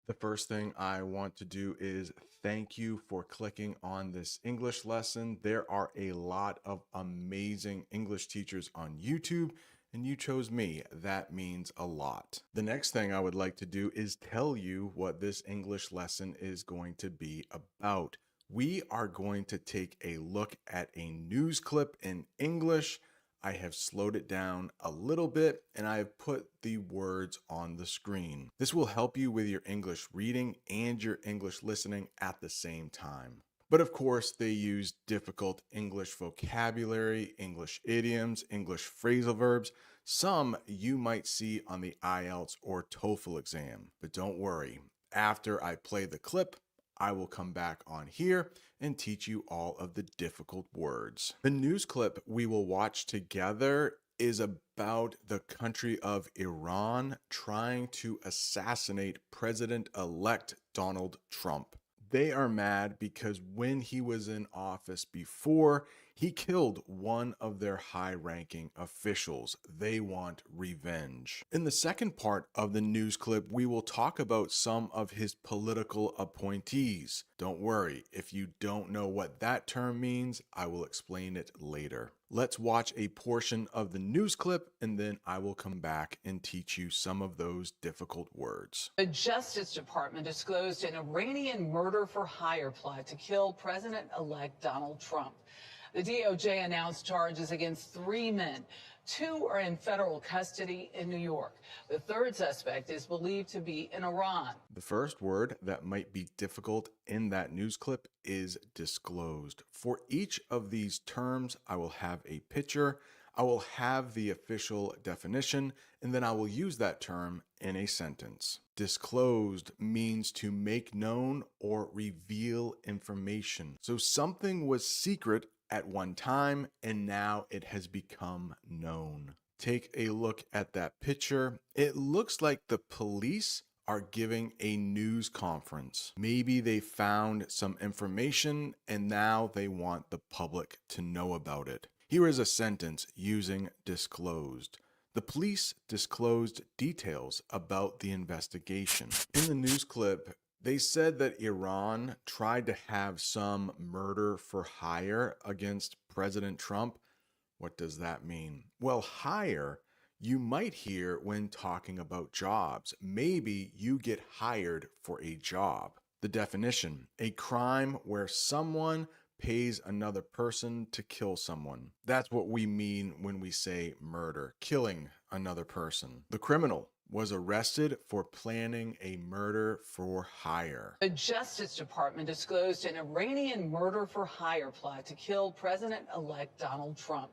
The first thing I want to do is thank you for clicking on this English lesson. There are a lot of amazing English teachers on YouTube, and you chose me. That means a lot. The next thing I would like to do is tell you what this English lesson is going to be about. We are going to take a look at a news clip in English. I have slowed it down a little bit and I have put the words on the screen. This will help you with your English reading and your English listening at the same time. But of course, they use difficult English vocabulary, English idioms, English phrasal verbs. Some you might see on the IELTS or TOEFL exam. But don't worry, after I play the clip, I will come back on here and teach you all of the difficult words. The news clip we will watch together is about the country of Iran trying to assassinate President-elect Donald Trump. They are mad because when he was in office before, he killed one of their high-ranking officials. They want revenge. In the second part of the news clip, we will talk about some of his political appointees. Don't worry, if you don't know what that term means, I will explain it later. Let's watch a portion of the news clip and then I will come back and teach you some of those difficult words. The Justice Department disclosed an Iranian murder-for-hire plot to kill President-elect Donald Trump. The DOJ announced charges against 3 men. 2 are in federal custody in New York. The third suspect is believed to be in Iran. The first word that might be difficult in that news clip is disclosed. For each of these terms, I will have a picture, I will have the official definition, and then I will use that term in a sentence. Disclosed means to make known or reveal information. So something was secret at one time and now it has become known. Take a look at that picture. It looks like the police are giving a news conference. Maybe they found some information and now they want the public to know about it. Here is a sentence using disclosed. The police disclosed details about the investigation. In the news clip, they said that Iran tried to have some murder for hire against President Trump. What does that mean? Well, hire, you might hear when talking about jobs. Maybe you get hired for a job. The definition, a crime where someone pays another person to kill someone. That's what we mean when we say murder, killing another person. The criminal was arrested for planning a murder for hire. The Justice Department disclosed an Iranian murder-for-hire plot to kill President-elect Donald Trump.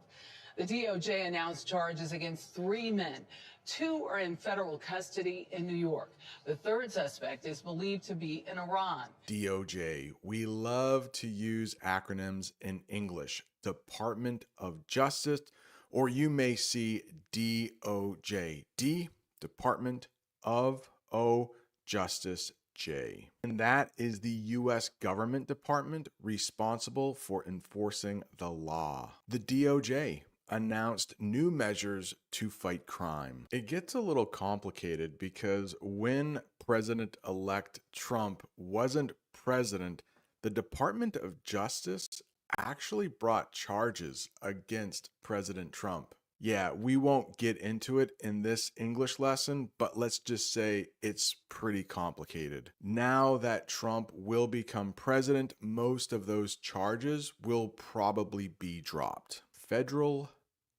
The DOJ announced charges against 3 men. 2 are in federal custody in New York. The third suspect is believed to be in Iran. DOJ. We love to use acronyms in English. Department of Justice, or you may see DOJ. D, Department of O, Justice, J. And that is the U.S. government department responsible for enforcing the law. The DOJ announced new measures to fight crime. It gets a little complicated because when President-elect Trump wasn't president, the Department of Justice actually brought charges against President Trump. Yeah, we won't get into it in this English lesson, but let's just say it's pretty complicated. Now that Trump will become president, most of those charges will probably be dropped. Federal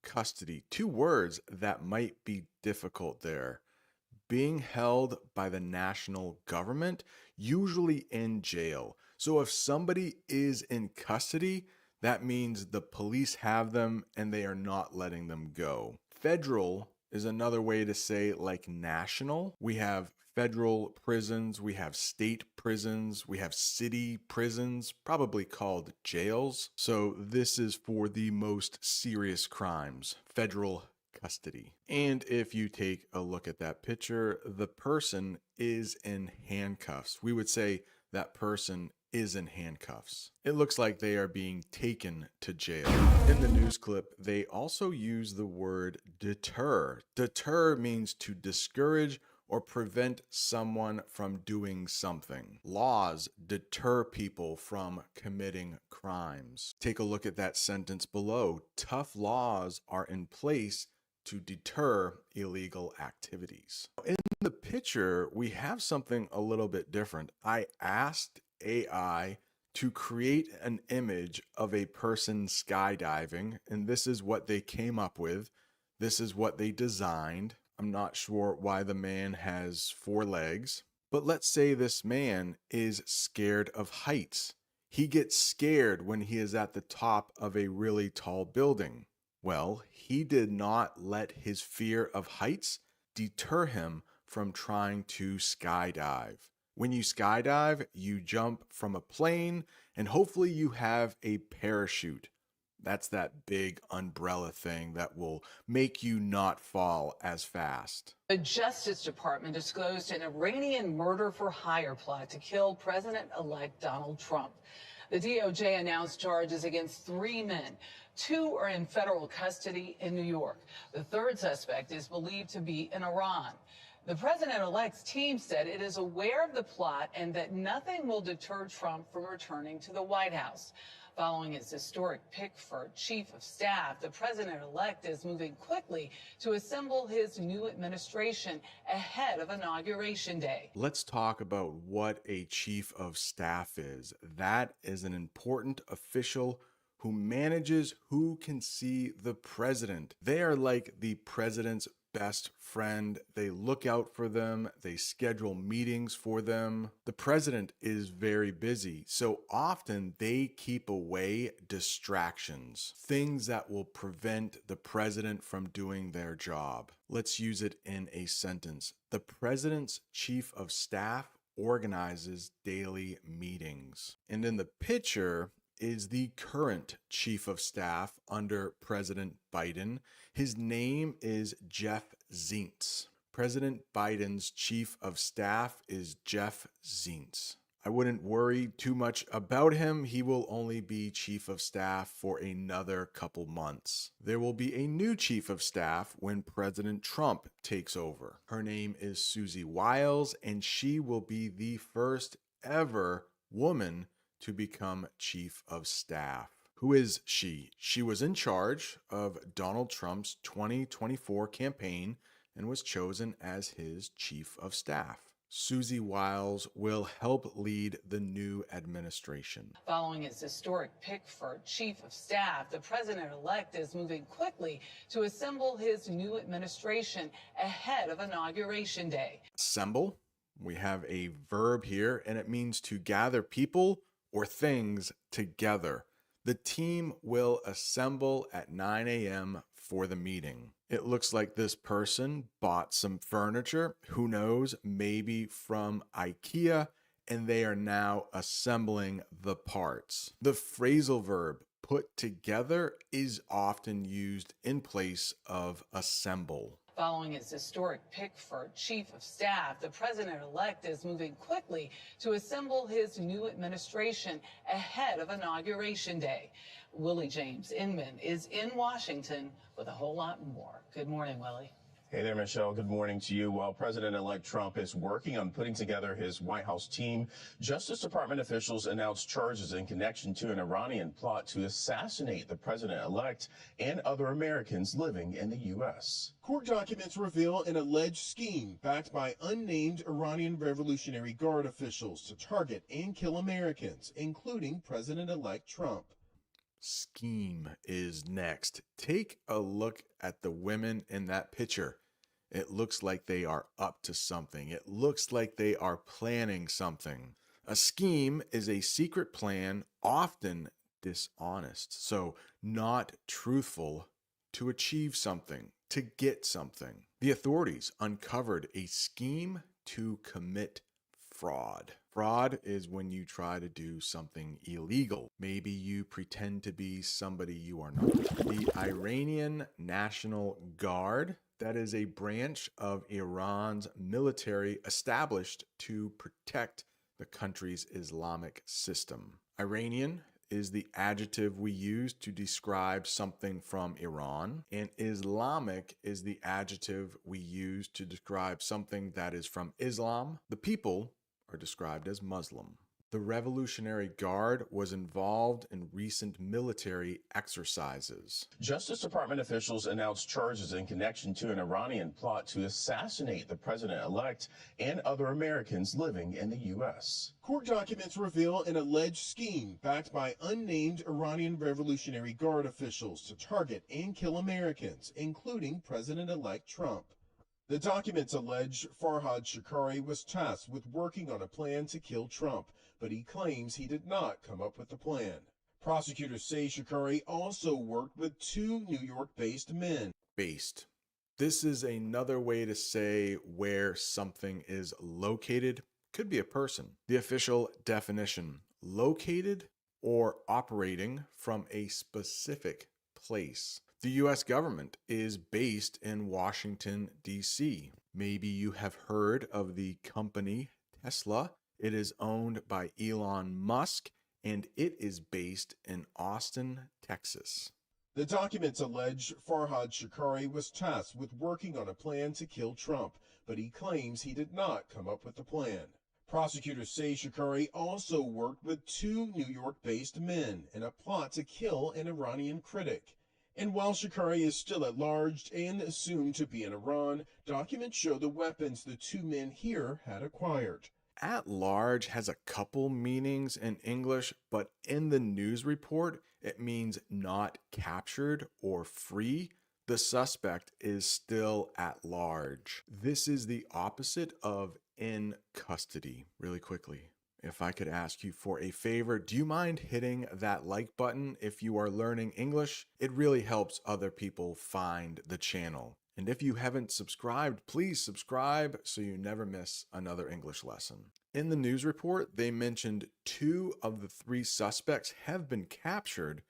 custody, 2 words that might be difficult there. Being held by the national government, usually in jail. So if somebody is in custody, that means the police have them and they are not letting them go. Federal is another way to say like national. We have federal prisons, we have state prisons, we have city prisons, probably called jails. So this is for the most serious crimes, federal custody. And if you take a look at that picture, the person is in handcuffs. We would say that person is in handcuffs. It looks like they are being taken to jail. In the news clip, they also use the word deter. Deter means to discourage or prevent someone from doing something. Laws deter people from committing crimes. Take a look at that sentence below. Tough laws are in place to deter illegal activities. In the picture, we have something a little bit different. I asked AI to create an image of a person skydiving, and this is what they came up with. This is what they designed. I'm not sure why the man has 4 legs, but let's say this man is scared of heights. He gets scared when he is at the top of a really tall building. Well, he did not let his fear of heights deter him from trying to skydive. When you skydive, you jump from a plane, and hopefully you have a parachute. That's that big umbrella thing that will make you not fall as fast. The Justice Department disclosed an Iranian murder for hire plot to kill President-elect Donald Trump. The DOJ announced charges against 3 men. 2 are in federal custody in New York. The third suspect is believed to be in Iran. The president-elect's team said it is aware of the plot and that nothing will deter Trump from returning to the White House. Following his historic pick for chief of staff, the president-elect is moving quickly to assemble his new administration ahead of Inauguration Day. Let's talk about what a chief of staff is. That is an important official who manages who can see the president. They are like the president's best friend. They look out for them. They schedule meetings for them. The president is very busy, so often they keep away distractions, things that will prevent the president from doing their job. Let's use it in a sentence. The president's chief of staff organizes daily meetings. And in the picture is the current chief of staff under President Biden. His name is Jeff Zients. President Biden's chief of staff is Jeff Zients. I wouldn't worry too much about him. He will only be chief of staff for another couple months. There will be a new chief of staff when President Trump takes over. Her name is Susie Wiles, and she will be the first ever woman to become chief of staff. Who is she? She was in charge of Donald Trump's 2024 campaign and was chosen as his chief of staff. Susie Wiles will help lead the new administration. Following his historic pick for chief of staff, the president-elect is moving quickly to assemble his new administration ahead of Inauguration Day. Assemble. We have a verb here, and it means to gather people or things together. The team will assemble at 9 a.m. for the meeting. It looks like this person bought some furniture, who knows, maybe from IKEA, and they are now assembling the parts. The phrasal verb put together is often used in place of assemble. Following his historic pick for chief of staff, the president-elect is moving quickly to assemble his new administration ahead of Inauguration Day. Willie James Inman is in Washington with a whole lot more. Good morning, Willie. Hey there, Michelle. Good morning to you. While President-elect Trump is working on putting together his White House team, Justice Department officials announced charges in connection to an Iranian plot to assassinate the president-elect and other Americans living in the U.S. Court documents reveal an alleged scheme backed by unnamed Iranian Revolutionary Guard officials to target and kill Americans, including President-elect Trump. Scheme is next. Take a look at the women in that picture. It looks like they are up to something. It looks like they are planning something. A scheme is a secret plan, often dishonest, so not truthful, to achieve something, to get something. The authorities uncovered a scheme to commit fraud. Fraud is when you try to do something illegal. Maybe you pretend to be somebody you are not. The Iranian National Guard, that is a branch of Iran's military established to protect the country's Islamic system. Iranian is the adjective we use to describe something from Iran, and Islamic is the adjective we use to describe something that is from Islam. The people are described as Muslim. The Revolutionary Guard was involved in recent military exercises. Justice Department officials announced charges in connection to an Iranian plot to assassinate the president-elect and other Americans living in the U.S. Court documents reveal an alleged scheme backed by unnamed Iranian Revolutionary Guard officials to target and kill Americans, including President-elect Trump. The documents allege Farhad Shakari was tasked with working on a plan to kill Trump, but he claims he did not come up with the plan. Prosecutors say Shakari also worked with two New York-based men. Based. This is another way to say where something is located. Could be a person. The official definition: located or operating from a specific place. The U.S. government is based in Washington, D.C. Maybe you have heard of the company Tesla. It is owned by Elon Musk, and it is based in Austin, Texas. The documents allege Farhad Shakari was tasked with working on a plan to kill Trump, but he claims he did not come up with the plan. Prosecutors say Shakari also worked with two New York-based men in a plot to kill an Iranian critic. And while Shakari is still at large and assumed to be in Iran, documents show the weapons the two men here had acquired. At large has a couple meanings in English, but in the news report, it means not captured or free. The suspect is still at large. This is the opposite of in custody. Really quickly, if I could ask you for a favor, do you mind hitting that like button if you are learning English? It really helps other people find the channel. And if you haven't subscribed, please subscribe so you never miss another English lesson. In the news report, they mentioned 2 of the 3 suspects have been captured,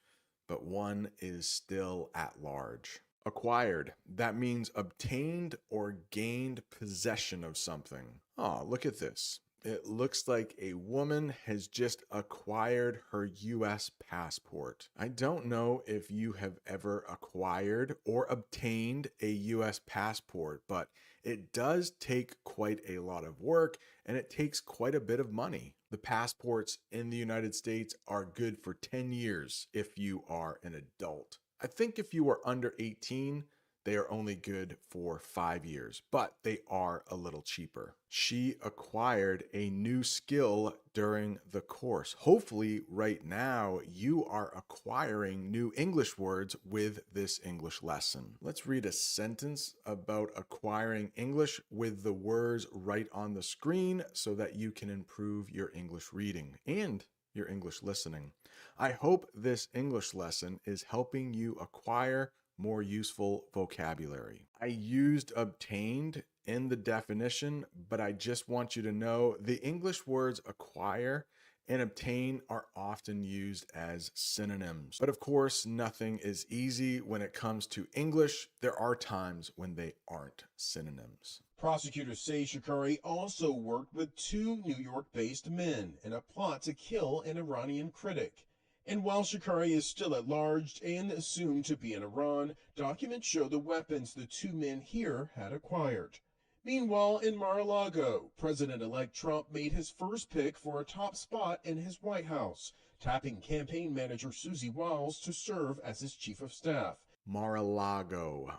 but one is still at large. Acquired, that means obtained or gained possession of something. Oh, look at this. It looks like a woman has just acquired her U.S. passport. I don't know if you have ever acquired or obtained a U.S. passport, but it does take quite a lot of work and it takes quite a bit of money. The passports in the United States are good for 10 years if you are an adult. I think if you are under 18, they are only good for 5 years, but they are a little cheaper. She acquired a new skill during the course. Hopefully right now you are acquiring new English words with this English lesson. Let's read a sentence about acquiring English with the words right on the screen so that you can improve your English reading and your English listening. I hope this English lesson is helping you acquire more useful vocabulary. I used obtained in the definition, but I just want you to know the English words acquire and obtain are often used as synonyms. But of course, nothing is easy when it comes to English. There are times when they aren't synonyms. Prosecutors say Shakari also worked with two New York-based men in a plot to kill an Iranian critic. And while Shakari is still at large and assumed to be in Iran, documents show the weapons the two men here had acquired. Meanwhile, in Mar-a-Lago, President-elect Trump made his first pick for a top spot in his White House, tapping campaign manager Susie Wiles to serve as his chief of staff. Mar-a-Lago,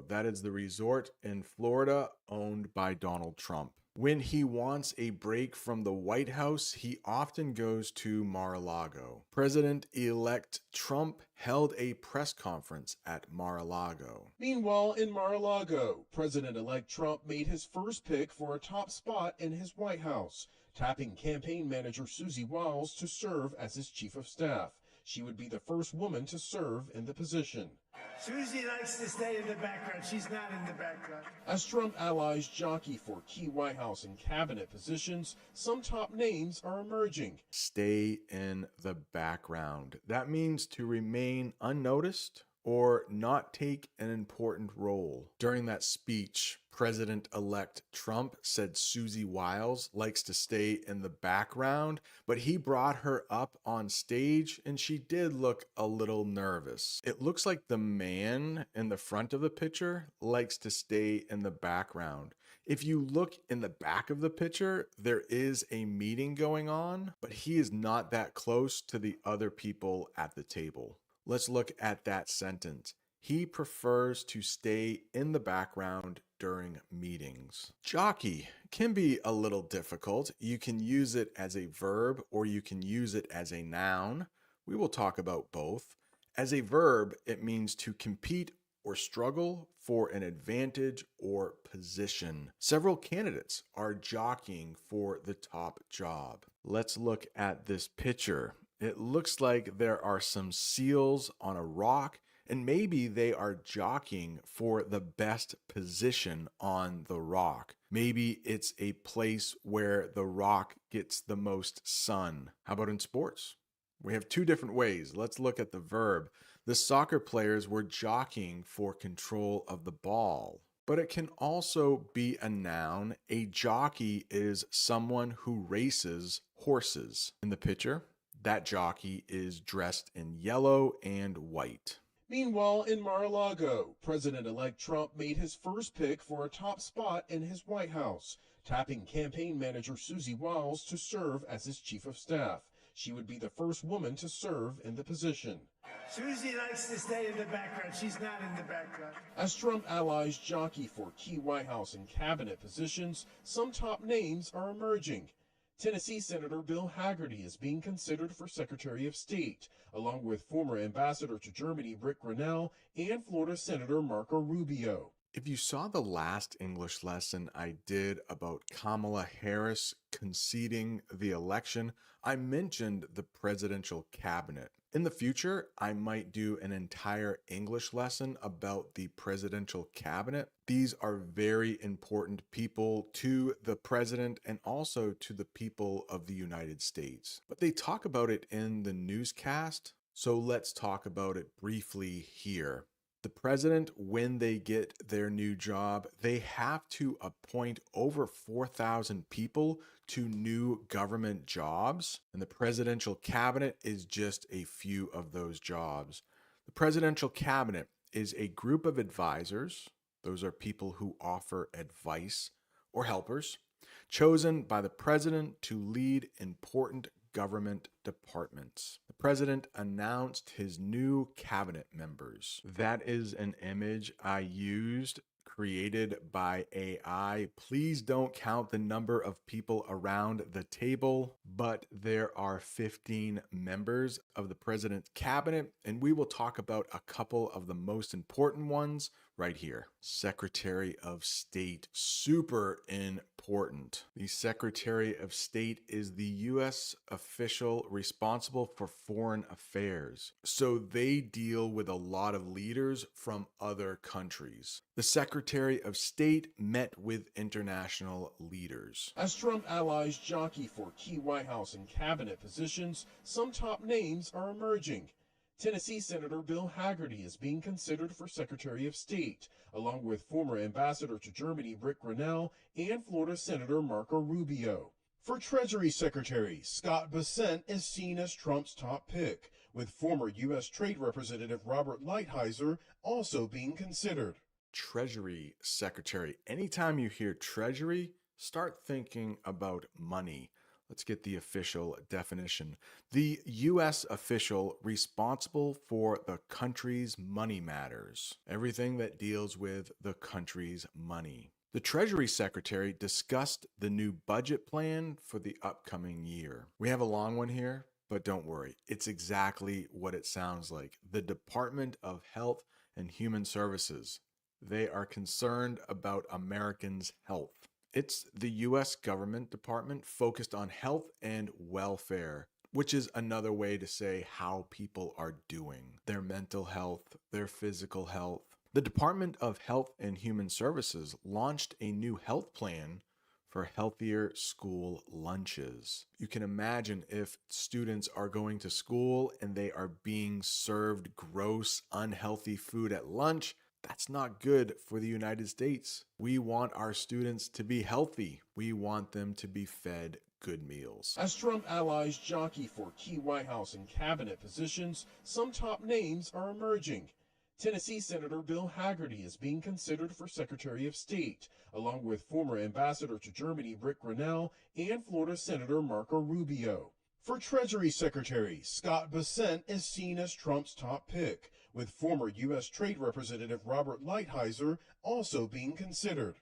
that is the resort in Florida owned by Donald Trump. When he wants a break from the White House, he often goes to Mar-a-Lago. President-elect Trump held a press conference at Mar-a-Lago. Meanwhile, in Mar-a-Lago, President-elect Trump made his first pick for a top spot in his White House, tapping campaign manager Susie Wiles to serve as his chief of staff. She would be the first woman to serve in the position. Susie likes to stay in the background. She's not in the background. As Trump allies jockey for key White House and cabinet positions, some top names are emerging. Stay in the background. That means to remain unnoticed or not take an important role. During that speech, President-elect Trump said Susie Wiles likes to stay in the background, but he brought her up on stage and she did look a little nervous. It looks like the man in the front of the picture likes to stay in the background. If you look in the back of the picture, there is a meeting going on, but he is not that close to the other people at the table. Let's look at that sentence. He prefers to stay in the background during meetings. Jockey can be a little difficult. You can use it as a verb or you can use it as a noun. We will talk about both. As a verb, it means to compete or struggle for an advantage or position. Several candidates are jockeying for the top job. Let's look at this picture. It looks like there are some seals on a rock, and maybe they are jockeying for the best position on the rock. Maybe it's a place where the rock gets the most sun. How about in sports? We have two different ways. Let's look at the verb. The soccer players were jockeying for control of the ball. But it can also be a noun. A jockey is someone who races horses. In the picture, that jockey is dressed in yellow and white. Meanwhile, in Mar-a-Lago, President-elect Trump made his first pick for a top spot in his White House, tapping campaign manager Susie Wiles to serve as his chief of staff. She would be the first woman to serve in the position. Susie likes to stay in the background. She's not in the background. As Trump allies jockey for key White House and cabinet positions, some top names are emerging. Tennessee Senator Bill Hagerty is being considered for Secretary of State, along with former Ambassador to Germany Rick Grenell and Florida Senator Marco Rubio. If you saw the last English lesson I did about Kamala Harris conceding the election, I mentioned the presidential cabinet. In the future, I might do an entire English lesson about the presidential cabinet. These are very important people to the president and also to the people of the United States. But they talk about it in the newscast, so let's talk about it briefly here. The president, when they get their new job, they have to appoint over 4,000 people to new government jobs, and the presidential cabinet is just a few of those jobs. The presidential cabinet is a group of advisors, those are people who offer advice or helpers, chosen by the president to lead important government departments. The president announced his new cabinet members. That is an image I used, created by AI. Please don't count the number of people around the table, but there are 15 members of the president's cabinet, and we will talk about a couple of the most important ones right here. Secretary of State, super important. The Secretary of State is the U.S. official responsible for foreign affairs. So they deal with a lot of leaders from other countries. The Secretary of State met with international leaders. As Trump allies jockey for key White House and cabinet positions, some top names are emerging. Tennessee Senator Bill Hagerty is being considered for Secretary of State, along with former Ambassador to Germany Rick Grenell and Florida Senator Marco Rubio. For Treasury Secretary, Scott Bessent is seen as Trump's top pick, with former U.S. Trade Representative Robert Lighthizer also being considered. Treasury Secretary. Anytime you hear Treasury, start thinking about money. Let's get the official definition. The U.S. official responsible for the country's money matters. Everything that deals with the country's money. The Treasury Secretary discussed the new budget plan for the upcoming year. We have a long one here, but don't worry. It's exactly what it sounds like. The Department of Health and Human Services. They are concerned about Americans' health. It's the U.S. government department focused on health and welfare, which is another way to say how people are doing. Their mental health, their physical health. The Department of Health and Human Services launched a new health plan for healthier school lunches. You can imagine if students are going to school and they are being served gross, unhealthy food at lunch, That's not good for the United States. We want our students to be healthy. We want them to be fed good meals. As Trump allies jockey for key White House and cabinet positions, some top names are emerging. Tennessee Senator Bill Hagerty is being considered for Secretary of State, along with former Ambassador to Germany Rick Grenell and Florida Senator Marco Rubio. For Treasury Secretary, Scott Bessent is seen as Trump's top pick, with former U.S. Trade Representative Robert Lighthizer also being considered.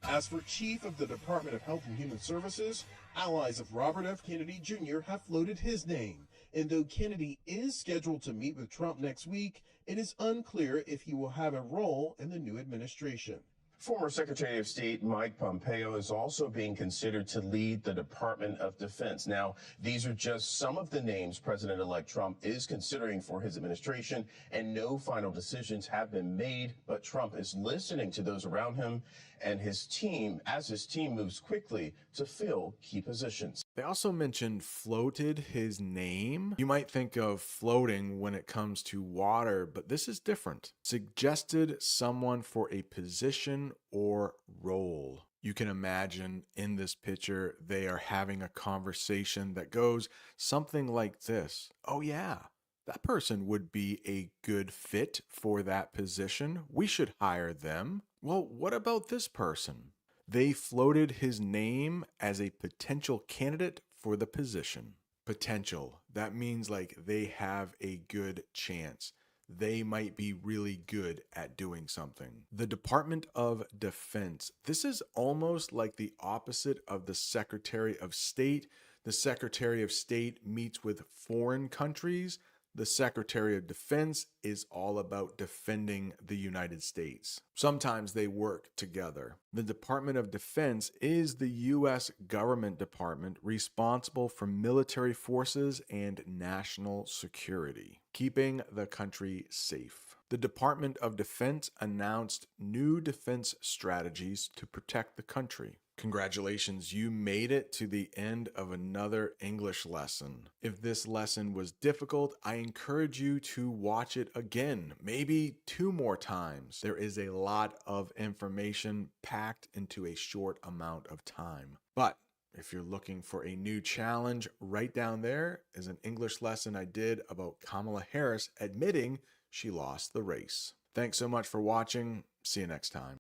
As for Chief of the Department of Health and Human Services, allies of Robert F. Kennedy Jr. have floated his name, and though Kennedy is scheduled to meet with Trump next week, it is unclear if he will have a role in the new administration. Former Secretary of State Mike Pompeo is also being considered to lead the Department of Defense. Now, these are just some of the names President-elect Trump is considering for his administration, and no final decisions have been made, but Trump is listening to those around him and his team as his team moves quickly to fill key positions. They also mentioned floated his name. You might think of floating when it comes to water, but this is different. Suggested someone for a position or role. You can imagine in this picture, they are having a conversation that goes something like this. Oh yeah, that person would be a good fit for that position. We should hire them. Well, what about this person? They floated his name as a potential candidate for the position. Potential. That means like they have a good chance. They might be really good at doing something. The Department of Defense. This is almost like the opposite of the Secretary of State. The Secretary of State meets with foreign countries. The Secretary of Defense is all about defending the United States. Sometimes they work together. The Department of Defense is the U.S. government department responsible for military forces and national security, keeping the country safe. The Department of Defense announced new defense strategies to protect the country. Congratulations, you made it to the end of another English lesson. If this lesson was difficult, I encourage you to watch it again, maybe 2 more times. There is a lot of information packed into a short amount of time. But if you're looking for a new challenge, right down there is an English lesson I did about Kamala Harris admitting she lost the race. Thanks so much for watching. See you next time.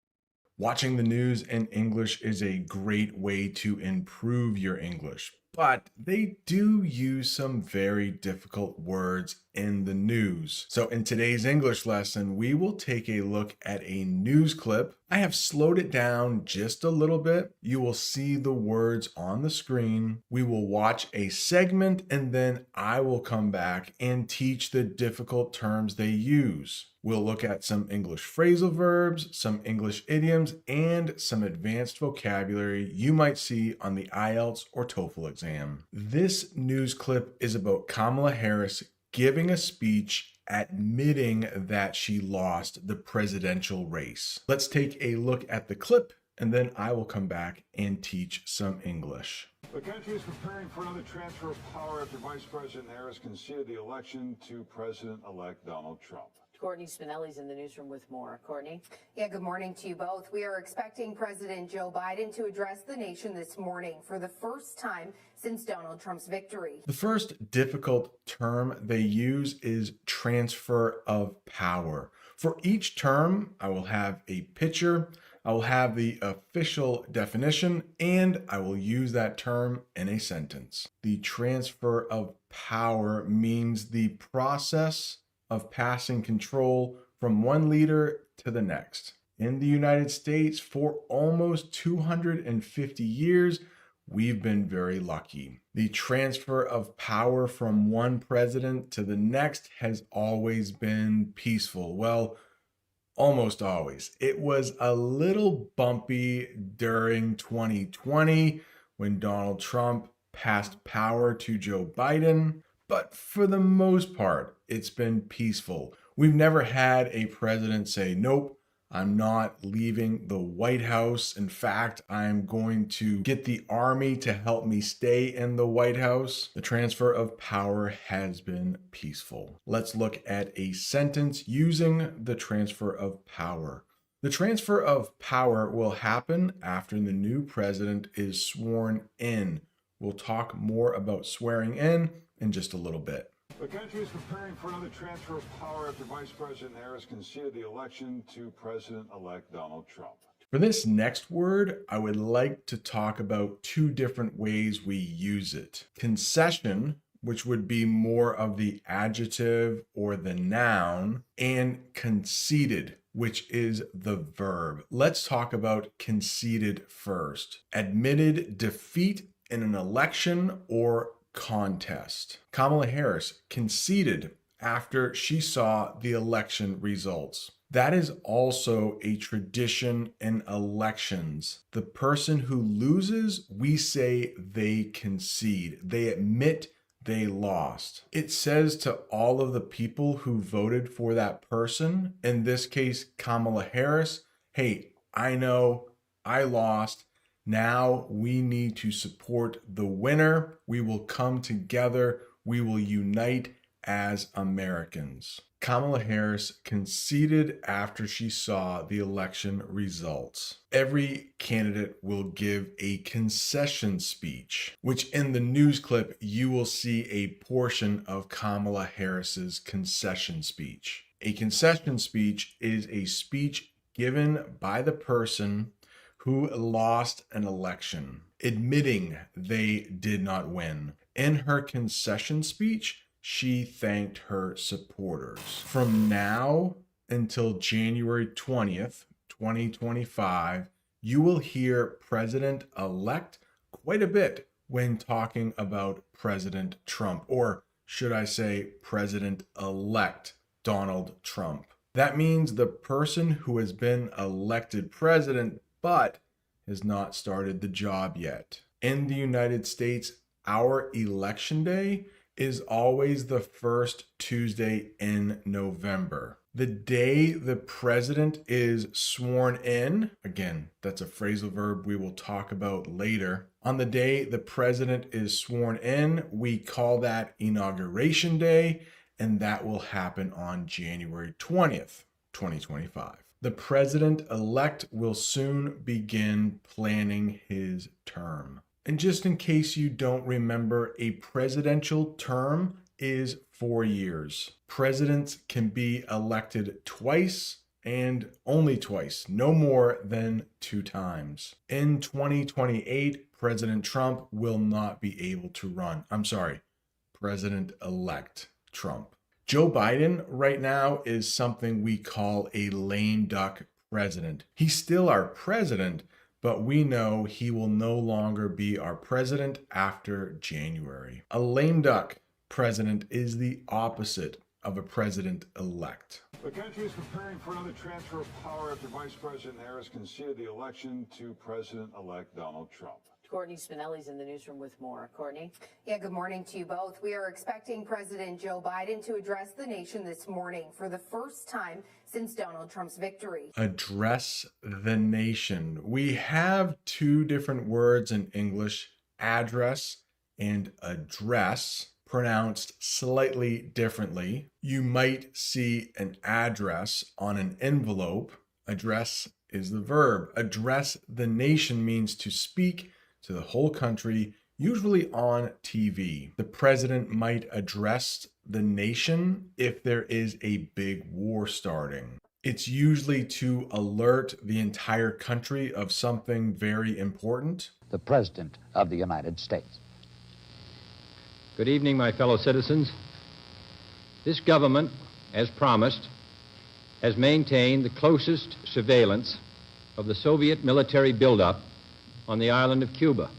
Watching the news in English is a great way to improve your English, but they do use some very difficult words in the news. So in today's English lesson, we will take a look at a news clip. I have slowed it down just a little bit. You will see the words on the screen. We will watch a segment and then I will come back and teach the difficult terms they use. We'll look at some English phrasal verbs, some English idioms, and some advanced vocabulary you might see on the IELTS or TOEFL exam. This news clip is about Kamala Harris giving a speech admitting that she lost the presidential race. Let's take a look at the clip, and then I will come back and teach some English. The country is preparing for another transfer of power after Vice President Harris conceded the election to President-elect Donald Trump. Courtney Spinelli's in the newsroom with more. Courtney? Yeah, good morning to you both. We are expecting President Joe Biden to address the nation this morning for the first time since Donald Trump's victory. The first difficult term they use is transfer of power. For each term, I will have a picture, I will have the official definition, and I will use that term in a sentence. The transfer of power means the process of passing control from one leader to the next. In the United States, for almost 250 years, we've been very lucky. The transfer of power from one president to the next has always been peaceful. Well, almost always. It was a little bumpy during 2020 when Donald Trump passed power to Joe Biden. But for the most part, it's been peaceful. We've never had a president say, nope, I'm not leaving the White House. In fact, I'm going to get the army to help me stay in the White House. The transfer of power has been peaceful. Let's look at a sentence using the transfer of power. The transfer of power will happen after the new president is sworn in. We'll talk more about swearing in just a little bit. The country is preparing for another transfer of power after Vice President Harris conceded the election to President-elect Donald Trump. For this next word, I would like to talk about two different ways we use it. Concession, which would be more of the adjective or the noun, and conceded, which is the verb. Let's talk about conceded first. Admitted defeat in an election or contest. Kamala Harris conceded after she saw the election results. That is also a tradition in elections. The person who loses, we say they concede. They admit they lost. It says to all of the people who voted for that person, in this case, Kamala Harris, hey, I know I lost. Now we need to support the winner. We will come together. We will unite as Americans. Kamala Harris conceded after she saw the election results. Every candidate will give a concession speech, which in the news clip, you will see a portion of Kamala Harris's concession speech. A concession speech is a speech given by the person who lost an election, admitting they did not win. In her concession speech, she thanked her supporters. From now until January 20th, 2025, you will hear President-elect quite a bit when talking about President Trump, or should I say President-elect Donald Trump. That means the person who has been elected president but has not started the job yet. In the United States, our election day is always the first Tuesday in November. The day the president is sworn in, again, that's a phrasal verb we will talk about later. On the day the president is sworn in, we call that Inauguration Day, and that will happen on January 20th, 2025. The president-elect will soon begin planning his term. And just in case you don't remember, a presidential term is 4 years. Presidents can be elected twice and only twice, no more than 2 times. In 2028, President Trump will not be able to run. President-elect Trump. Joe Biden right now is something we call a lame duck president. He's still our president, but we know he will no longer be our president after January. A lame duck president is the opposite of a president-elect. The country is preparing for another transfer of power after Vice President Harris conceded the election to President-elect Donald Trump. Courtney Spinelli's in the newsroom with more. Courtney? Yeah, good morning to you both. We are expecting President Joe Biden to address the nation this morning for the first time since Donald Trump's victory. Address the nation. We have 2 different words in English, address and address, pronounced slightly differently. You might see an address on an envelope. Address is the verb. Address the nation means to speak to the whole country, usually on TV. The president might address the nation if there is a big war starting. It's usually to alert the entire country of something very important. The President of the United States. Good evening, my fellow citizens. This government, as promised, has maintained the closest surveillance of the Soviet military buildup on the island of Cuba.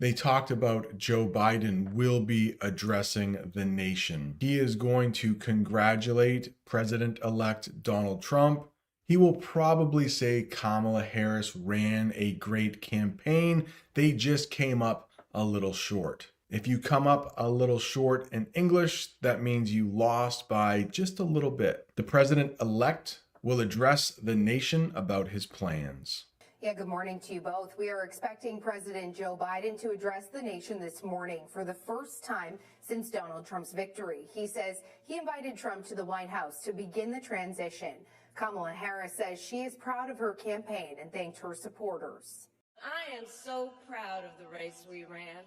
They talked about Joe Biden will be addressing the nation. He is going to congratulate President-elect Donald Trump. He will probably say Kamala Harris ran a great campaign. They just came up a little short. If you come up a little short in English, that means you lost by just a little bit. The president-elect will address the nation about his plans. Yeah, good morning to you both. We are expecting President Joe Biden to address the nation this morning for the first time since Donald Trump's victory. He says he invited Trump to the White House to begin the transition. Kamala Harris says she is proud of her campaign and thanked her supporters. I am so proud of the race we ran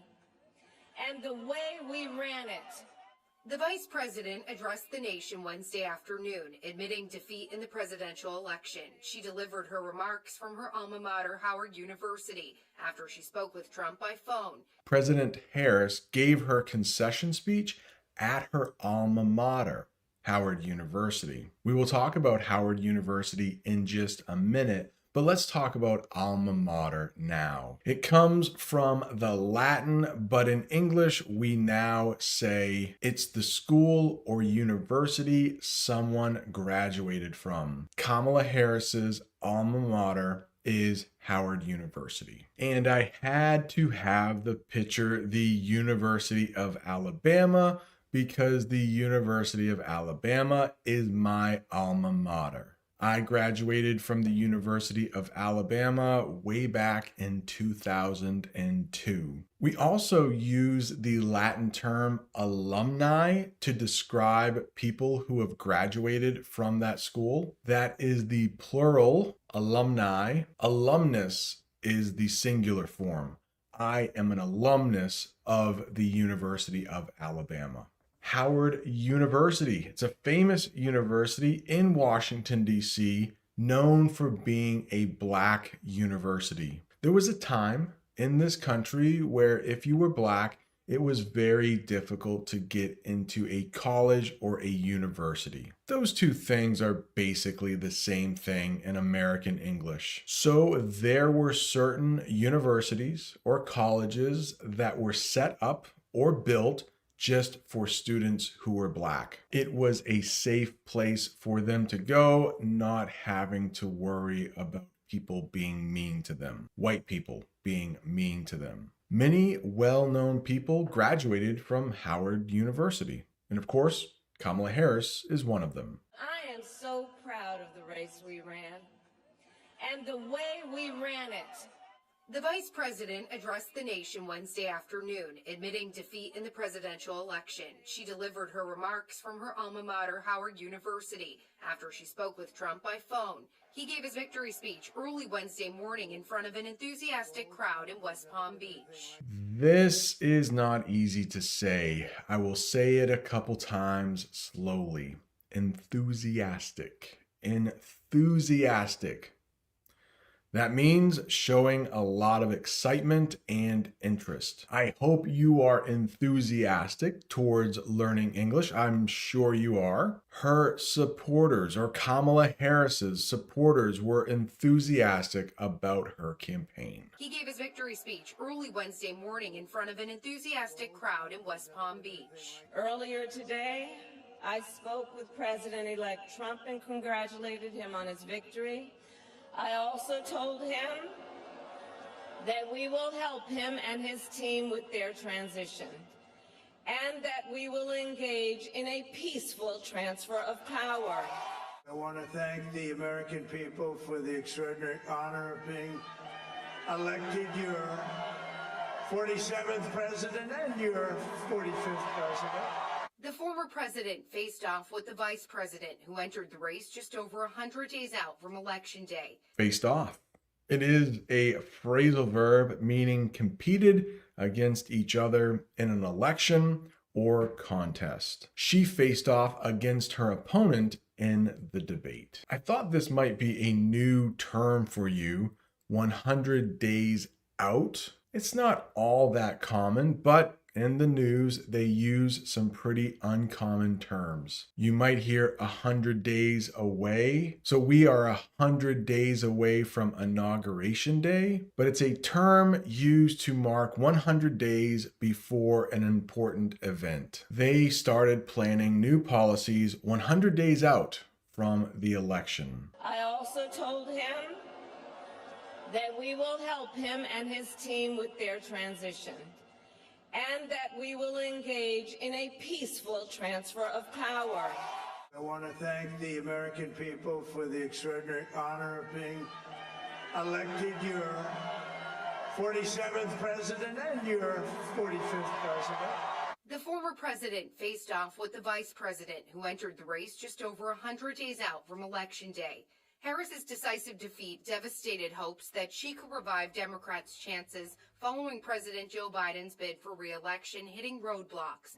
and the way we ran it. The vice president addressed the nation Wednesday afternoon, admitting defeat in the presidential election. She delivered her remarks from her alma mater, Howard University, after she spoke with Trump by phone. President Harris gave her concession speech at her alma mater, Howard University. We will talk about Howard University in just a minute, but let's talk about alma mater now. It comes from the Latin, but in English, we now say it's the school or university someone graduated from. Kamala Harris's alma mater is Howard University. And I had to have the picture, the University of Alabama, because the University of Alabama is my alma mater. I graduated from the University of Alabama way back in 2002. We also use the Latin term alumni to describe people who have graduated from that school. That is the plural, alumni. Alumnus is the singular form. I am an alumnus of the University of Alabama. Howard University. It's a famous university in Washington, D.C., known for being a black university. There was a time in this country where if you were black, it was very difficult to get into a college or a university. Those two things are basically the same thing in American English. So there were certain universities or colleges that were set up or built just for students who were black. It was a safe place for them to go, not having to worry about people being mean to them, white people being mean to them. Many well-known people graduated from Howard University. And of course, Kamala Harris is one of them. I am so proud of the race we ran and the way we ran it. The vice president addressed the nation Wednesday afternoon, admitting defeat in the presidential election. She delivered her remarks from her alma mater, Howard University, after she spoke with Trump by phone. He gave his victory speech early Wednesday morning in front of an enthusiastic crowd in West Palm Beach. This is not easy to say. I will say it a couple times slowly. Enthusiastic. Enthusiastic. That means showing a lot of excitement and interest. I hope you are enthusiastic towards learning English. I'm sure you are. Her supporters, or Kamala Harris's supporters, were enthusiastic about her campaign. He gave his victory speech early Wednesday morning in front of an enthusiastic crowd in West Palm Beach. Earlier today, I spoke with President-elect Trump and congratulated him on his victory. I also told him that we will help him and his team with their transition, and that we will engage in a peaceful transfer of power. I want to thank the American people for the extraordinary honor of being elected your 47th president and your 45th president. The former president faced off with the vice president, who entered the race just over 100 days out from Election Day. Faced off. It is a phrasal verb meaning competed against each other in an election or contest. She faced off against her opponent in the debate. I thought this might be a new term for you, 100 days out. It's not all that common, but in the news, they use some pretty uncommon terms. You might hear 100 days away. So we are 100 days away from Inauguration Day, but it's a term used to mark 100 days before an important event. They started planning new policies 100 days out from the election. I also told him that we will help him and his team with their transition, and that we will engage in a peaceful transfer of power. I want to thank the American people for the extraordinary honor of being elected your 47th president and your 45th president. The former president faced off with the vice president, who entered the race just over 100 days out from Election Day. Harris's decisive defeat devastated hopes that she could revive Democrats' chances following President Joe Biden's bid for re-election, hitting roadblocks.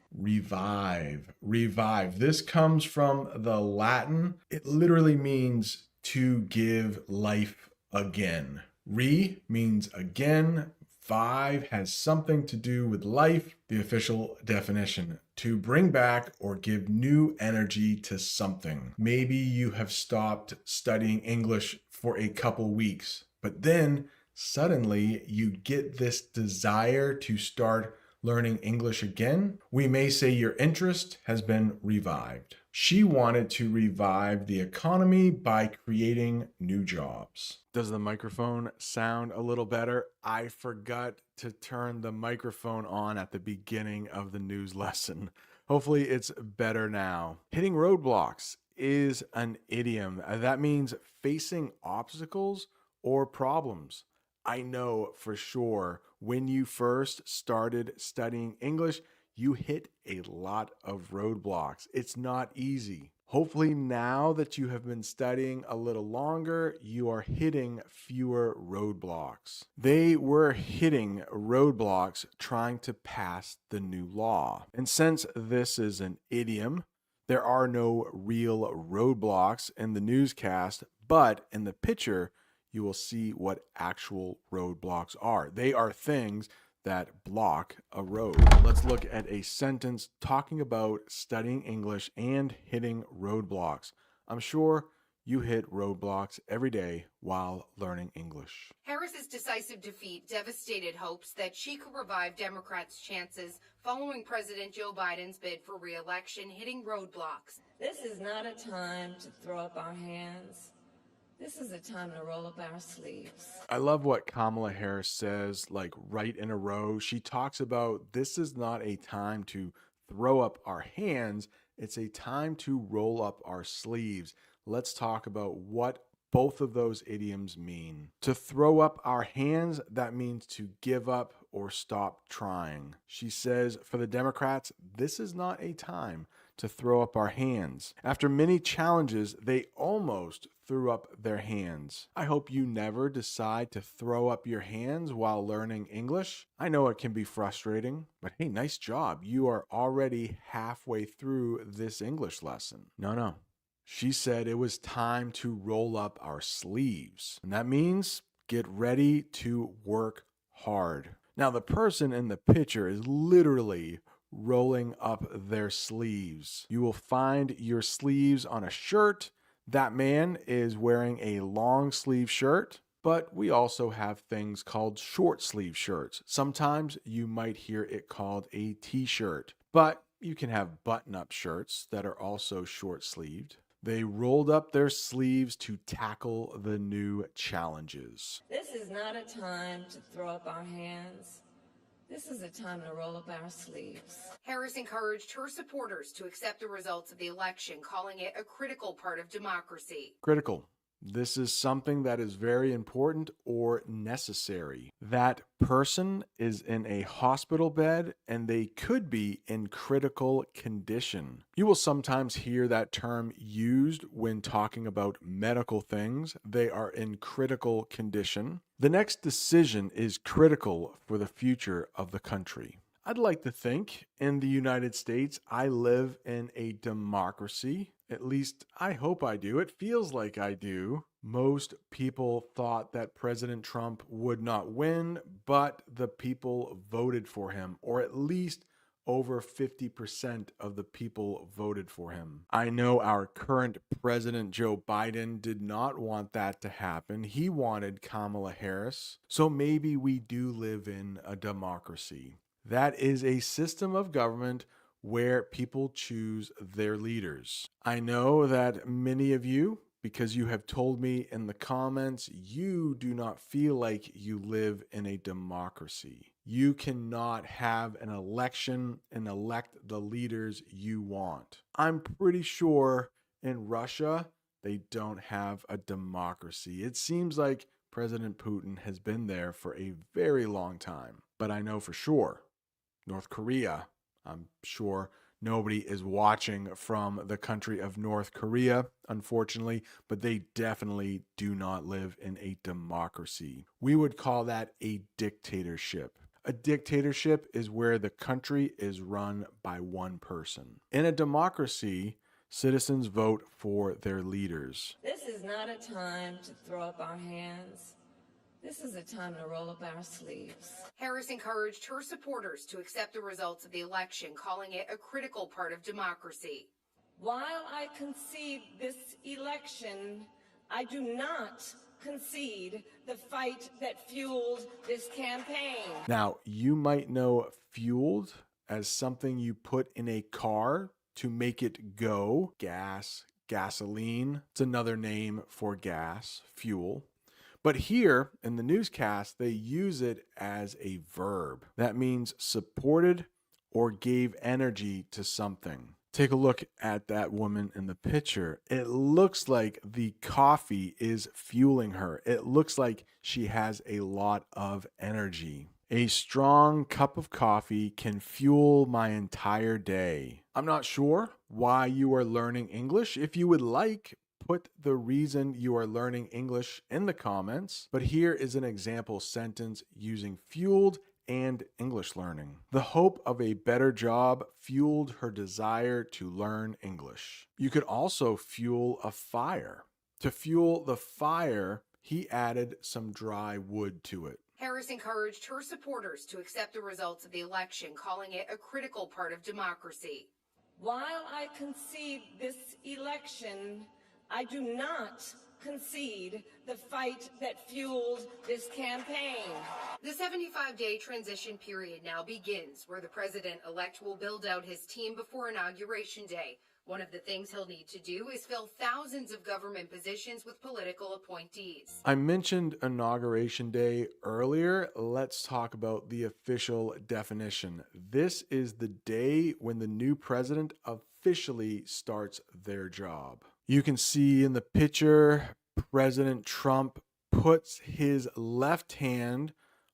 Revive. This comes from the Latin. It literally means to give life again. Re means again. Vive has something to do with life. The official definition: to bring back or give new energy to something. Maybe you have stopped studying English for a couple weeks, but then suddenly you get this desire to start learning English again. We may say your interest has been revived. She wanted to revive the economy by creating new jobs. Does the microphone sound a little better? I forgot to turn the microphone on at the beginning of the news lesson. Hopefully it's better now. Hitting roadblocks is an idiom. That means facing obstacles or problems. I know for sure when you first started studying English, you hit a lot of roadblocks. It's not easy. Hopefully now that you have been studying a little longer, you are hitting fewer roadblocks. They were hitting roadblocks trying to pass the new law. And since this is an idiom, there are no real roadblocks in the newscast, but in the picture, you will see what actual roadblocks are. They are things that block a road. Let's look at a sentence talking about studying English and hitting roadblocks. I'm sure you hit roadblocks every day while learning English. Harris's decisive defeat devastated hopes that she could revive Democrats' chances following President Joe Biden's bid for re-election, hitting roadblocks. This is not a time to throw up our hands. This is a time to roll up our sleeves. I love what Kamala Harris says, like right in a row. She talks about this is not a time to throw up our hands. It's a time to roll up our sleeves. Let's talk about what both of those idioms mean. To throw up our hands, that means to give up or stop trying. She says for the Democrats, this is not a time to throw up our hands. After many challenges, they almost threw up their hands. I hope you never decide to throw up your hands while learning English. I know it can be frustrating, but hey, nice job. You are already halfway through this English lesson. No. She said it was time to roll up our sleeves. And that means get ready to work hard. Now, the person in the picture is literally rolling up their sleeves. You will find your sleeves on a shirt. That man is wearing a long sleeve shirt, but we also have things called short sleeve shirts. Sometimes you might hear it called a t-shirt, but you can have button-up shirts that are also short sleeved. They rolled up their sleeves to tackle the new challenges. This is not a time to throw up our hands. This is a time to roll up our sleeves. Harris encouraged her supporters to accept the results of the election, calling it a critical part of democracy. Critical. This is something that is very important or necessary. That person is in a hospital bed and they could be in critical condition. You will sometimes hear that term used when talking about medical things. They are in critical condition. The next decision is critical for the future of the country. I'd like to think in the United States, I live in a democracy. At least I hope I do. It feels like I do. Most people thought that President Trump would not win, but the people voted for him, or at least over 50% of the people voted for him. I know our current president, Joe Biden, did not want that to happen. He wanted Kamala Harris. So maybe we do live in a democracy. That is a system of government where people choose their leaders. I know that many of you, because you have told me in the comments, you do not feel like you live in a democracy. You cannot have an election and elect the leaders you want. I'm pretty sure In Russia, they don't have a democracy. It seems like President Putin has been there for a very long time. But I know for sure, North Korea, I'm sure nobody is watching from the country of North Korea, unfortunately, but they definitely do not live in a democracy. We would call that a dictatorship. A dictatorship is where the country is run by one person. In a democracy, citizens vote for their leaders. This is not a time to throw up our hands. This is a time to roll up our sleeves. Harris encouraged her supporters to accept the results of the election, calling it a critical part of democracy. While I concede this election, I do not concede the fight that fueled this campaign. Now, you might know fueled as something you put in a car to make it go. Gas, gasoline. It's another name for gas, fuel. But here in the newscast, they use it as a verb. That means supported or gave energy to something. Take a look at that woman in the picture. It looks like the coffee is fueling her. It looks like she has a lot of energy. A strong cup of coffee can fuel my entire day. I'm not sure why you are learning English. If you would like, put the reason you are learning English in the comments. But here is an example sentence using fueled and English learning. The hope of a better job fueled her desire to learn English. You could also fuel a fire. To fuel the fire, he added some dry wood to it. Harris encouraged her supporters to accept the results of the election, calling it a critical part of democracy. While I concede this election, I do not concede the fight that fueled this campaign. The 75-day transition period now begins, where the president-elect will build out his team before Inauguration Day. One of the things he'll need to do is fill thousands of government positions with political appointees. I mentioned Inauguration Day earlier. Let's talk about the official definition. This is the day when the new president officially starts their job. You can see in the picture, President Trump puts his left hand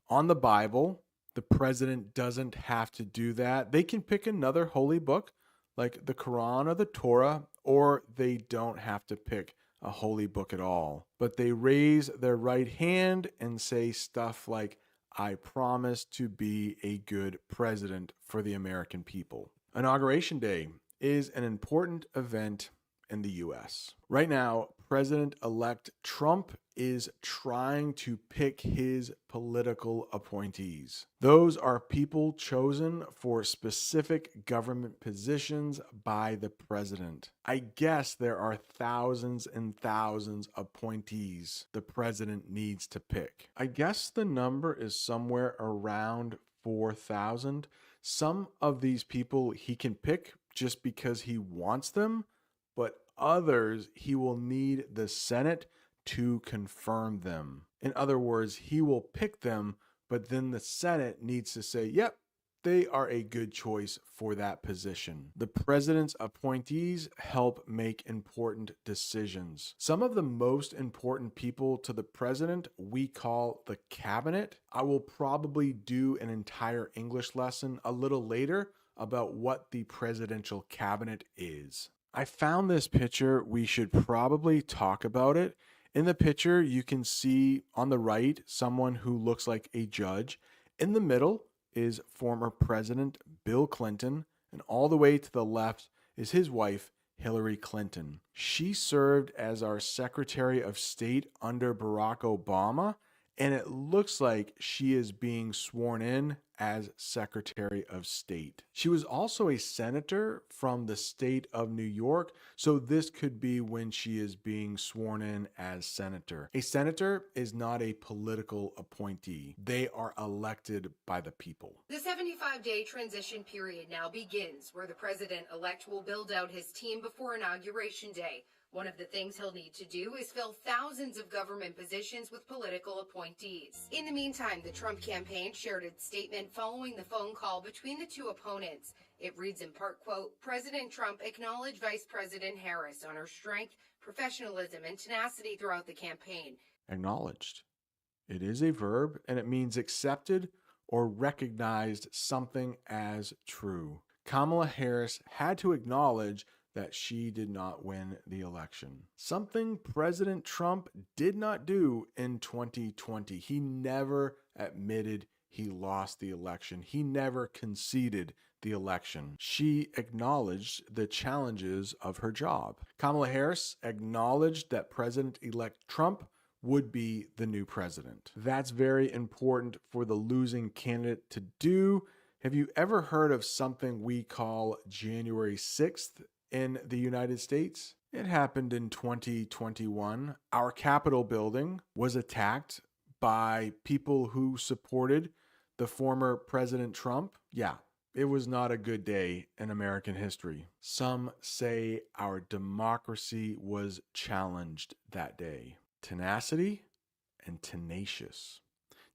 on the Bible. The president doesn't have to do that. They can pick another holy book like the Quran or the Torah, or they don't have to pick a holy book at all. But they raise their right hand and say stuff like, "I promise to be a good president for the American people." Inauguration Day is an important event in the US. Right now, President-elect Trump is trying to pick his political appointees. Those are people chosen for specific government positions by the president. I guess there are thousands and thousands of appointees the president needs to pick. I guess the number is somewhere around 4,000. Some of these people he can pick just because he wants them, but others he will need the Senate to confirm them. In other words, he will pick them, but then the Senate needs to say, yep, they are a good choice for that position. The president's appointees help make important decisions. Some of the most important people to the president we call the cabinet. I will probably do an entire English lesson a little later about what the presidential cabinet is. I found this picture. We should probably talk about it. In the picture, you can see on the right someone who looks like a judge. In the middle is former President Bill Clinton, and all the way to the left is his wife, Hillary Clinton. She served as our Secretary of State under Barack Obama, and it looks like she is being sworn in as Secretary of State. She was also a senator from the state of New York, so this could be when she is being sworn in as senator. A senator is not a political appointee. They are elected by the people. The 75-day transition period now begins, where the president-elect will build out his team before Inauguration Day. One of the things he'll need to do is fill thousands of government positions with political appointees. In the meantime, the Trump campaign shared its statement following the phone call between the two opponents. It reads in part, quote, President Trump acknowledged Vice President Harris on her strength, professionalism, and tenacity throughout the campaign. Acknowledged. It is a verb, and it means accepted or recognized something as true. Kamala Harris had to acknowledge that she did not win the election. Something President Trump did not do in 2020. He never admitted he lost the election. He never conceded the election. She acknowledged the challenges of her job. Kamala Harris acknowledged that President-elect Trump would be the new president. That's very important for the losing candidate to do. Have you ever heard of something we call January 6th in the United States? It happened in 2021. Our Capitol building was attacked by people who supported the former President Trump. Yeah, it was not a good day in American history. Some say our democracy was challenged that day. Tenacity and tenacious.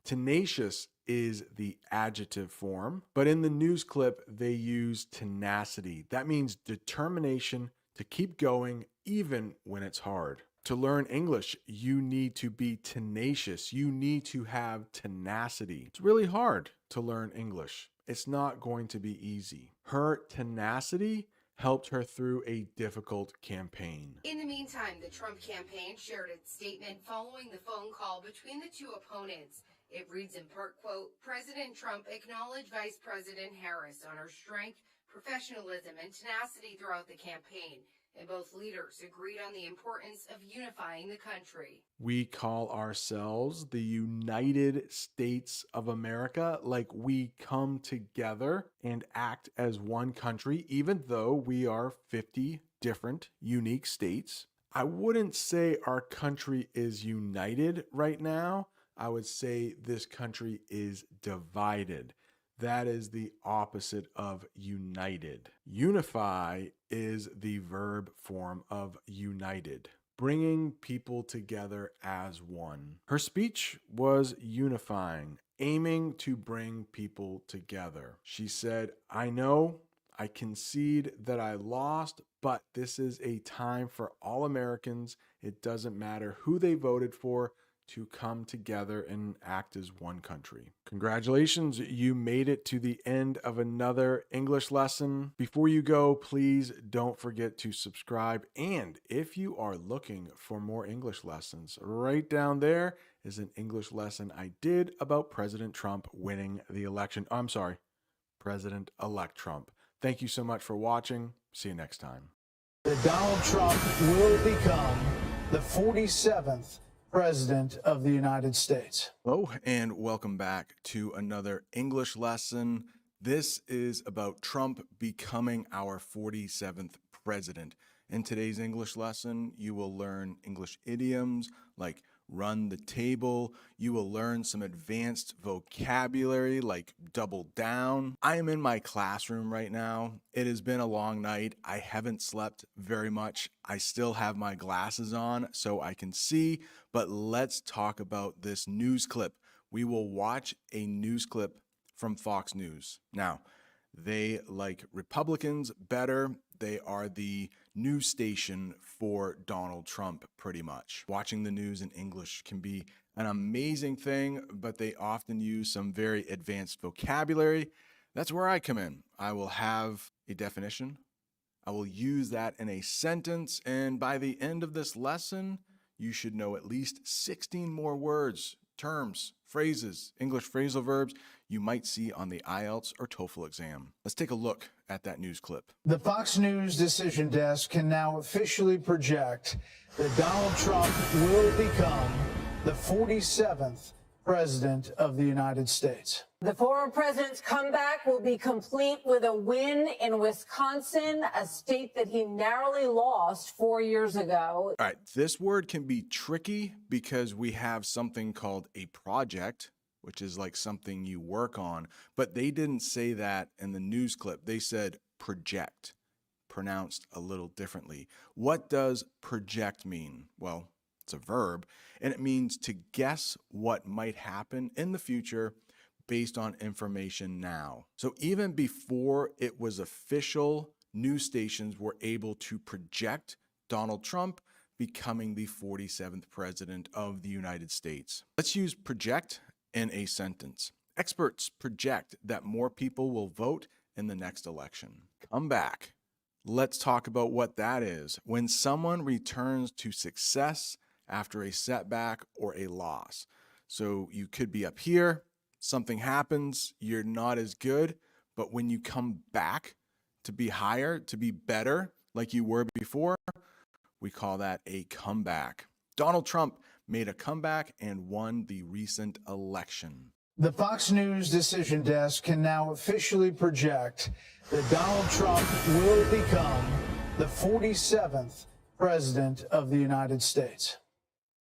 Tenacious is the adjective form, but in the news clip, they use tenacity. That means determination to keep going even when it's hard. To learn English, you need to be tenacious. You need to have tenacity. It's really hard to learn English. It's not going to be easy. Her tenacity helped her through a difficult campaign. In the meantime, the Trump campaign shared its statement following the phone call between the two opponents. It reads in part, quote, President Trump acknowledged Vice President Harris on her strength, professionalism, and tenacity throughout the campaign, and both leaders agreed on the importance of unifying the country. We call ourselves the United States of America, like we come together and act as one country, even though we are 50 different unique states. I wouldn't say our country is united right now. I would say this country is divided. That is the opposite of united. Unify is the verb form of united, bringing people together as one. Her speech was unifying, aiming to bring people together. She said, I know I concede that I lost, but this is a time for all Americans. It doesn't matter who they voted for, to come together and act as one country. Congratulations, you made it to the end of another English lesson. Before you go, please don't forget to subscribe. And if you are looking for more English lessons, right down there is an English lesson I did about President Trump winning the election. I'm sorry, President-elect Trump. Thank you so much for watching. See you next time. Donald Trump will become the 47th President of the United States. Hello, and welcome back to another English lesson. This is about Trump becoming our 47th president. In today's English lesson, you will learn English idioms like run the table. You will learn some advanced vocabulary like double down. I am in my classroom right now. It has been a long night. I haven't slept very much. I still have my glasses on so I can see, but let's talk about this news clip. We will watch a news clip from Fox News. Now, they like Republicans better. They are the news station for Donald Trump, pretty much. Watching the news in English can be an amazing thing, but they often use some very advanced vocabulary. That's where I come in. I will have a definition. I will use that in a sentence, and by the end of this lesson, you should know at least 16 more words, terms, phrases, English phrasal verbs you might see on the IELTS or TOEFL exam. Let's take a look at that news clip. The Fox News decision desk can now officially project that Donald Trump will become the 47th President of the United States. The former president's comeback will be complete with a win in Wisconsin, a state that he narrowly lost 4 years ago. All right, this word can be tricky because we have something called a project, which is like something you work on, but they didn't say that in the news clip. They said project. pronounced a little differently. What does project mean? Well, it's a verb, and it means to guess what might happen in the future based on information now. So even before it was official, news stations were able to project Donald Trump becoming the 47th president of the United States. Let's use project in a sentence. Experts project that more people will vote in the next election. Come back. Let's talk about what that is. When someone returns to success after a setback or a loss. So you could be up here, something happens, you're not as good, but when you come back to be higher, to be better like you were before, we call that a comeback. Donald Trump made a comeback and won the recent election. The Fox News decision desk can now officially project that Donald Trump will become the 47th president of the United States.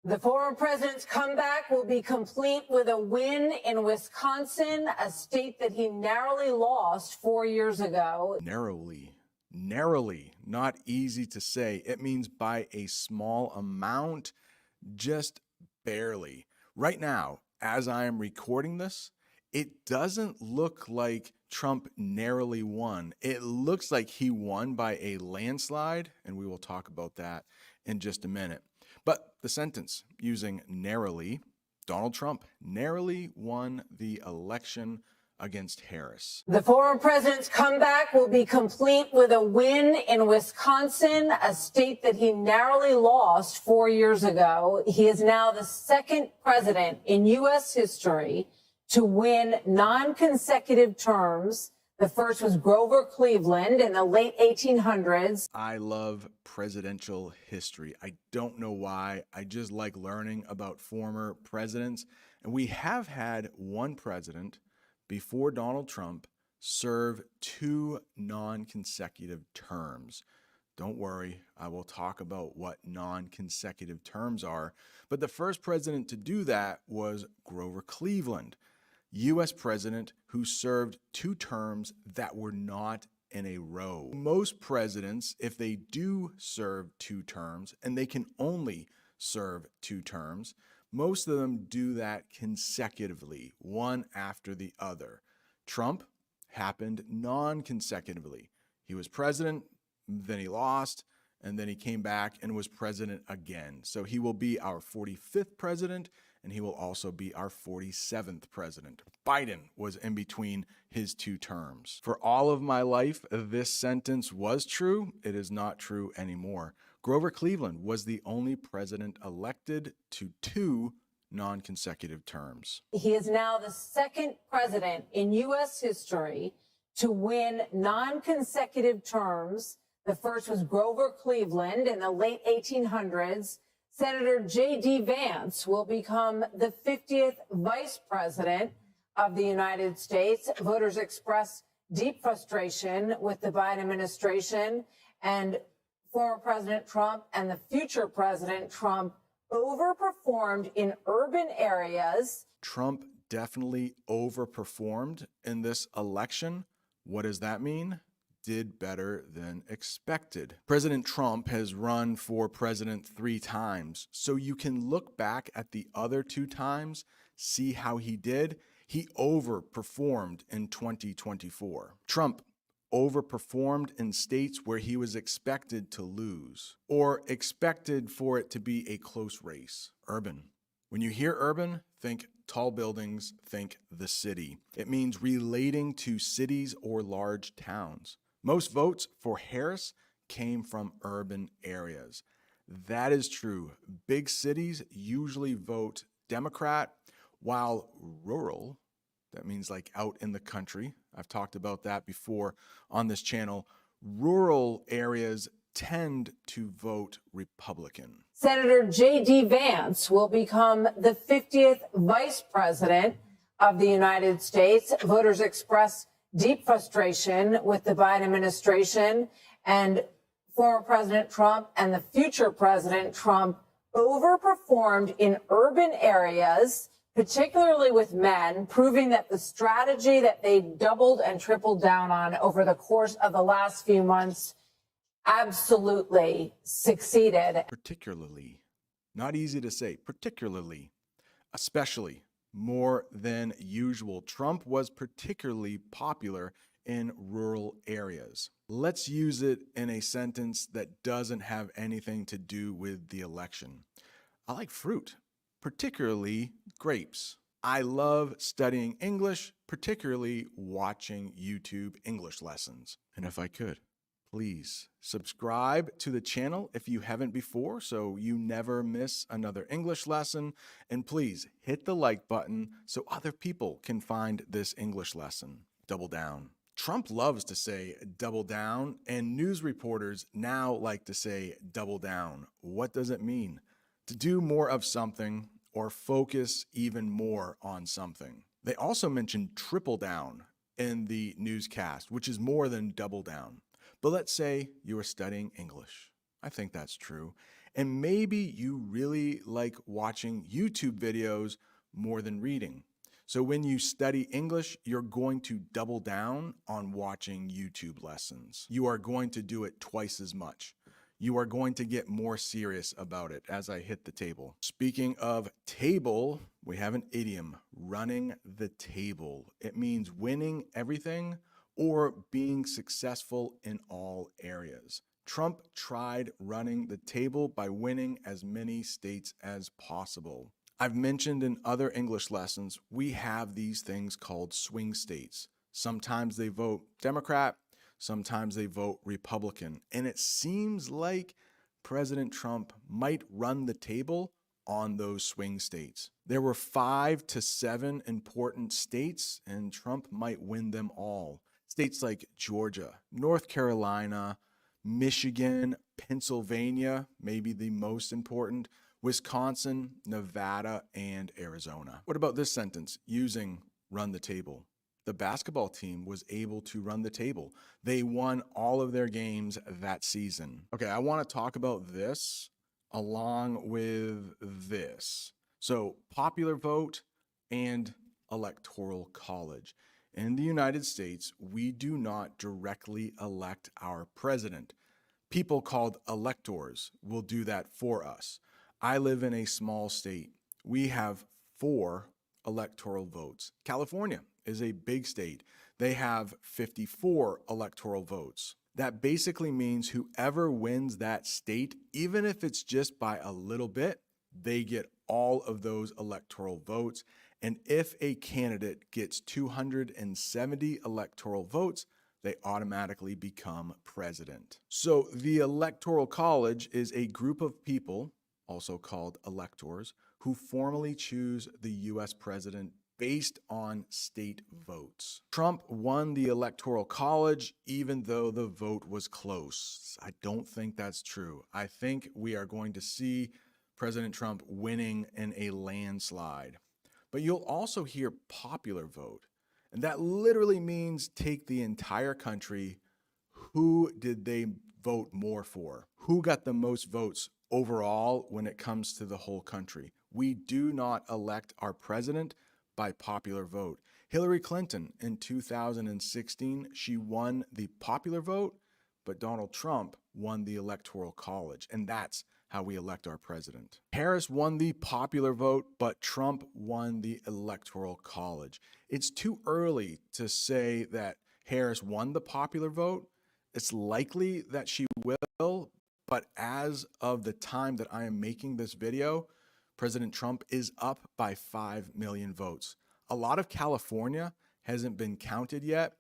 The former president's comeback will be complete with a win in Wisconsin, a state that he narrowly lost 4 years ago. Narrowly, not easy to say. It means by a small amount, just barely. Right now, as I am recording this, it doesn't look like Trump narrowly won. It looks like he won by a landslide, and we will talk about that in just a minute. But the sentence using narrowly, Donald Trump narrowly won the election against Harris. The former president's comeback will be complete with a win in Wisconsin, a state that he narrowly lost 4 years ago. He is now the second president in U.S. history to win non-consecutive terms. The first was Grover Cleveland in the late 1800s. I love presidential history. I don't know why. I just like learning about former presidents. And we have had one president before Donald Trump serve 2 non-consecutive terms. Don't worry, I will talk about what non-consecutive terms are. But the first president to do that was Grover Cleveland, U.S. president who served 2 terms that were not in a row. Most presidents, if they do serve 2 terms, and they can only serve 2 terms, most of them do that consecutively, one after the other. Trump happened non-consecutively. He was president, then he lost, and then he came back and was president again. So he will be our 45th president, and he will also be our 47th president. Biden was in between his 2 terms. For all of my life, this sentence was true. It is not true anymore. Grover Cleveland was the only president elected to 2 non-consecutive terms. He is now the second president in U.S. history to win non-consecutive terms. The first was Grover Cleveland in the late 1800s. Senator J.D. Vance will become the 50th vice president of the United States. Voters expressed deep frustration with the Biden administration, and former President Trump and the future President Trump overperformed in urban areas. Trump definitely overperformed in this election. What does that mean? Did better than expected. President Trump has run for president 3 times, so you can look back at the other 2 times, see how he did. He overperformed in 2024. Trump overperformed in states where he was expected to lose or expected for it to be a close race. Urban. When you hear urban, think tall buildings, think the city. It means relating to cities or large towns. Most votes for Harris came from urban areas. That is true. Big cities usually vote Democrat, while rural, that means like out in the country, I've talked about that before on this channel, rural areas tend to vote Republican. Senator J.D. Vance will become the 50th vice president of the United States. Voters expressed deep frustration with the Biden administration, and former President Trump and the future President Trump overperformed in urban areas, particularly with men, proving that the strategy that they doubled and tripled down on over the course of the last few months absolutely succeeded. Particularly. Not easy to say. Particularly. Especially. More than usual. Trump was particularly popular in rural areas. Let's use it in a sentence that doesn't have anything to do with the election. I like fruit, particularly grapes. I love studying English, particularly watching YouTube English lessons. And if I could, please subscribe to the channel if you haven't before so you never miss another English lesson. And please hit the like button so other people can find this English lesson. Double down. Trump loves to say double down, and news reporters now like to say double down. What does it mean? To do more of something or focus even more on something. They also mentioned triple down in the newscast, which is more than double down. But let's say you are studying English. I think that's true. And maybe you really like watching YouTube videos more than reading. So when you study English, you're going to double down on watching YouTube lessons. You are going to do it twice as much. You are going to get more serious about it as I hit the table. Speaking of table, we have an idiom, running the table. It means winning everything or being successful in all areas. Trump tried running the table by winning as many states as possible. I've mentioned in other English lessons, we have these things called swing states. Sometimes they vote Democrat, sometimes they vote Republican. And it seems like President Trump might run the table on those swing states. There were 5 to 7 important states, and Trump might win them all. States like Georgia, North Carolina, Michigan, Pennsylvania, maybe the most important, Wisconsin, Nevada, and Arizona. What about this sentence using run the table? The basketball team was able to run the table. They won all of their games that season. Okay, I want to talk about this along with this. So, popular vote and electoral college. In the United States, we do not directly elect our president. People called electors will do that for us. I live in a small state. We have 4 electoral votes. California is a big state. They have 54 electoral votes. That basically means whoever wins that state, even if it's just by a little bit, they get all of those electoral votes. And if a candidate gets 270 electoral votes, they automatically become president. So the Electoral College is a group of people, also called electors, who formally choose the U.S. president based on state votes. Trump won the Electoral College even though the vote was close. I don't think that's true. I think we are going to see President Trump winning in a landslide. But you'll also hear popular vote. And that literally means take the entire country. Who did they vote more for? Who got the most votes overall when it comes to the whole country? We do not elect our president by popular vote. Hillary Clinton in 2016, she won the popular vote, but Donald Trump won the Electoral College. And that's how we elect our president. Harris won the popular vote, but Trump won the Electoral College. It's too early to say that Harris won the popular vote. It's likely that she will, but as of the time that I am making this video, President Trump is up by 5 million votes. A lot of California hasn't been counted yet.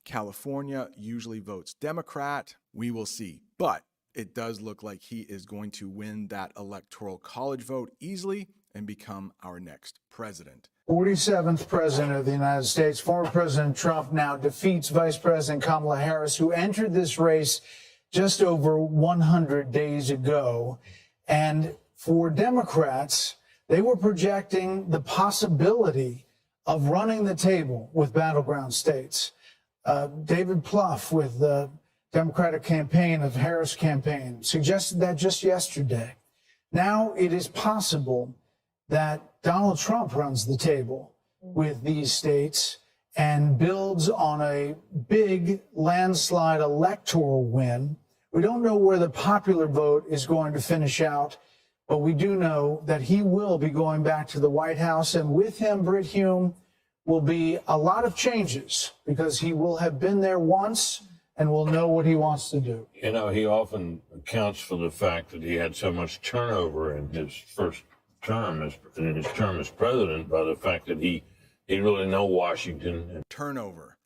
California usually votes Democrat. We will see, but it does look like he is going to win that Electoral College vote easily and become our next president. 47th president of the United States, former President Trump now defeats Vice President Kamala Harris, who entered this race just over 100 days ago. And for Democrats, they were projecting the possibility of running the table with battleground states. David Plouffe with the Democratic campaign of Harris campaign suggested that just yesterday. Now it is possible that Donald Trump runs the table with these states and builds on a big landslide electoral win We don't know where the popular vote is going to finish out, but we do know that he will be going back to the White House, and with him, Brit Hume, will be a lot of changes because he will have been there once and will know what he wants to do. You know, he often accounts for the fact that he had so much turnover in his first term as president by the fact that he didn't really know Washington. Turnover.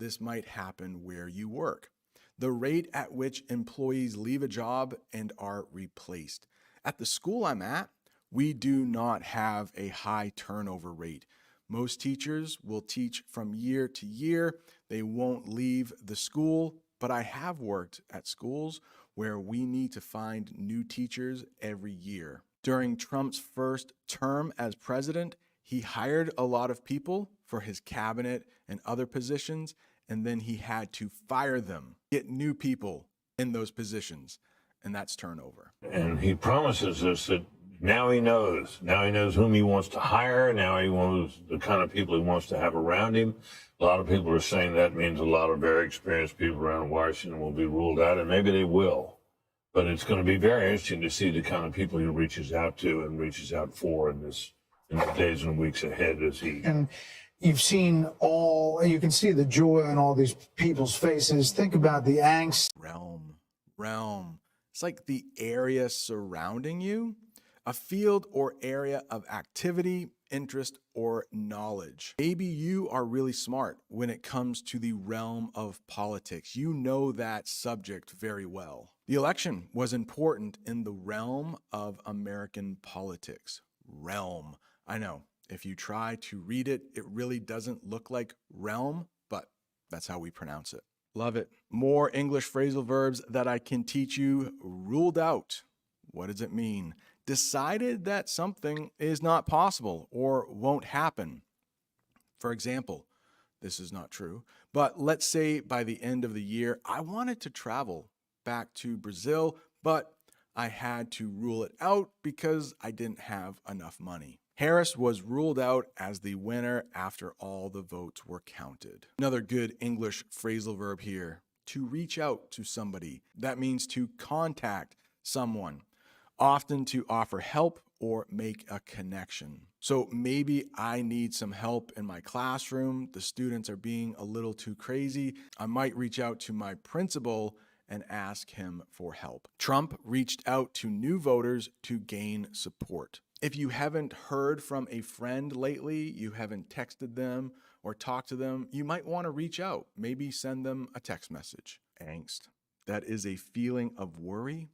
This might happen where you work. The rate at which employees leave a job and are replaced. At the school I'm at, we do not have a high turnover rate. Most teachers will teach from year to year. They won't leave the school, but I have worked at schools where we need to find new teachers every year. During Trump's first term as president, he hired a lot of people for his cabinet and other positions, and then he had to fire them, get new people in those positions, and that's turnover. And he promises us that now he knows whom he wants to hire. Now he knows the kind of people he wants to have around him. A lot of people are saying that means a lot of very experienced people around Washington will be ruled out, and maybe they will. But it's going to be very interesting to see the kind of people he reaches out to and reaches out for in the days and weeks ahead as he... And you've seen you can see the joy on all these people's faces. Think about the angst. Realm. It's like the area surrounding you. A field or area of activity, interest, or knowledge. Maybe you are really smart when it comes to the realm of politics. You know that subject very well. The election was important in the realm of American politics. Realm. I know, if you try to read it, it really doesn't look like realm, but that's how we pronounce it. Love it. More English phrasal verbs that I can teach you. Ruled out. What does it mean? Decided that something is not possible or won't happen. For example, this is not true, but let's say by the end of the year, I wanted to travel back to Brazil, but I had to rule it out because I didn't have enough money. Harris was ruled out as the winner after all the votes were counted. Another good English phrasal verb here, to reach out to somebody. That means to contact someone, often to offer help or make a connection. So maybe I need some help in my classroom. The students are being a little too crazy. I might reach out to my principal and ask him for help. Trump reached out to new voters to gain support. If you haven't heard from a friend lately, you haven't texted them or talked to them, you might want to reach out. Maybe send them a text message. Angst. That is a feeling of worry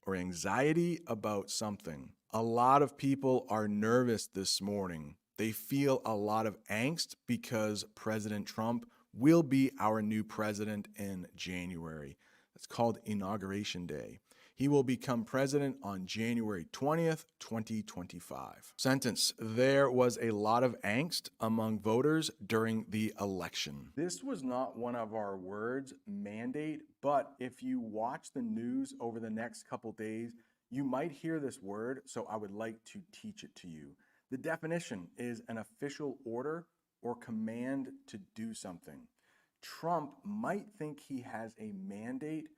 or anxiety about something. A lot of people are nervous this morning. They feel a lot of angst because President Trump will be our new president in January. It's called Inauguration Day. He will become president on January 20th, 2025. Sentence: there was a lot of angst among voters during the election. This was not one of our words, mandate, but if you watch the news over the next couple days, you might hear this word, so I would like to teach it to you. The definition is an official order or command to do something. Trump might think he has a mandate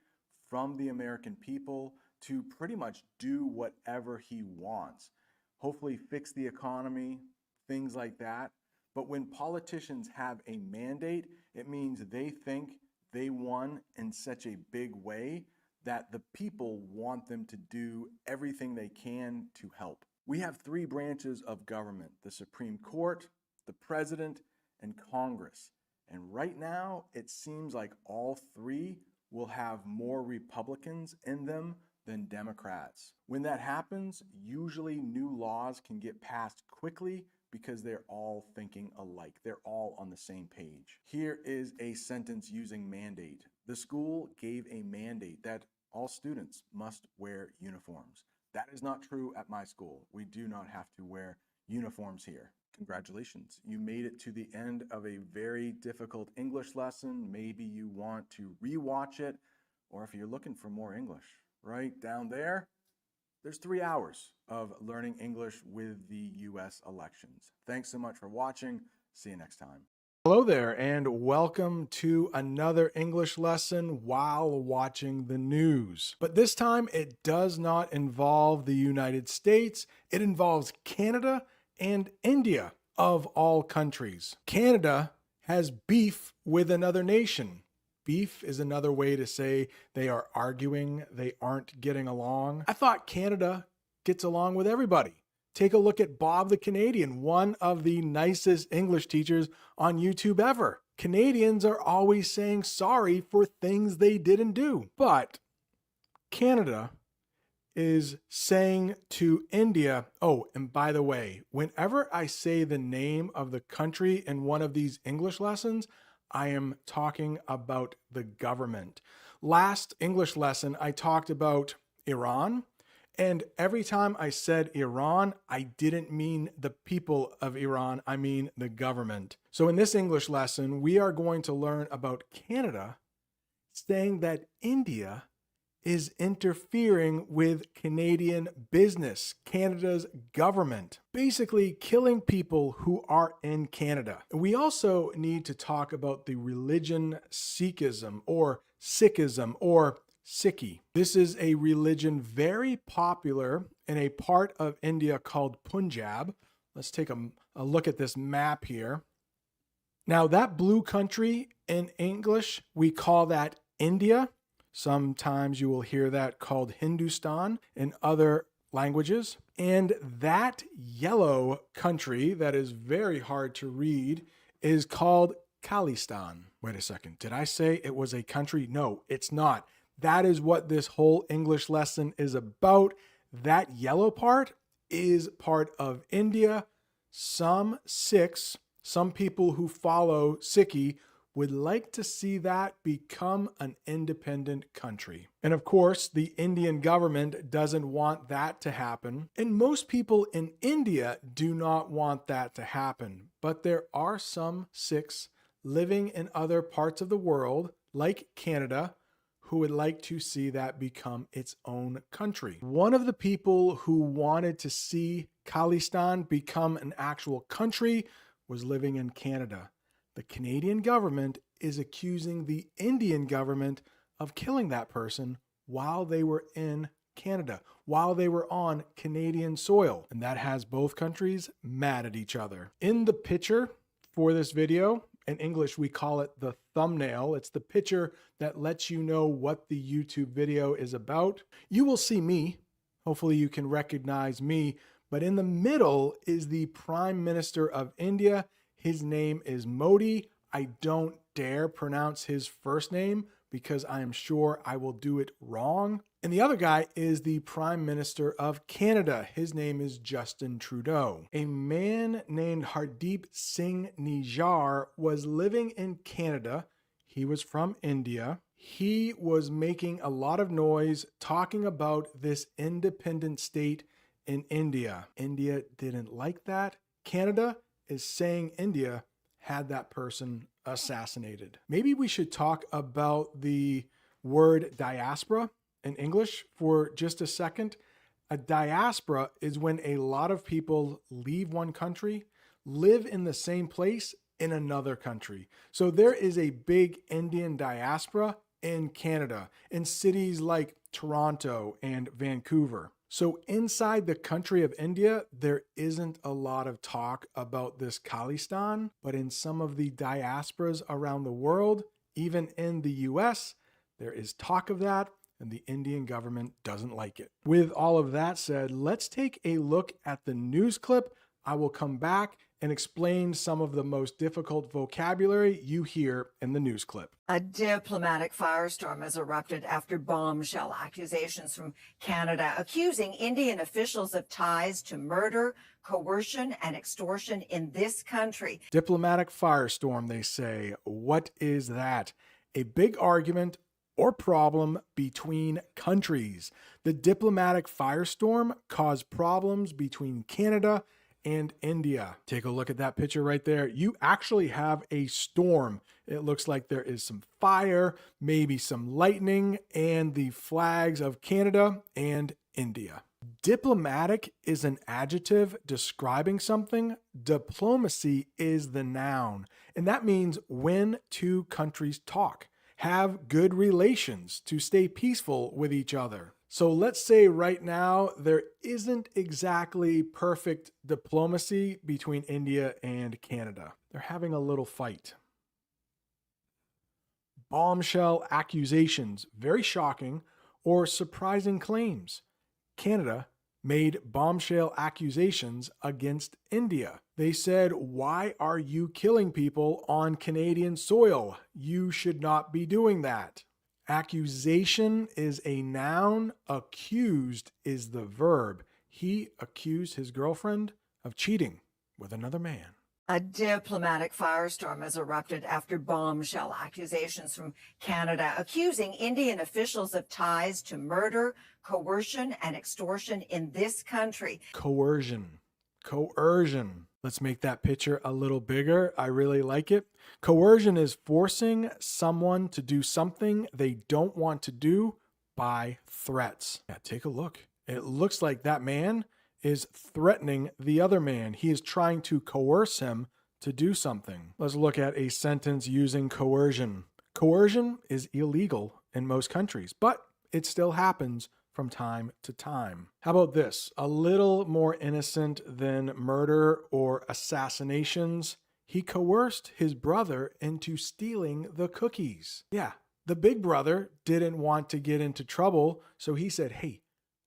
from the American people to pretty much do whatever he wants. Hopefully fix the economy, things like that. But when politicians have a mandate, it means they think they won in such a big way that the people want them to do everything they can to help. We have three branches of government: the Supreme Court, the President, and Congress. And right now, it seems like all three will have more Republicans in them than Democrats. When that happens, usually new laws can get passed quickly because they're all thinking alike. They're all on the same page. Here is a sentence using mandate. The school gave a mandate that all students must wear uniforms. That is not true at my school. We do not have to wear uniforms here. Congratulations, you made it to the end of a very difficult English lesson. Maybe you want to rewatch it, or if you're looking for more English, right down there, there's 3 hours of learning English with the US elections. Thanks so much for watching. See you next time. Hello there, and welcome to another English lesson while watching the news. But this time, it does not involve the United States. It involves Canada and India, of all countries. Canada has beef with another nation. Beef is another way to say they are arguing, they aren't getting along. I thought Canada gets along with everybody. Take a look at Bob the Canadian, one of the nicest English teachers on YouTube ever. Canadians are always saying sorry for things they didn't do. But Canada is saying to India, oh, and by the way, whenever I say the name of the country in one of these English lessons, I am talking about the government. Last English lesson, I talked about Iran. And every time I said Iran, I didn't mean the people of Iran, I mean the government. So in this English lesson, we are going to learn about Canada saying that India is interfering with Canadian business, Canada's government, basically killing people who are in Canada. We also need to talk about the religion Sikhism or Sikhism or Sikhi. This is a religion very popular in a part of India called Punjab. Let's take a look at this map here. Now that blue country in English, we call that India. Sometimes you will hear that called Hindustan in other languages. And that yellow country that is very hard to read is called Khalistan. Wait a second. Did I say it was a country? No, it's not. That is what this whole English lesson is about. That yellow part is part of India. Some Sikhs, some people who follow Sikhi, would like to see that become an independent country. And of course, the Indian government doesn't want that to happen. And most people in India do not want that to happen. But there are some Sikhs living in other parts of the world, like Canada, who would like to see that become its own country. One of the people who wanted to see Khalistan become an actual country was living in Canada. The Canadian government is accusing the Indian government of killing that person while they were in Canada, while they were on Canadian soil. And that has both countries mad at each other. In the picture for this video, in English, we call it the thumbnail. It's the picture that lets you know what the YouTube video is about. You will see me. Hopefully you can recognize me. But in the middle is the Prime Minister of India. His name is Modi. I don't dare pronounce his first name because I am sure I will do it wrong. And the other guy is the Prime Minister of Canada. His name is Justin Trudeau. A man named Hardeep Singh Nijjar was living in Canada. He was from India. He was making a lot of noise talking about this independent state in India. India didn't like that. Canada is saying India had that person assassinated. Maybe we should talk about the word diaspora in English for just a second. A diaspora is when a lot of people leave one country, live in the same place in another country. So there is a big Indian diaspora in Canada, in cities like Toronto and Vancouver. So inside the country of India, there isn't a lot of talk about this Khalistan, but in some of the diasporas around the world, even in the US, there is talk of that, and the Indian government doesn't like it. With all of that said, let's take a look at the news clip. I will come back and explain some of the most difficult vocabulary you hear in the news clip. A diplomatic firestorm has erupted after bombshell accusations from Canada accusing Indian officials of ties to murder, coercion, and extortion in this country. Diplomatic firestorm, they say. What is that? A big argument or problem between countries. The diplomatic firestorm caused problems between Canada and India. Take a look at that picture right there. You actually have a storm It looks like there is some fire, maybe some lightning, and the flags of Canada and India. Diplomatic is an adjective describing something. Diplomacy is the noun. And that means when two countries talk, have good relations to stay peaceful with each other. So let's say right now there isn't exactly perfect diplomacy between India and Canada. They're having a little fight. Bombshell accusations, very shocking, or surprising claims. Canada made bombshell accusations against India. They said, "Why are you killing people on Canadian soil? You should not be doing that." Accusation is a noun. Accused is the verb. He accused his girlfriend of cheating with another man. A diplomatic firestorm has erupted after bombshell accusations from Canada accusing Indian officials of ties to murder, coercion, and extortion in this country. Coercion. Coercion. Let's make that picture a little bigger. I really like it. Coercion is forcing someone to do something they don't want to do by threats. Yeah, take a look. It looks like that man is threatening the other man. He is trying to coerce him to do something. Let's look at a sentence using coercion. Coercion is illegal in most countries, but it still happens from time to time. How about this? A little more innocent than murder or assassinations. He coerced his brother into stealing the cookies. Yeah, the big brother didn't want to get into trouble, so he said, "Hey,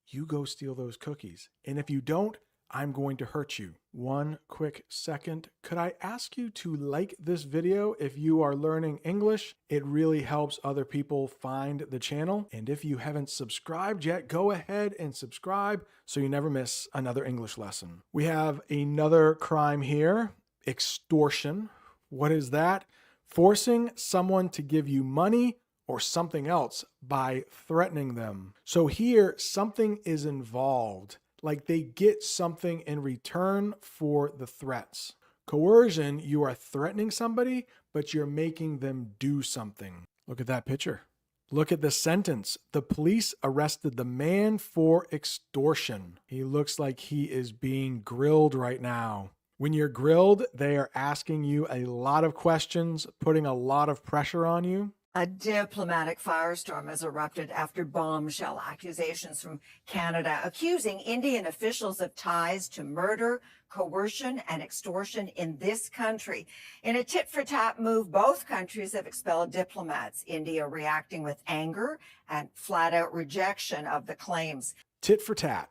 you go steal those cookies. And if you don't, I'm going to hurt you." One quick second. Could I ask you to like this video if you are learning English? It really helps other people find the channel. And if you haven't subscribed yet, go ahead and subscribe so you never miss another English lesson. We have another crime here. Extortion. What is that? Forcing someone to give you money or something else by threatening them. So here, something is involved, like they get something in return for the threats. Coercion, you are threatening somebody, but you're making them do something. Look at that picture. Look at the sentence. The police arrested the man for extortion. He looks like he is being grilled right now. When you're grilled, they are asking you a lot of questions, putting a lot of pressure on you. A diplomatic firestorm has erupted after bombshell accusations from Canada accusing Indian officials of ties to murder, coercion, and extortion in this country. In a tit-for-tat move, both countries have expelled diplomats, India reacting with anger and flat-out rejection of the claims. Tit for tat.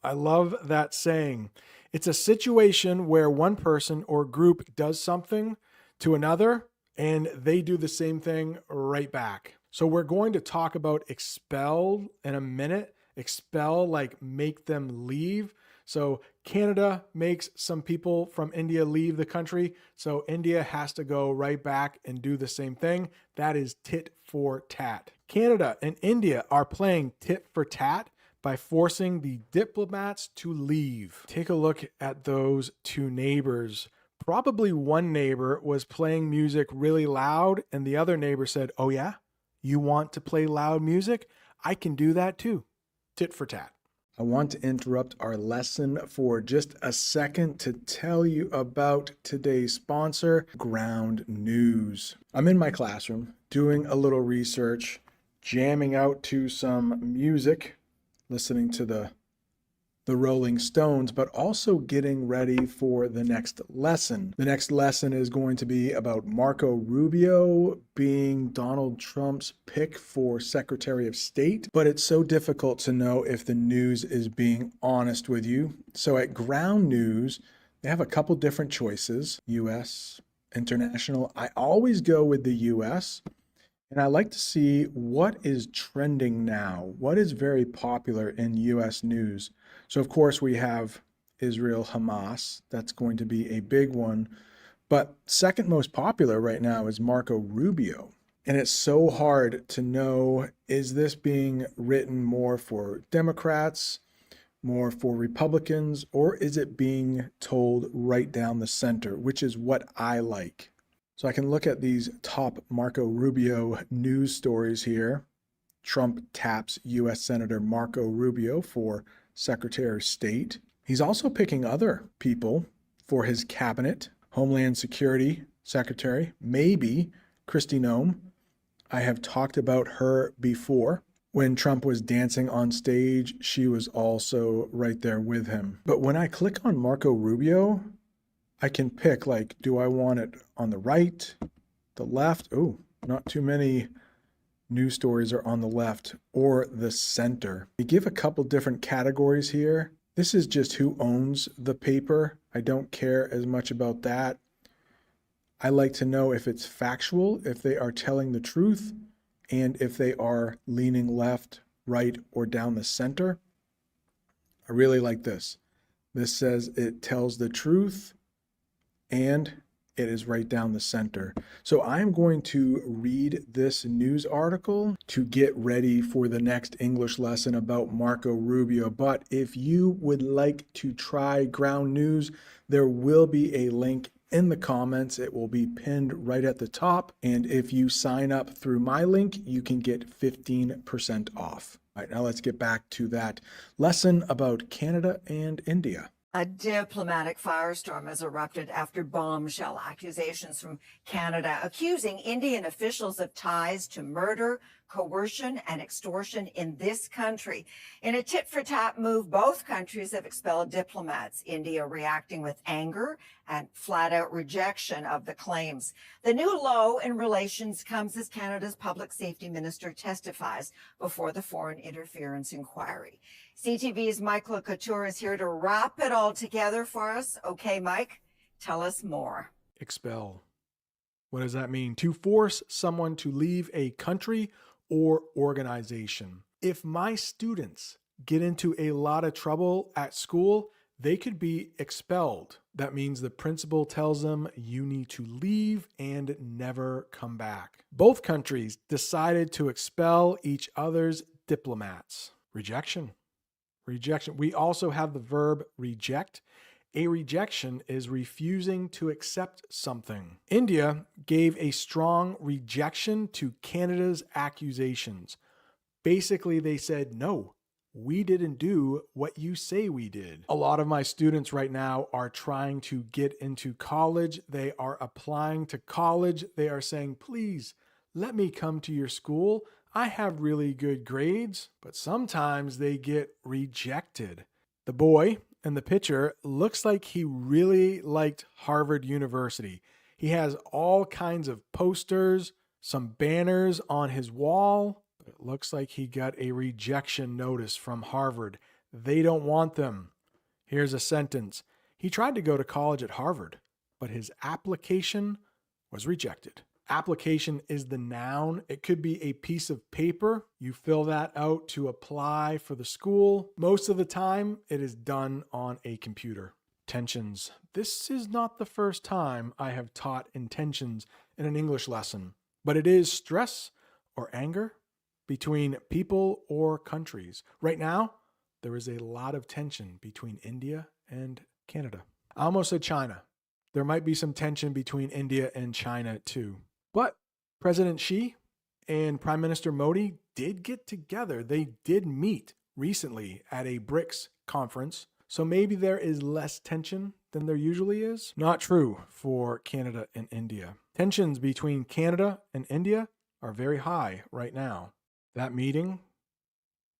I love that saying. It's a situation where one person or group does something to another, and they do the same thing right back. So we're going to talk about expel in a minute. Expel, like make them leave. So Canada makes some people from India leave the country. So India has to go right back and do the same thing. That is tit for tat. Canada and India are playing tit for tat by forcing the diplomats to leave. Take a look at those two neighbors. Probably one neighbor was playing music really loud and the other neighbor said, "Oh yeah, you want to play loud music? I can do that too." Tit for tat. I want to interrupt our lesson for just a second to tell you about today's sponsor, Ground News. I'm in my classroom doing a little research, jamming out to some music, listening to the Rolling Stones, but also getting ready for the next lesson. The next lesson is going to be about Marco Rubio being Donald Trump's pick for Secretary of State, but it's so difficult to know if the news is being honest with you. So at Ground News, they have a couple different choices, US, international. I always go with the US. And I like to see what is trending now, what is very popular in US news. So of course we have Israel, Hamas, that's going to be a big one. But second most popular right now is Marco Rubio. And it's so hard to know, is this being written more for Democrats, more for Republicans, or is it being told right down the center, which is what I like. So I can look at these top Marco Rubio news stories here. Trump taps U.S. Senator Marco Rubio for Secretary of State. He's also picking other people for his cabinet. Homeland Security Secretary, maybe Kristi Noem. I have talked about her before. When Trump was dancing on stage, she was also right there with him. But when I click on Marco Rubio, I can pick, like, do I want it on the right, the left? Oh, not too many news stories are on the left or the center. They give a couple different categories here. This is just who owns the paper. I don't care as much about that. I like to know if it's factual, if they are telling the truth, and if they are leaning left, right, or down the center. I really like this. This says it tells the truth and it is right down the center. So I'm going to read this news article to get ready for the next English lesson about Marco Rubio. But if you would like to try ground news, there will be a link in the comments. It will be pinned right at the top. And if you sign up through my link, you can get 15% off. All right, now let's get back to that lesson about Canada and India. A diplomatic firestorm has erupted after bombshell accusations from Canada accusing Indian officials of ties to murder, coercion, and extortion in this country. In a tit-for-tat move, both countries have expelled diplomats, India reacting with anger and flat-out rejection of the claims. The new low in relations comes as Canada's public safety minister testifies before the foreign interference inquiry. CTV's Michael Couture is here to wrap it all together for us. Okay, Mike, tell us more. Expel. What does that mean? To force someone to leave a country or organization. If my students get into a lot of trouble at school, they could be expelled. That means the principal tells them you need to leave and never come back. Both countries decided to expel each other's diplomats. Rejection. Rejection. We also have the verb reject. A rejection is refusing to accept something. India gave a strong rejection to Canada's accusations. Basically, they said, no, we didn't do what you say we did. A lot of my students right now are trying to get into college. They are applying to college. They are saying, please, let me come to your school. I have really good grades, but sometimes they get rejected. The boy in the picture looks like he really liked Harvard University. He has all kinds of posters, some banners on his wall. It looks like he got a rejection notice from Harvard. They don't want them. Here's a sentence. He tried to go to college at Harvard, but his application was rejected. Application is the noun. It could be a piece of paper. You fill that out to apply for the school. Most of the time, it is done on a computer. Tensions. This is not the first time I have taught intentions in an English lesson, but it is stress or anger between people or countries. Right now, there is a lot of tension between India and Canada. I almost said China. There might be some tension between India and China too. But President Xi and Prime Minister Modi did get together. They did meet recently at a BRICS conference. So maybe there is less tension than there usually is. Not true for Canada and India. Tensions between Canada and India are very high right now. That meeting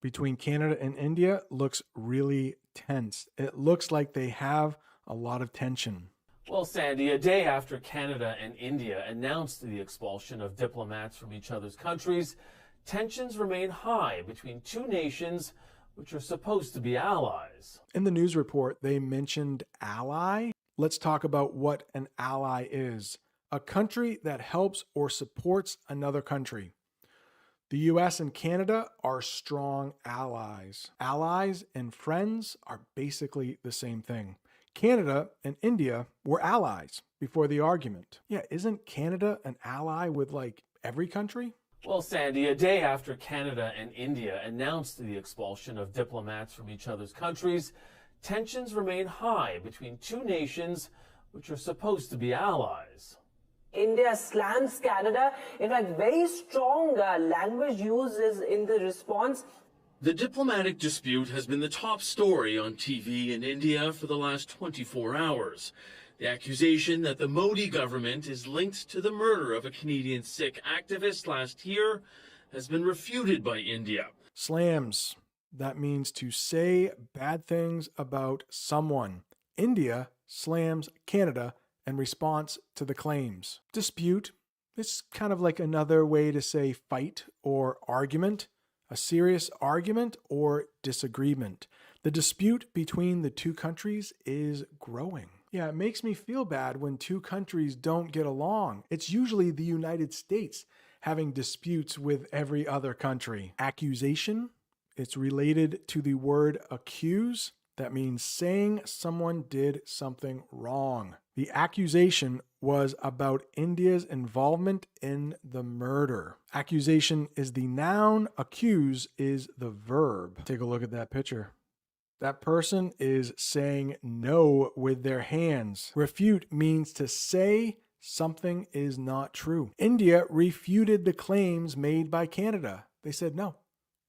between Canada and India looks really tense. It looks like they have a lot of tension. Well, Sandy, a day after Canada and India announced the expulsion of diplomats from each other's countries, tensions remain high between two nations which are supposed to be allies. In the news report, they mentioned ally. Let's talk about what an ally is. A country that helps or supports another country. The US and Canada are strong allies. Allies and friends are basically the same thing. Canada and India were allies before the argument. Yeah, isn't Canada an ally with like every country? Well, Sandy, a day after Canada and India announced the expulsion of diplomats from each other's countries, tensions remain high between two nations which are supposed to be allies. India slams Canada. In fact, very strong language use is in the response. The diplomatic dispute has been the top story on TV in India for the last 24 hours. The accusation that the Modi government is linked to the murder of a Canadian Sikh activist last year has been refuted by India. Slams. That means to say bad things about someone. India slams Canada in response to the claims. Dispute. It's kind of like another way to say fight or argument. A serious argument or disagreement. The dispute between the two countries is growing. Yeah, it makes me feel bad when two countries don't get along. It's usually the United States having disputes with every other country. Accusation, it's related to the word accuse. That means saying someone did something wrong. The accusation was about India's involvement in the murder. Accusation is the noun, accuse is the verb. Take a look at that picture. That person is saying no with their hands. Refute means to say something is not true. India refuted the claims made by Canada. They said, no,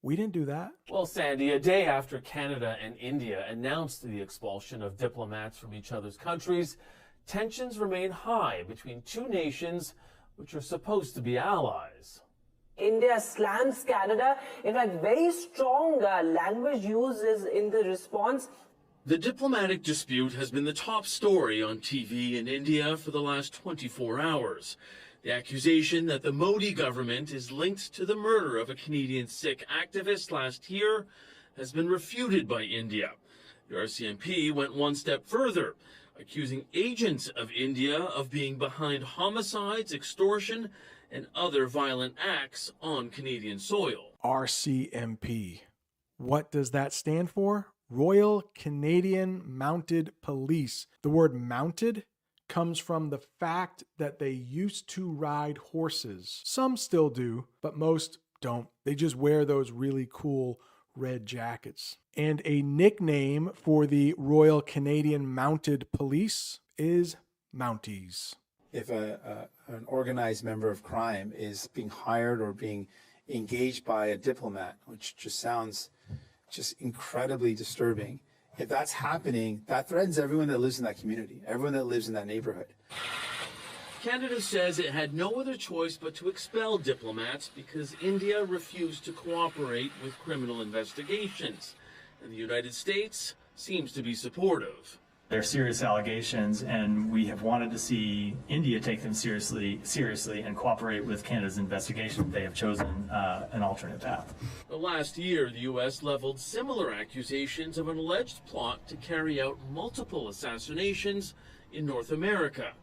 we didn't do that. Well, Sandy, a day after Canada and India announced the expulsion of diplomats from each other's countries, tensions remain high between two nations which are supposed to be allies. India slams Canada. In fact, very strong language use is in the response. The diplomatic dispute has been the top story on TV in India for the last 24 hours. The accusation that the Modi government is linked to the murder of a Canadian Sikh activist last year has been refuted by India. The RCMP went one step further, accusing agents of India of being behind homicides, extortion, and other violent acts on Canadian soil. RCMP. What does that stand for? Royal Canadian Mounted Police. The word mounted comes from the fact that they used to ride horses. Some still do, but most don't. They just wear those really cool red jackets. And a nickname for the Royal Canadian Mounted Police is Mounties. If an organized member of crime is being hired or being engaged by a diplomat, which just sounds just incredibly disturbing, if that's happening, that threatens everyone that lives in that community, everyone that lives in that neighborhood. Canada says it had no other choice but to expel diplomats because India refused to cooperate with criminal investigations, and the United States seems to be supportive. They're serious allegations, and we have wanted to see India take them seriously and cooperate with Canada's investigation. They have chosen an alternate path. Last year, the U.S. leveled similar accusations of an alleged plot to carry out multiple assassinations in North America.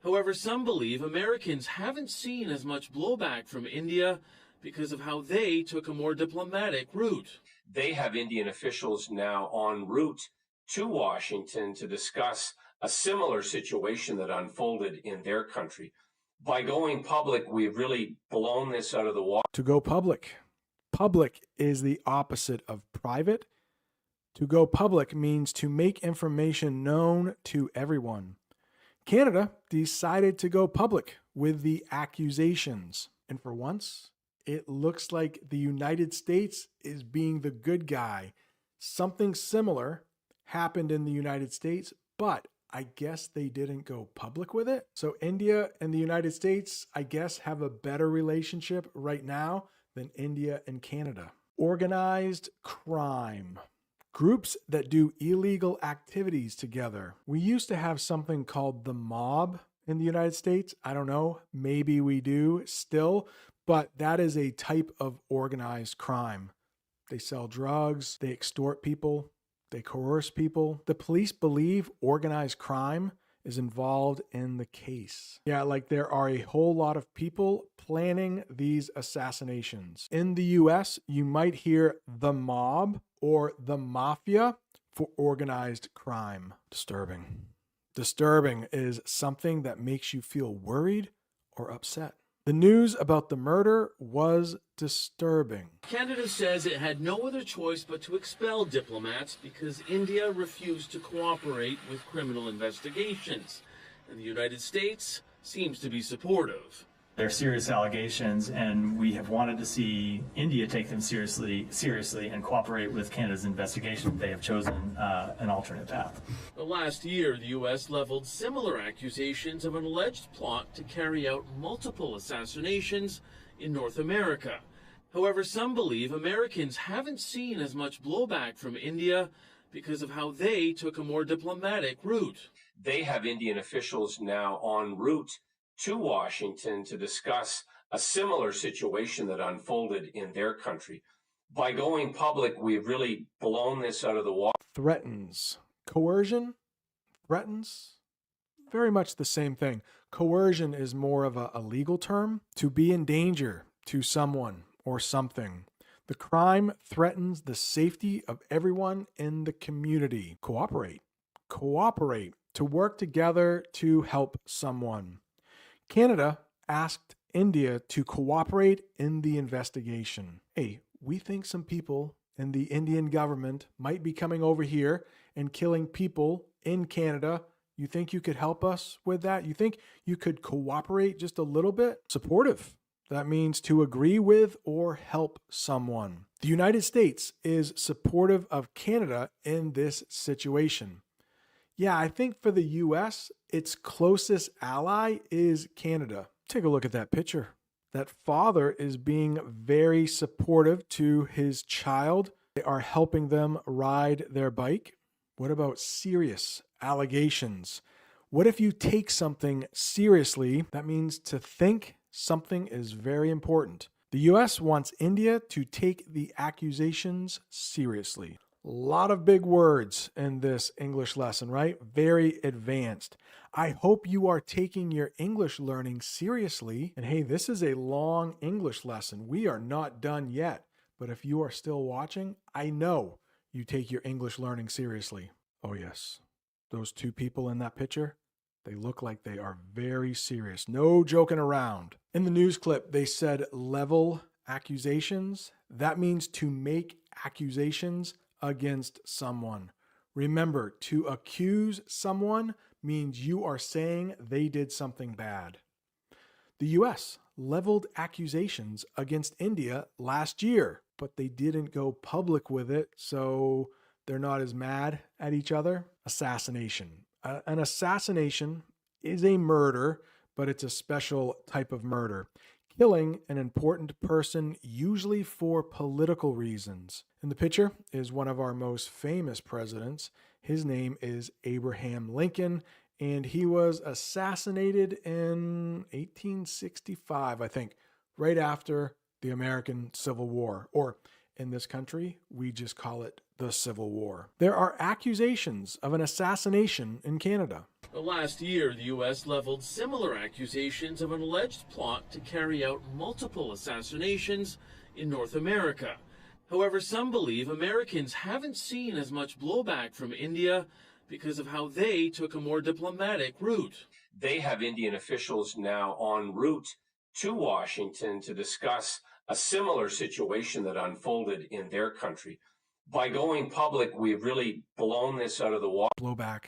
However, some believe Americans haven't seen as much blowback from India because of how they took a more diplomatic route. They have Indian officials now en route to Washington to discuss a similar situation that unfolded in their country. By going public, we've really blown this out of the water. To go public. Public is the opposite of private. To go public means to make information known to everyone. Canada decided to go public with the accusations. And for once, it looks like the United States is being the good guy. Something similar happened in the United States, but I guess they didn't go public with it. So India and the United States, I guess, have a better relationship right now than India and Canada. Organized crime. Groups that do illegal activities together. We used to have something called the mob in the United States. I don't know, maybe we do still, but that is a type of organized crime. They sell drugs, they extort people, they coerce people. The police believe organized crime is involved in the case. Yeah, like there are a whole lot of people planning these assassinations. In the US, you might hear the mob or the mafia for organized crime. Disturbing. Disturbing is something that makes you feel worried or upset. The news about the murder was disturbing. Canada says it had no other choice but to expel diplomats because India refused to cooperate with criminal investigations, and the United States seems to be supportive. They're serious allegations, and we have wanted to see India take them seriously and cooperate with Canada's investigation. They have chosen an alternate path. Last year, the U.S. leveled similar accusations of an alleged plot to carry out multiple assassinations in North America. However, some believe Americans haven't seen as much blowback from India because of how they took a more diplomatic route. They have Indian officials now en route to Washington to discuss a similar situation that unfolded in their country. By going public, we've really blown this out of the water. Threatens. Coercion? Threatens? Very much the same thing. Coercion is more of a legal term. To be in danger to someone or something. The crime threatens the safety of everyone in the community. Cooperate. Cooperate. To work together to help someone. Canada asked India to cooperate in the investigation. Hey, we think some people in the Indian government might be coming over here and killing people in Canada. You think you could help us with that? You think you could cooperate just a little bit? Supportive. That means to agree with or help someone. The United States is supportive of Canada in this situation. Yeah, I think for the U.S., its closest ally is Canada. Take a look at that picture. That father is being very supportive to his child. They are helping them ride their bike. What about serious allegations? What if you take something seriously? That means to think something is very important. The U.S. wants India to take the accusations seriously. A lot of big words in this English lesson, right? Very advanced. I hope you are taking your English learning seriously. And hey, this is a long English lesson. We are not done yet. But if you are still watching, I know you take your English learning seriously. Oh yes, those two people in that picture, they look like they are very serious. No joking around. In the news clip, they said level accusations. That means to make accusations against someone. Remember, to accuse someone means you are saying they did something bad. The U.S. leveled accusations against India last year, but they didn't go public with it, so they're not as mad at each other. Assassination. An assassination is a murder, but it's a special type of murder. Killing an important person, usually for political reasons. In the picture is one of our most famous presidents. His name is Abraham Lincoln, and he was assassinated in 1865, I think, right after the American Civil War. Or in this country, we just call it the Civil War. There are accusations of an assassination in Canada. Last year, the U.S. leveled similar accusations of an alleged plot to carry out multiple assassinations in North America. However, some believe Americans haven't seen as much blowback from India because of how they took a more diplomatic route. They have Indian officials now en route to Washington to discuss a similar situation that unfolded in their country. By going public, we've really blown this out of the water. Blowback.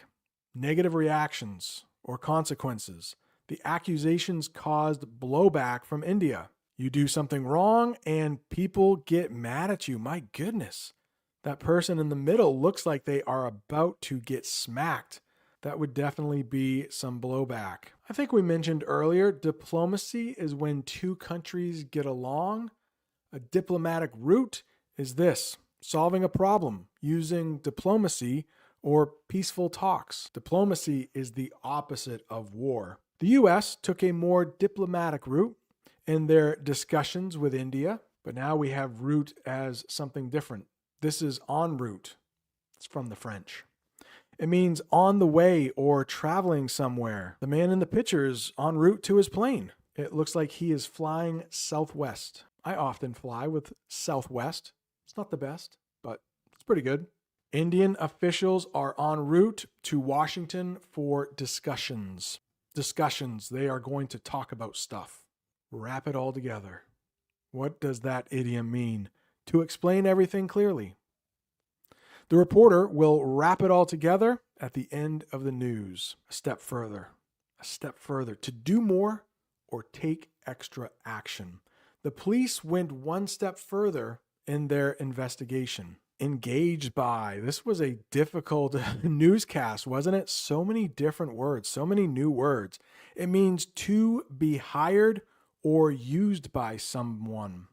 Negative reactions or consequences. The accusations caused blowback from India. You do something wrong and people get mad at you. My goodness. That person in the middle looks like they are about to get smacked. That would definitely be some blowback. I think we mentioned earlier, diplomacy is when two countries get along. A diplomatic route is this: solving a problem using diplomacy or peaceful talks. Diplomacy is the opposite of war. The U.S. took a more diplomatic route in their discussions with India, but now we have route as something different. This is en route. It's from the French. It means on the way or traveling somewhere. The man in the picture is en route to his plane. It looks like he is flying southwest. I often fly with Southwest. It's not the best, but it's pretty good. Indian officials are en route to Washington for discussions. Discussions. They are going to talk about stuff. Wrap it all together. What does that idiom mean? To explain everything clearly. The reporter will wrap it all together at the end of the news. A step further. a step further, to do more or take extra action. The police went one step further in their investigation. Engaged by. This was a difficult newscast, wasn't it? So many different words, so many new words. It means to be hired or used by someone.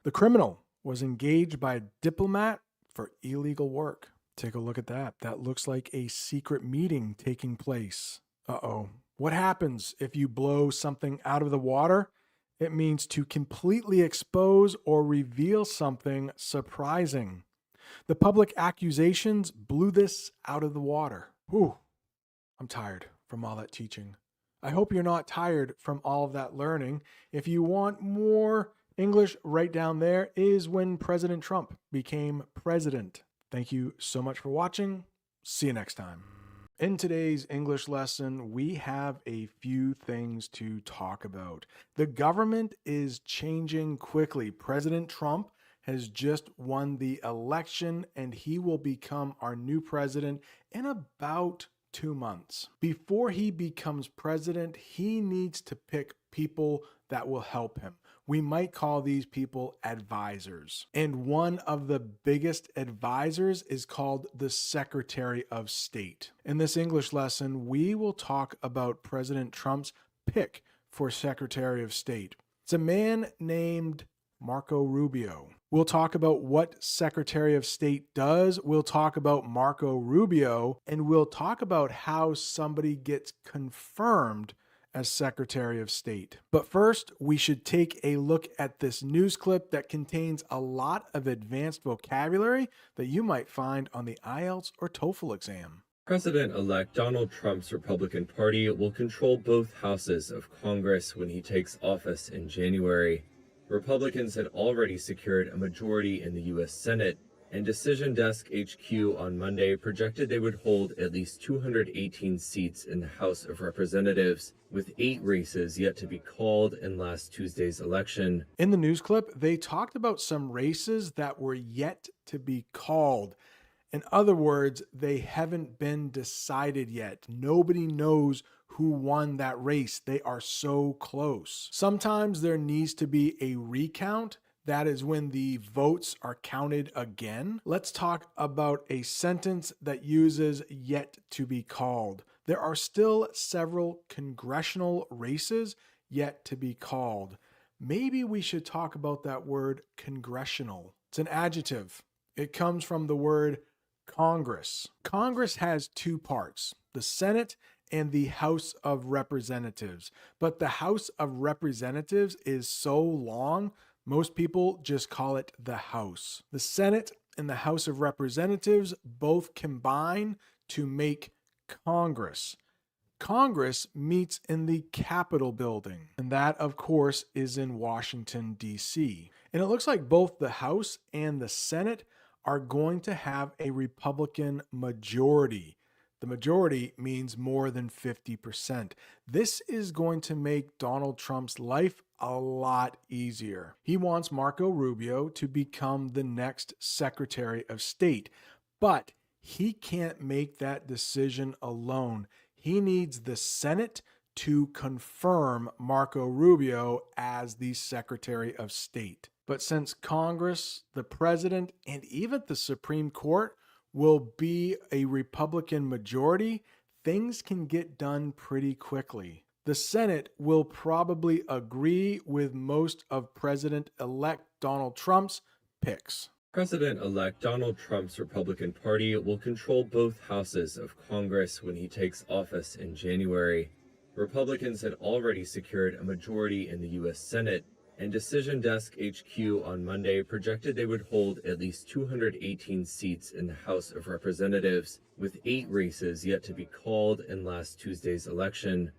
The criminal was engaged by a diplomat for illegal work. Take a look at that. That looks like a secret meeting taking place. Uh-oh. What happens if you blow something out of the water? It means to completely expose or reveal something surprising. The public accusations blew this out of the water. Whew, I'm tired from all that teaching. I hope you're not tired from all of that learning. If you want more English, right down there is when President Trump became president. Thank you so much for watching. See you next time. In today's English lesson, we have a few things to talk about. The government is changing quickly. President Trump has just won the election and he will become our new president in about 2 months. Before he becomes president, he needs to pick people that will help him. We might call these people advisors. And one of the biggest advisors is called the Secretary of State. In this English lesson, we will talk about President Trump's pick for Secretary of State. It's a man named Marco Rubio. We'll talk about what Secretary of State does. We'll talk about Marco Rubio, and we'll talk about how somebody gets confirmed as Secretary of State. But first, we should take a look at this news clip that contains a lot of advanced vocabulary that you might find on the IELTS or TOEFL exam. President-elect Donald Trump's Republican Party will control both houses of Congress when he takes office in January. Republicans had already secured a majority in the U.S. Senate, and Decision Desk HQ on Monday projected they would hold at least 218 seats in the House of Representatives, with 8 races yet to be called in last Tuesday's election. In the news clip, they talked about some races that were yet to be called. In other words, they haven't been decided yet. Nobody knows who won that race. They are so close. Sometimes there needs to be a recount. That is when the votes are counted again. Let's talk about a sentence that uses yet to be called. There are still several congressional races yet to be called. Maybe we should talk about that word congressional. It's an adjective. It comes from the word Congress. Congress has 2 parts, the Senate and the House of Representatives. But the House of Representatives is so long, most people just call it the House. The Senate and the House of Representatives both combine to make Congress. Congress meets in the Capitol building, and that, of course, is in Washington, D.C. And it looks like both the House and the Senate are going to have a Republican majority. The majority means more than 50%. This is going to make Donald Trump's life a lot easier. He wants Marco Rubio to become the next Secretary of State, but he can't make that decision alone. He needs the Senate to confirm Marco Rubio as the Secretary of State. But since Congress, the President, and even the Supreme Court will be a Republican majority, things can get done pretty quickly. The Senate will probably agree with most of President-elect Donald Trump's picks. President-elect Donald Trump's Republican Party will control both houses of Congress when he takes office in January. Republicans had already secured a majority in the U.S. Senate, and Decision Desk HQ on Monday projected they would hold at least 218 seats in the House of Representatives, with 8 races yet to be called in last Tuesday's election.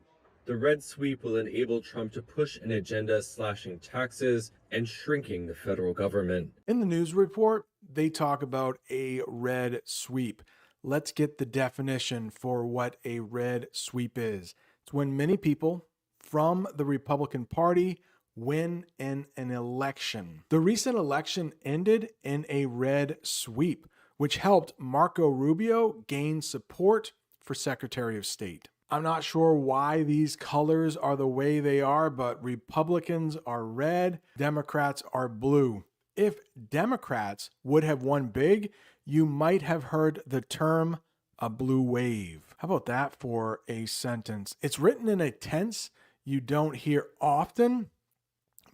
The red sweep will enable Trump to push an agenda slashing taxes and shrinking the federal government. In the news report, they talk about a red sweep. Let's get the definition for what a red sweep is. It's when many people from the Republican Party win in an election. The recent election ended in a red sweep, which helped Marco Rubio gain support for Secretary of State. I'm not sure why these colors are the way they are, but Republicans are red, Democrats are blue. If Democrats would have won big, you might have heard the term a blue wave. How about that for a sentence? It's written in a tense you don't hear often,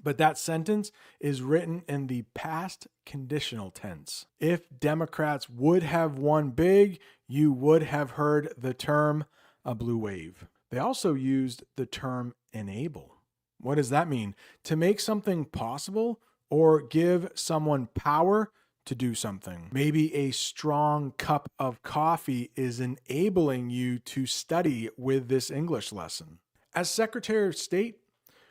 but that sentence is written in the past conditional tense. If Democrats would have won big, you would have heard the term a blue wave. They also used the term enable. What does that mean? To make something possible or give someone power to do something. Maybe a strong cup of coffee is enabling you to study with this English lesson. As Secretary of State,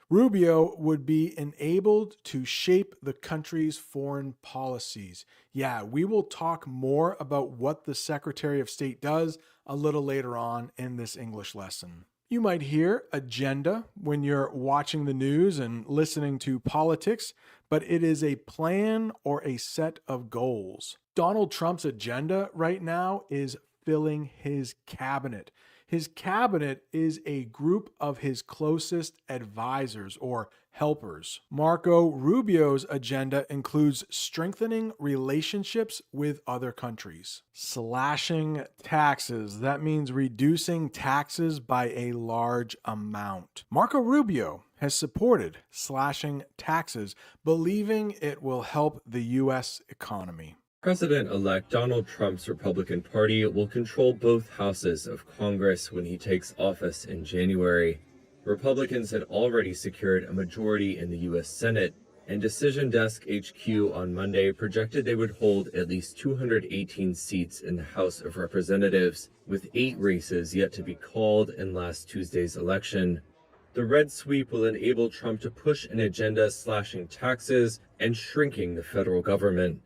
Rubio would be enabled to shape the country's foreign policies. Yeah, we will talk more about what the Secretary of State does a little later on in this English lesson. You might hear agenda when you're watching the news and listening to politics, but it is a plan or a set of goals. Donald Trump's agenda right now is filling his cabinet. His cabinet is a group of his closest advisors or helpers. Marco Rubio's agenda includes strengthening relationships with other countries. Slashing taxes, that means reducing taxes by a large amount. Marco Rubio has supported slashing taxes, believing it will help the U.S. economy. President-elect Donald Trump's Republican Party will control both houses of Congress when he takes office in January. Republicans had already secured a majority in the U.S. Senate, and Decision Desk HQ on Monday projected they would hold at least 218 seats in the House of Representatives, with 8 races yet to be called in last Tuesday's election. The red sweep will enable Trump to push an agenda slashing taxes and shrinking the federal government.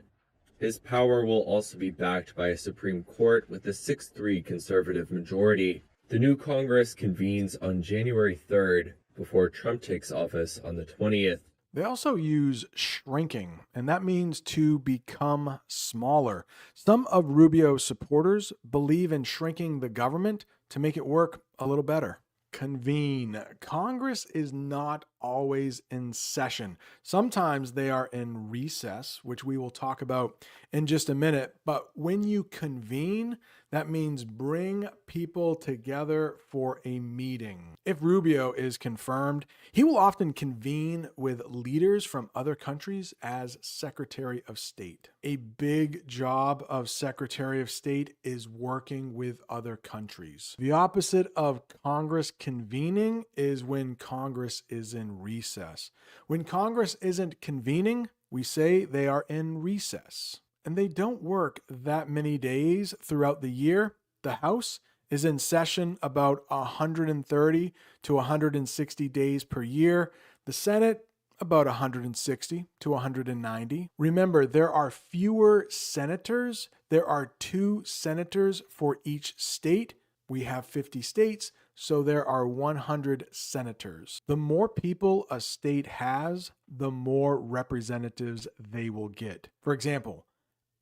His power will also be backed by a Supreme Court with a 6-3 conservative majority. The new Congress convenes on January 3rd before Trump takes office on the 20th. They also use shrinking, and that means to become smaller. Some of Rubio's supporters believe in shrinking the government to make it work a little better. Convene. Congress is not always in session. Sometimes they are in recess, which we will talk about in just a minute. But when you convene, that means bring people together for a meeting. If Rubio is confirmed, he will often convene with leaders from other countries as Secretary of State. A big job of Secretary of State is working with other countries. The opposite of Congress convening is when Congress is in recess. When Congress isn't convening, we say they are in recess. And they don't work that many days throughout the year. The House is in session about 130 to 160 days per year. The Senate, about 160 to 190. Remember, there are fewer senators. There are 2 senators for each state. We have 50 states, so there are 100 senators. The more people a state has, the more representatives they will get. For example,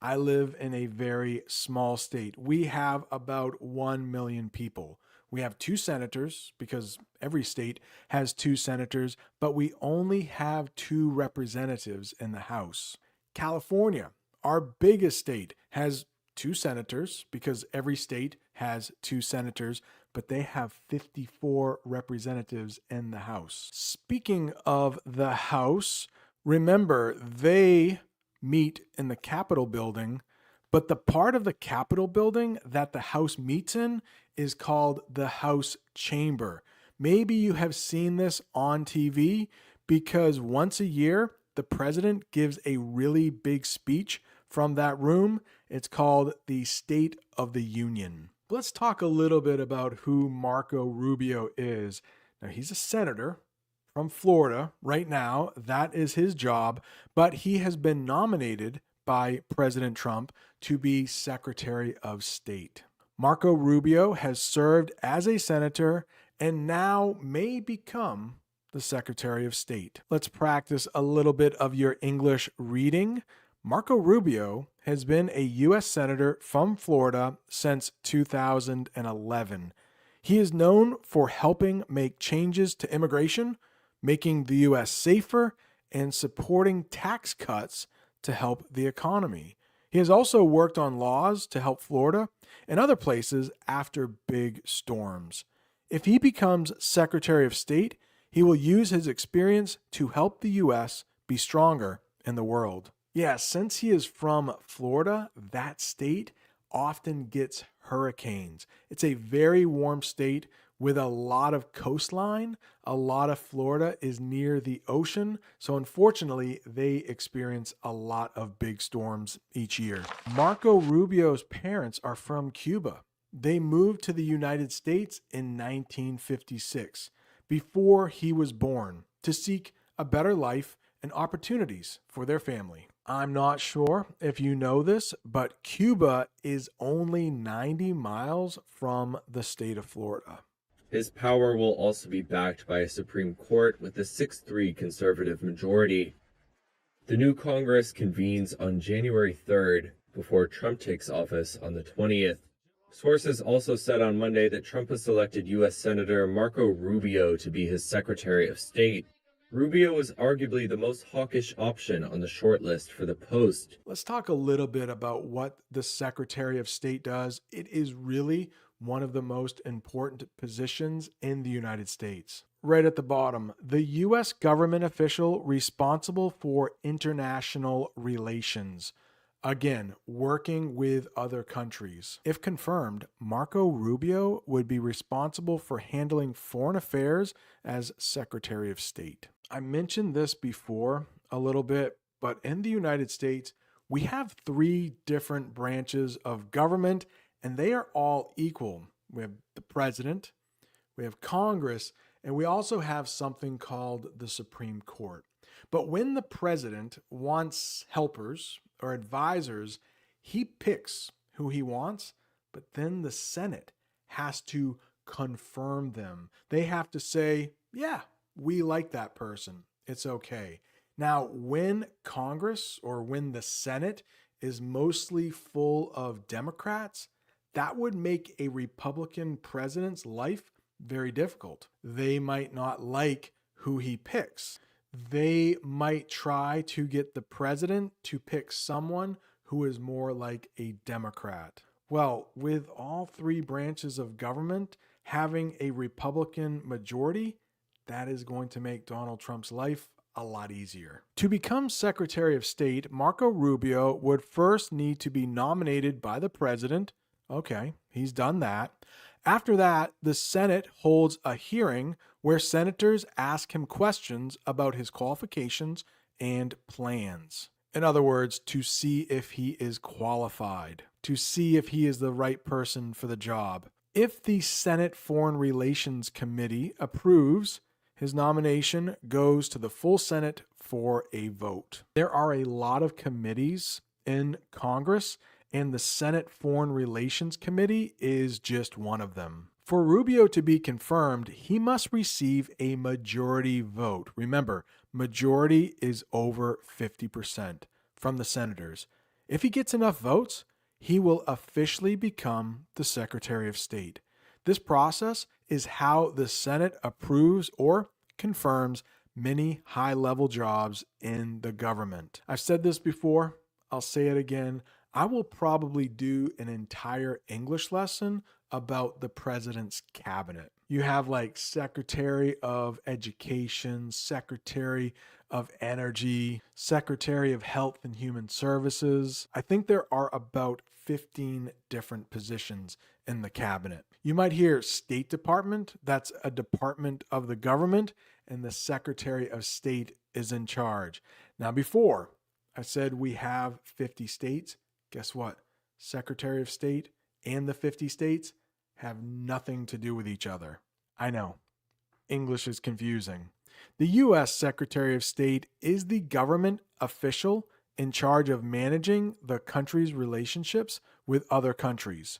I live in a very small state. We have about 1 million people. We have 2 senators because every state has 2 senators, but we only have 2 representatives in the House. California, our biggest state, has 2 senators because every state has 2 senators, but they have 54 representatives in the House. Speaking of the House, remember they meet in the Capitol building, but the part of the Capitol building that the House meets in is called the House chamber. Maybe you have seen this on TV because once a year, the president gives a really big speech from that room. It's called the State of the Union. Let's talk a little bit about who Marco Rubio is. Now, he's a senator from Florida right now. That is his job, but he has been nominated by President Trump to be Secretary of State. Marco Rubio has served as a senator and now may become the Secretary of State. Let's practice a little bit of your English reading. Marco Rubio has been a U.S. Senator from Florida since 2011. He is known for helping make changes to immigration, making the U.S. safer, and supporting tax cuts to help the economy. He has also worked on laws to help Florida and other places after big storms. If he becomes Secretary of State, he will use his experience to help the U.S. be stronger in the world. Yeah, since he is from Florida, that state often gets hurricanes. It's a very warm state with a lot of coastline. A lot of Florida is near the ocean, so unfortunately, they experience a lot of big storms each year. Marco Rubio's parents are from Cuba. They moved to the United States in 1956, before he was born, to seek a better life and opportunities for their family. I'm not sure if you know this, but Cuba is only 90 miles from the state of Florida. His power will also be backed by a Supreme Court with a 6-3 conservative majority. The new Congress convenes on January 3rd before Trump takes office on the 20th. Sources also said on Monday that Trump has selected U.S. Senator Marco Rubio to be his Secretary of State. Rubio is arguably the most hawkish option on the shortlist for the post. Let's talk a little bit about what the Secretary of State does. It is really one of the most important positions in the United States. Right at the bottom, the U.S. government official responsible for international relations. Again, working with other countries. If confirmed, Marco Rubio would be responsible for handling foreign affairs as Secretary of State. I mentioned this before a little bit, but in the United States, we have 3 different branches of government, and they are all equal. We have the president, we have Congress, and we also have something called the Supreme Court. But when the president wants helpers or advisors, he picks who he wants, but then the Senate has to confirm them. They have to say, yeah, we like that person. It's okay. Now, when Congress or when the Senate is mostly full of Democrats, that would make a Republican president's life very difficult. They might not like who he picks. They might try to get the president to pick someone who is more like a Democrat. Well, with all 3 branches of government having a Republican majority, that is going to make Donald Trump's life a lot easier. To become Secretary of State, Marco Rubio would first need to be nominated by the president. Okay, he's done that. After that, the Senate holds a hearing where senators ask him questions about his qualifications and plans. In other words, to see if he is qualified, to see if he is the right person for the job. If the Senate Foreign Relations Committee approves, his nomination goes to the full Senate for a vote. There are a lot of committees in Congress, and the Senate Foreign Relations Committee is just one of them. For Rubio to be confirmed, he must receive a majority vote. Remember, majority is over 50% from the senators. If he gets enough votes, he will officially become the Secretary of State. This process is how the Senate approves or confirms many high-level jobs in the government. I've said this before, I'll say it again. I will probably do an entire English lesson about the president's cabinet. You have like Secretary of Education, Secretary of Energy, Secretary of Health and Human Services. I think there are about 15 different positions in the cabinet. You might hear State Department, that's a department of the government, and the Secretary of State is in charge. Now, before I said we have 50 states, guess what? Secretary of State and the 50 states have nothing to do with each other. I know, English is confusing. The U.S. Secretary of State is the government official in charge of managing the country's relationships with other countries.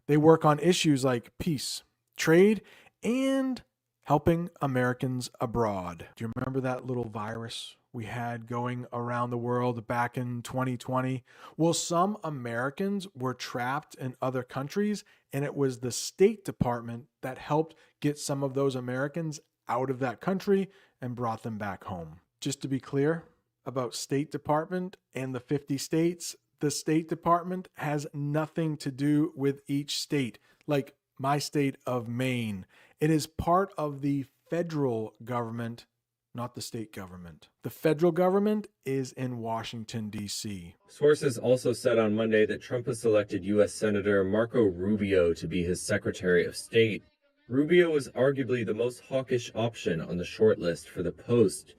They work on issues like peace, trade, and helping Americans abroad. Do you remember that little virus we had going around the world back in 2020. Well, some Americans were trapped in other countries, and it was the State Department that helped get some of those Americans out of that country and brought them back home. Just to be clear about State Department and the 50 states, the State Department has nothing to do with each state. Like my state of Maine, it is part of the federal government, not the state government. The federal government is in Washington, D.C. Sources also said on Monday that Trump has selected U.S. Senator Marco Rubio to be his Secretary of State. Rubio was arguably the most hawkish option on the shortlist for the post.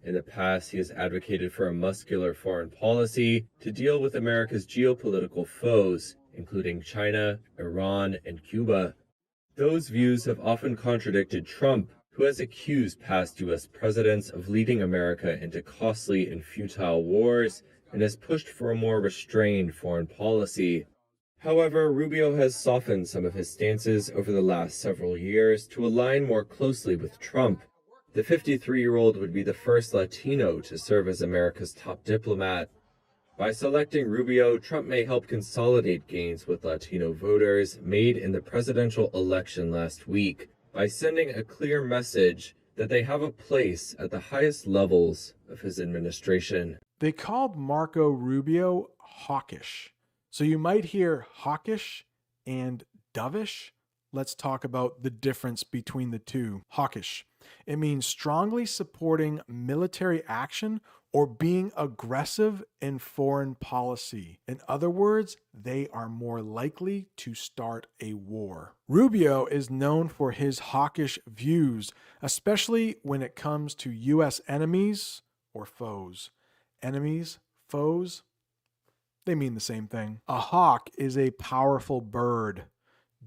In the past, he has advocated for a muscular foreign policy to deal with America's geopolitical foes, including China, Iran, and Cuba. Those views have often contradicted Trump, who has accused past U.S. presidents of leading America into costly and futile wars and has pushed for a more restrained foreign policy. However, Rubio has softened some of his stances over the last several years to align more closely with Trump. The 53-year-old would be the first Latino to serve as America's top diplomat. By selecting Rubio, Trump may help consolidate gains with Latino voters made in the presidential election last week by sending a clear message that they have a place at the highest levels of his administration. They called Marco Rubio hawkish. So you might hear hawkish and dovish. Let's talk about the difference between the two. Hawkish. It means strongly supporting military action or being aggressive in foreign policy. In other words, they are more likely to start a war. Rubio is known for his hawkish views, especially when it comes to U.S. enemies or foes. Enemies, foes, they mean the same thing. A hawk is a powerful bird.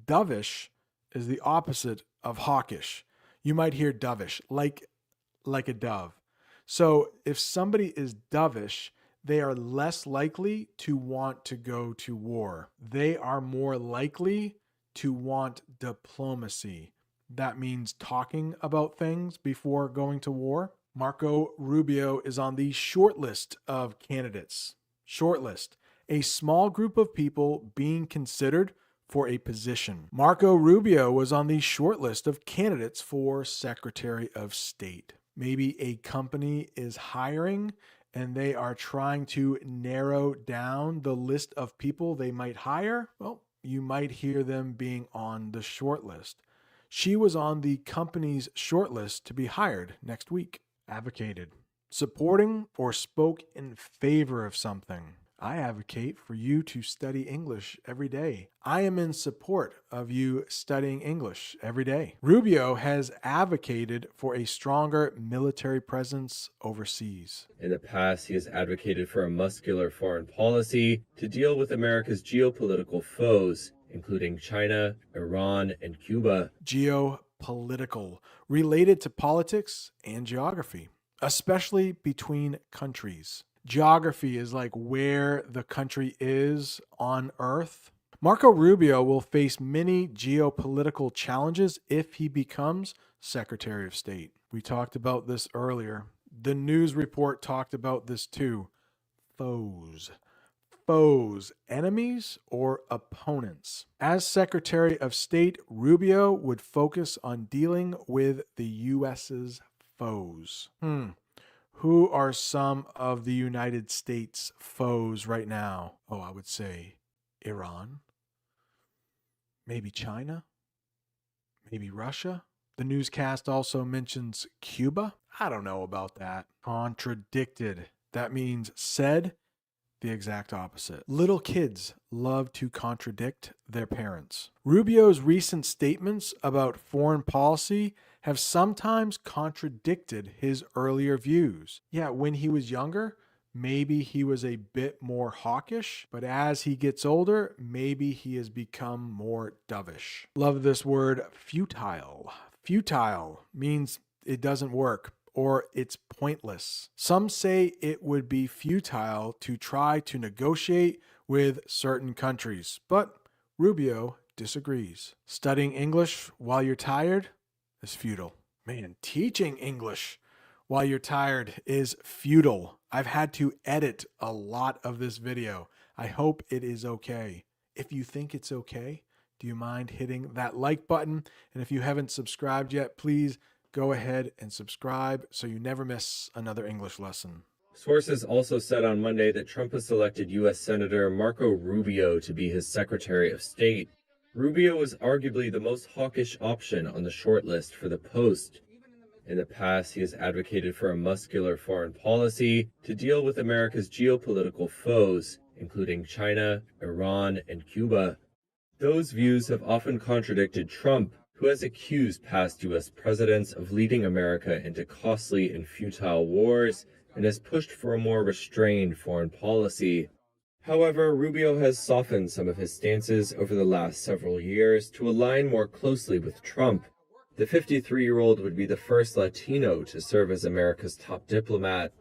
Dovish is the opposite of hawkish. You might hear dovish, like a dove. So if somebody is dovish, they are less likely to want to go to war. They are more likely to want diplomacy. That means talking about things before going to war. Marco Rubio is on the short list of candidates. Short list, a small group of people being considered for a position. Marco Rubio was on the short list of candidates for Secretary of State. Maybe a company is hiring and they are trying to narrow down the list of people they might hire. Well, you might hear them being on the short list. She was on the company's short list to be hired next week. Advocated, supporting or spoke in favor of something. I advocate for you to study English every day. I am in support of you studying English every day. Rubio has advocated for a stronger military presence overseas. In the past, he has advocated for a muscular foreign policy to deal with America's geopolitical foes, including China, Iran, and Cuba. Geopolitical, related to politics and geography, especially between countries. Geography is like where the country is on Earth. Marco Rubio will face many geopolitical challenges if he becomes Secretary of State. We talked about this earlier. The news report talked about this too. Foes. Foes, enemies or opponents. As Secretary of State, Rubio would focus on dealing with the U.S.'s foes. Who are some of the United States foes right now? Oh, I would say Iran, maybe China, maybe Russia. The newscast also mentions Cuba. I don't know about that. Contradicted. That means said the exact opposite. Little kids love to contradict their parents. Rubio's recent statements about foreign policy have sometimes contradicted his earlier views. Yeah, when he was younger, maybe he was a bit more hawkish, but as he gets older, maybe he has become more dovish. Love this word, futile. Futile means it doesn't work or it's pointless. Some say it would be futile to try to negotiate with certain countries, but Rubio disagrees. Studying English while you're tired is futile. Man, teaching English while you're tired is futile. I've had to edit a lot of this video. I hope it is okay. If you think it's okay, do you mind hitting that like button? And if you haven't subscribed yet, please go ahead and subscribe so you never miss another English lesson. Sources also said on Monday that Trump has selected U.S. Senator Marco Rubio to be his Secretary of State. Rubio was arguably the most hawkish option on the shortlist for the post. In the past, he has advocated for a muscular foreign policy to deal with America's geopolitical foes, including China, Iran, and Cuba. Those views have often contradicted Trump, who has accused past U.S. presidents of leading America into costly and futile wars and has pushed for a more restrained foreign policy. However, Rubio has softened some of his stances over the last several years to align more closely with Trump. The 53-year-old would be the first Latino to serve as America's top diplomat.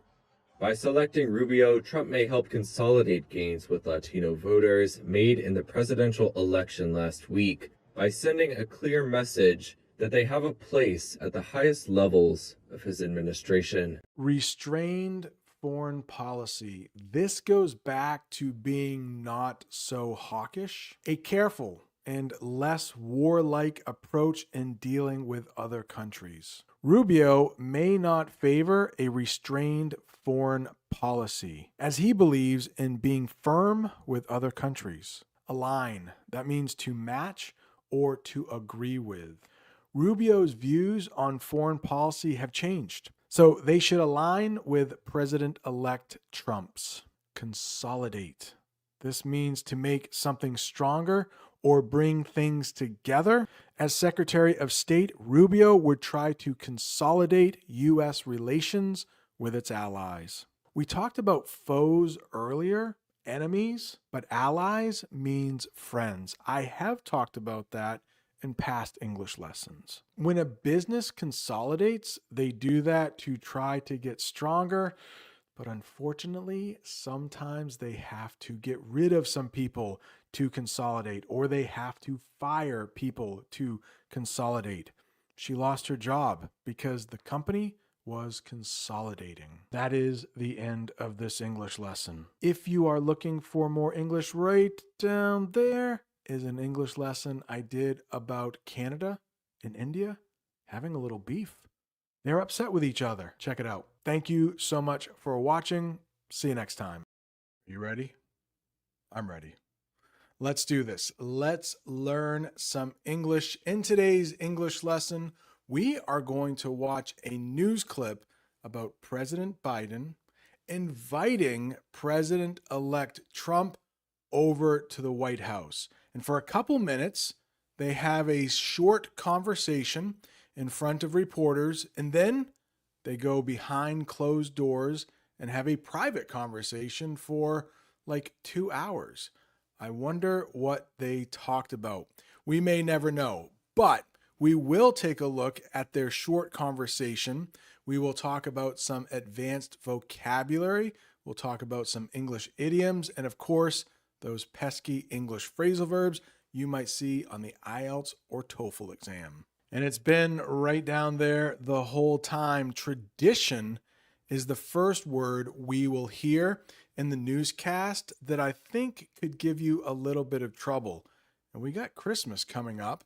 By selecting Rubio, Trump may help consolidate gains with Latino voters made in the presidential election last week by sending a clear message that they have a place at the highest levels of his administration. Restrained foreign policy. This goes back to being not so hawkish. A careful and less warlike approach in dealing with other countries. Rubio may not favor a restrained foreign policy, as he believes in being firm with other countries. Align, that means to match or to agree with. Rubio's views on foreign policy have changed, so they should align with President-elect Trump's. Consolidate. This means to make something stronger or bring things together. As Secretary of State, Rubio would try to consolidate U.S. relations with its allies. We talked about foes earlier, enemies, but allies means friends. I have talked about that in past English lessons. When a business consolidates, they do that to try to get stronger, but unfortunately, sometimes they have to get rid of some people to consolidate, or they have to fire people to consolidate. She lost her job because the company was consolidating. That is the end of this English lesson. If you are looking for more English, right down there is an English lesson I did about Canada and India having a little beef. They're upset with each other. Check it out. Thank you so much for watching. See you next time. You ready? I'm ready. Let's do this. Let's learn some English. In today's English lesson, we are going to watch a news clip about President Biden inviting President-elect Trump over to the White House. And for a couple minutes, they have a short conversation in front of reporters, and then they go behind closed doors and have a private conversation for like 2 hours. I wonder what they talked about. We may never know, but we will take a look at their short conversation. We will talk about some advanced vocabulary. We'll talk about some English idioms, and of course, those pesky English phrasal verbs you might see on the IELTS or TOEFL exam. And it's been right down there the whole time. Tradition is the first word we will hear in the newscast that I think could give you a little bit of trouble. And we got Christmas coming up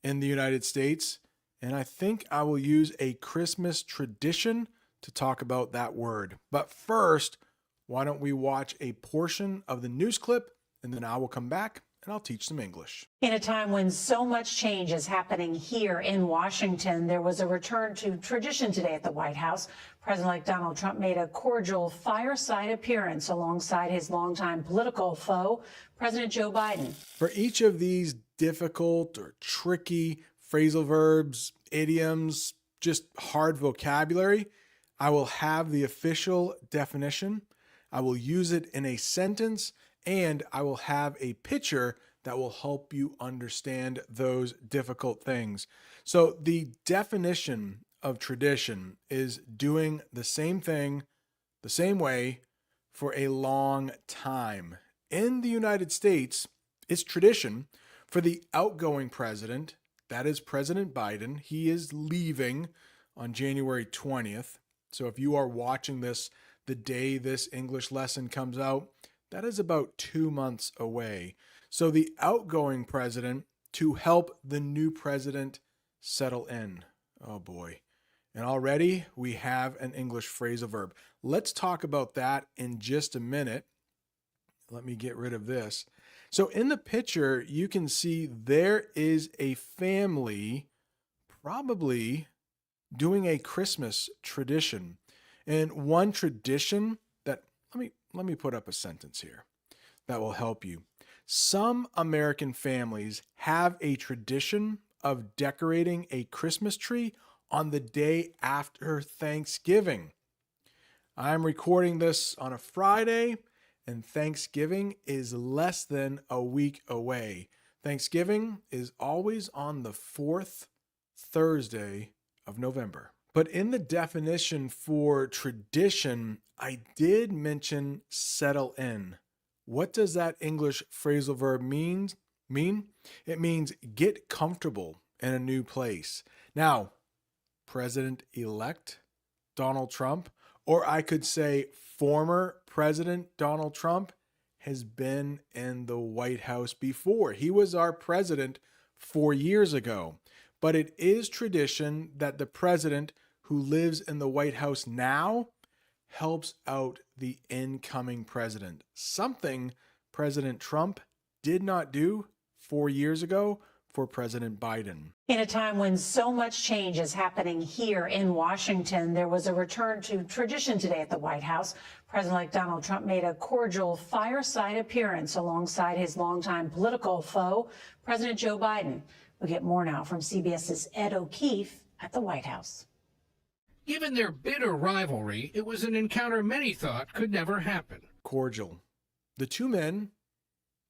in the United States, and I think I will use a Christmas tradition to talk about that word. But first, why don't we watch a portion of the news clip, and then I will come back and I'll teach some English. In a time when so much change is happening here in Washington, there was a return to tradition today at the White House. President-elect Donald Trump made a cordial fireside appearance alongside his longtime political foe, President Joe Biden. For each of these difficult or tricky phrasal verbs, idioms, just hard vocabulary, I will have the official definition. I will use it in a sentence, and I will have a picture that will help you understand those difficult things. So the definition of tradition is doing the same thing the same way for a long time. In the United States, it's tradition for the outgoing president, that is President Biden. He is leaving on January 20th. So if you are watching this the day this English lesson comes out, that is about 2 months away. So the outgoing president to help the new president settle in. Oh boy. And already we have an English phrasal verb. Let's talk about that in just a minute. Let me get rid of this. So in the picture, you can see there is a family probably doing a Christmas tradition. And one tradition that, let me put up a sentence here that will help you. Some American families have a tradition of decorating a Christmas tree on the day after Thanksgiving. I'm recording this on a Friday, and Thanksgiving is less than a week away. Thanksgiving is always on the 4th Thursday of November. But in the definition for tradition, I did mention settle in. What does that English phrasal verb mean? It means get comfortable in a new place. Now, President-elect Donald Trump, or I could say former President Donald Trump, has been in the White House before. He was our president 4 years ago. But it is tradition that the president who lives in the White House now helps out the incoming president. Something President Trump did not do 4 years ago for President Biden. In a time when so much change is happening here in Washington, there was a return to tradition today at the White House. President-elect Donald Trump made a cordial fireside appearance alongside his longtime political foe, President Joe Biden. We'll get more now from CBS's Ed O'Keefe at the White House. Given their bitter rivalry, it was an encounter many thought could never happen. Cordial. The two men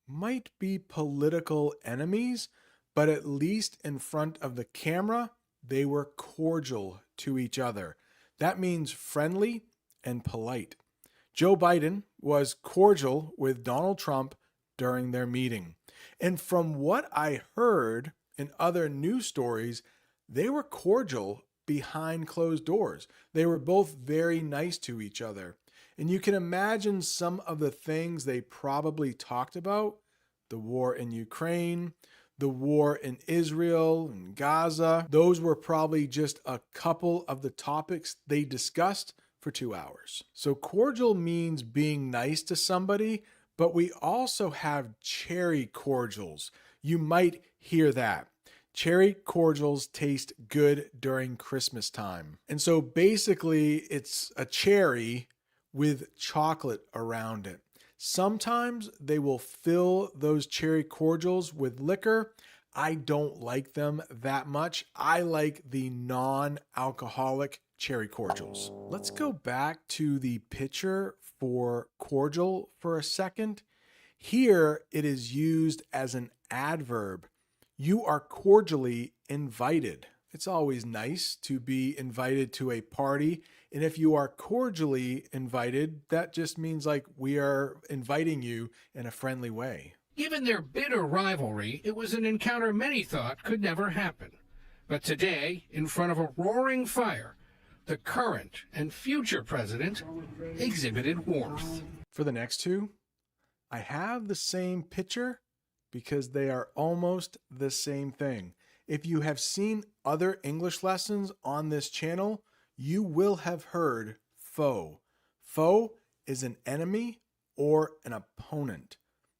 might be political enemies, but at least in front of the camera, they were cordial to each other. That means friendly and polite. Joe Biden was cordial with Donald Trump during their meeting. And from what I heard in other news stories, they were cordial behind closed doors. They were both very nice to each other. And you can imagine some of the things they probably talked about: the war in Ukraine, the war in Israel and Gaza. Those were probably just a couple of the topics they discussed for 2 hours. So cordial means being nice to somebody, but we also have cherry cordials. You might hear that. Cherry cordials taste good during Christmas time. And so basically it's a cherry with chocolate around it. Sometimes they will fill those cherry cordials with liquor. I don't like them that much. I like the non-alcoholic cherry cordials. Let's go back to the picture for cordial for a second. Here it is used as an adverb. You are cordially invited. It's always nice to be invited to a party. And if you are cordially invited, that just means like we are inviting you in a friendly way. Given their bitter rivalry, it was an encounter many thought could never happen. But today, in front of a roaring fire, the current and future president exhibited warmth. For the next two, I have the same picture because they are almost the same thing. If you have seen other English lessons on this channel, you will have heard foe. Foe is an enemy or an opponent.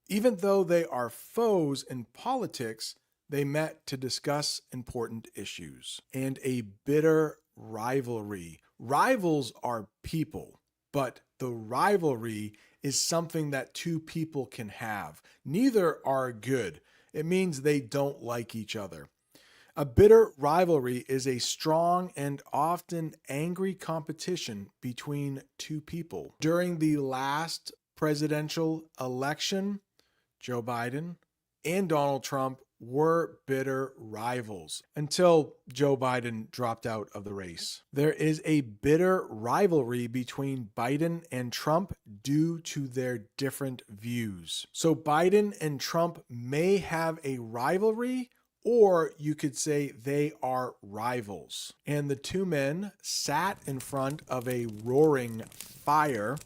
Even though they are foes in politics, they met to discuss important issues. And a bitter rivalry. Rivals are people, but the rivalry is something that two people can have. Neither are good. It means they don't like each other. A bitter rivalry is a strong and often angry competition between two people. During the last presidential election, Joe Biden and Donald Trump were bitter rivals until Joe Biden dropped out of the race. There is a bitter rivalry between Biden and Trump due to their different views. So Biden and Trump may have a rivalry, or you could say they are rivals. And the two men sat in front of a roaring fire.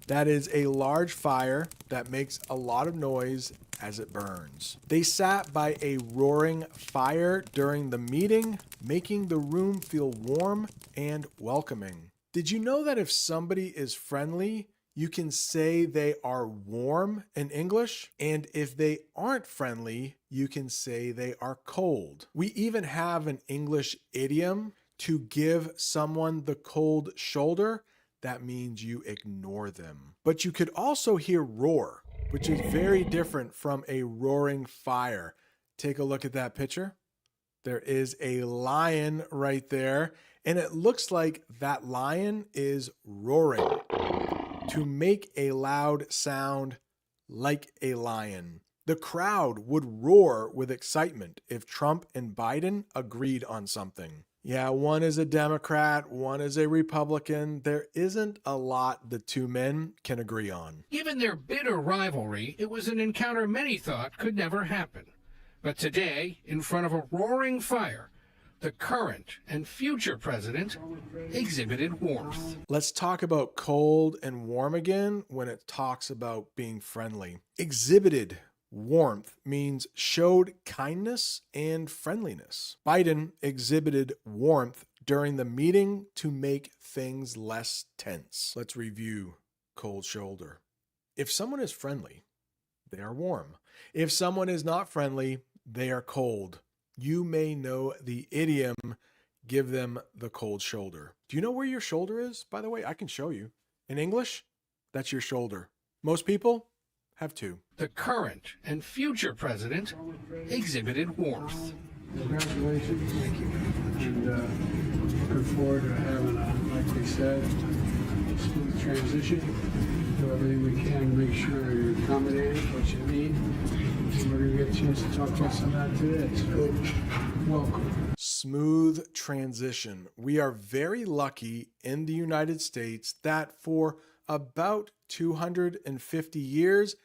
That is a large fire that makes a lot of noise as it burns. They sat by a roaring fire during the meeting, making the room feel warm and welcoming. Did you know that if somebody is friendly, you can say they are warm in English? And if they aren't friendly, you can say they are cold. We even have an English idiom to give someone the cold shoulder. That means you ignore them. But you could also hear roar, which is very different from a roaring fire. Take a look at that picture. There is a lion right there, and it looks like that lion is roaring to make a loud sound like a lion. The crowd would roar with excitement if Trump and Biden agreed on something. Yeah, one is a Democrat, one is a Republican. There isn't a lot the two men can agree on. Given their bitter rivalry, it was an encounter many thought could never happen. But today, in front of a roaring fire, the current and future president exhibited warmth. Let's talk about cold and warm again when it talks about being friendly. Exhibited warmth means showed kindness and friendliness. Biden exhibited warmth during the meeting to make things less tense. Let's review cold shoulder. If someone is friendly, they are warm. If someone is not friendly, they are cold. You may know the idiom, give them the cold shoulder. Do you know where your shoulder is? By the way, I can show you. In English, that's your shoulder. Most people have two. The current and future president exhibited warmth. Congratulations. Thank you very much. And looking forward to having like we said, smooth transition. Do everything we can to make sure you're accommodated, what you need. And we're going to get a chance to talk about some of that today. So welcome. Smooth transition. We are very lucky in the United States that for about 250 years,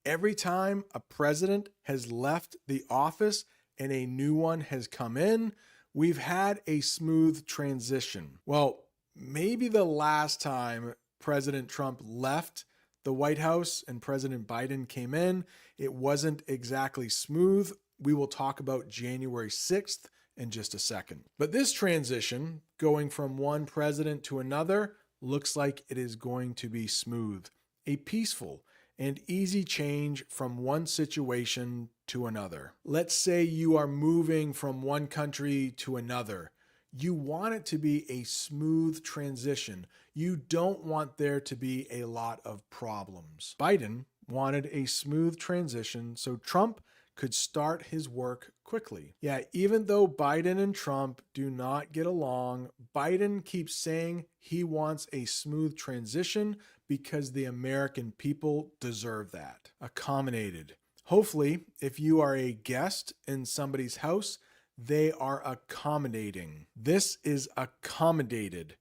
every time a president has left the office and a new one has come in, we've had a smooth transition. Well, maybe the last time President Trump left the White House and President Biden came in, it wasn't exactly smooth. We will talk about January 6th in just a second. But this transition, going from one president to another, looks like it is going to be smooth. A peaceful and easy change from one situation to another. Let's say you are moving from one country to another. You want it to be a smooth transition. You don't want there to be a lot of problems. Biden wanted a smooth transition so Trump could start his work quickly. Yeah, even though Biden and Trump do not get along, Biden keeps saying he wants a smooth transition because the American people deserve that. Accommodated. Hopefully, if you are a guest in somebody's house, they are accommodating. This is accommodated.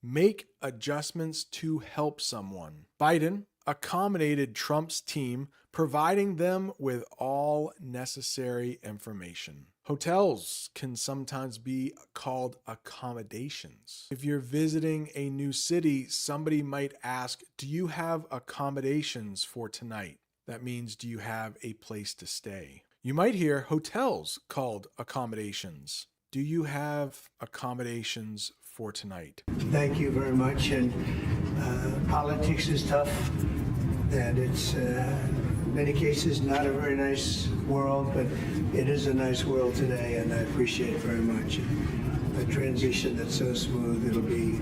Make adjustments to help someone. Biden accommodated Trump's team, providing them with all necessary information. Hotels can sometimes be called accommodations. If you're visiting a new city, somebody might ask, do you have accommodations for tonight? That means, do you have a place to stay? You might hear hotels called accommodations. Do you have accommodations for tonight? Thank you very much. And politics is tough, and it's in many cases not a very nice world, but it is a nice world today, and I appreciate it very much. The transition that's so smooth, it'll be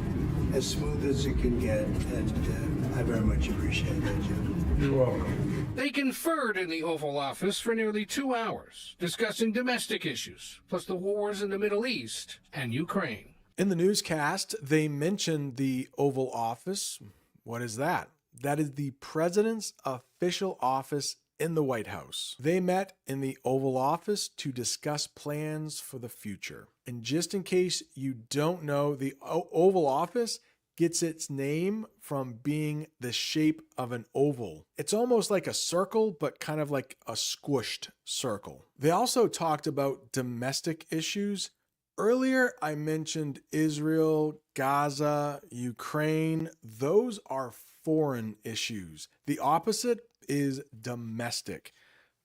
as smooth as it can get, and I very much appreciate that, Jim. You're welcome. They conferred in the Oval Office for nearly 2 hours, discussing domestic issues, plus the wars in the Middle East and Ukraine. In the newscast, they mentioned the Oval Office. What is that? That is the president's official office in the White House. They met in the Oval Office to discuss plans for the future. And just in case you don't know, the Oval Office gets its name from being the shape of an oval. It's almost like a circle, but kind of like a squished circle. They also talked about domestic issues. Earlier, I mentioned Israel, Gaza, Ukraine. Those are foreign issues. The opposite is domestic.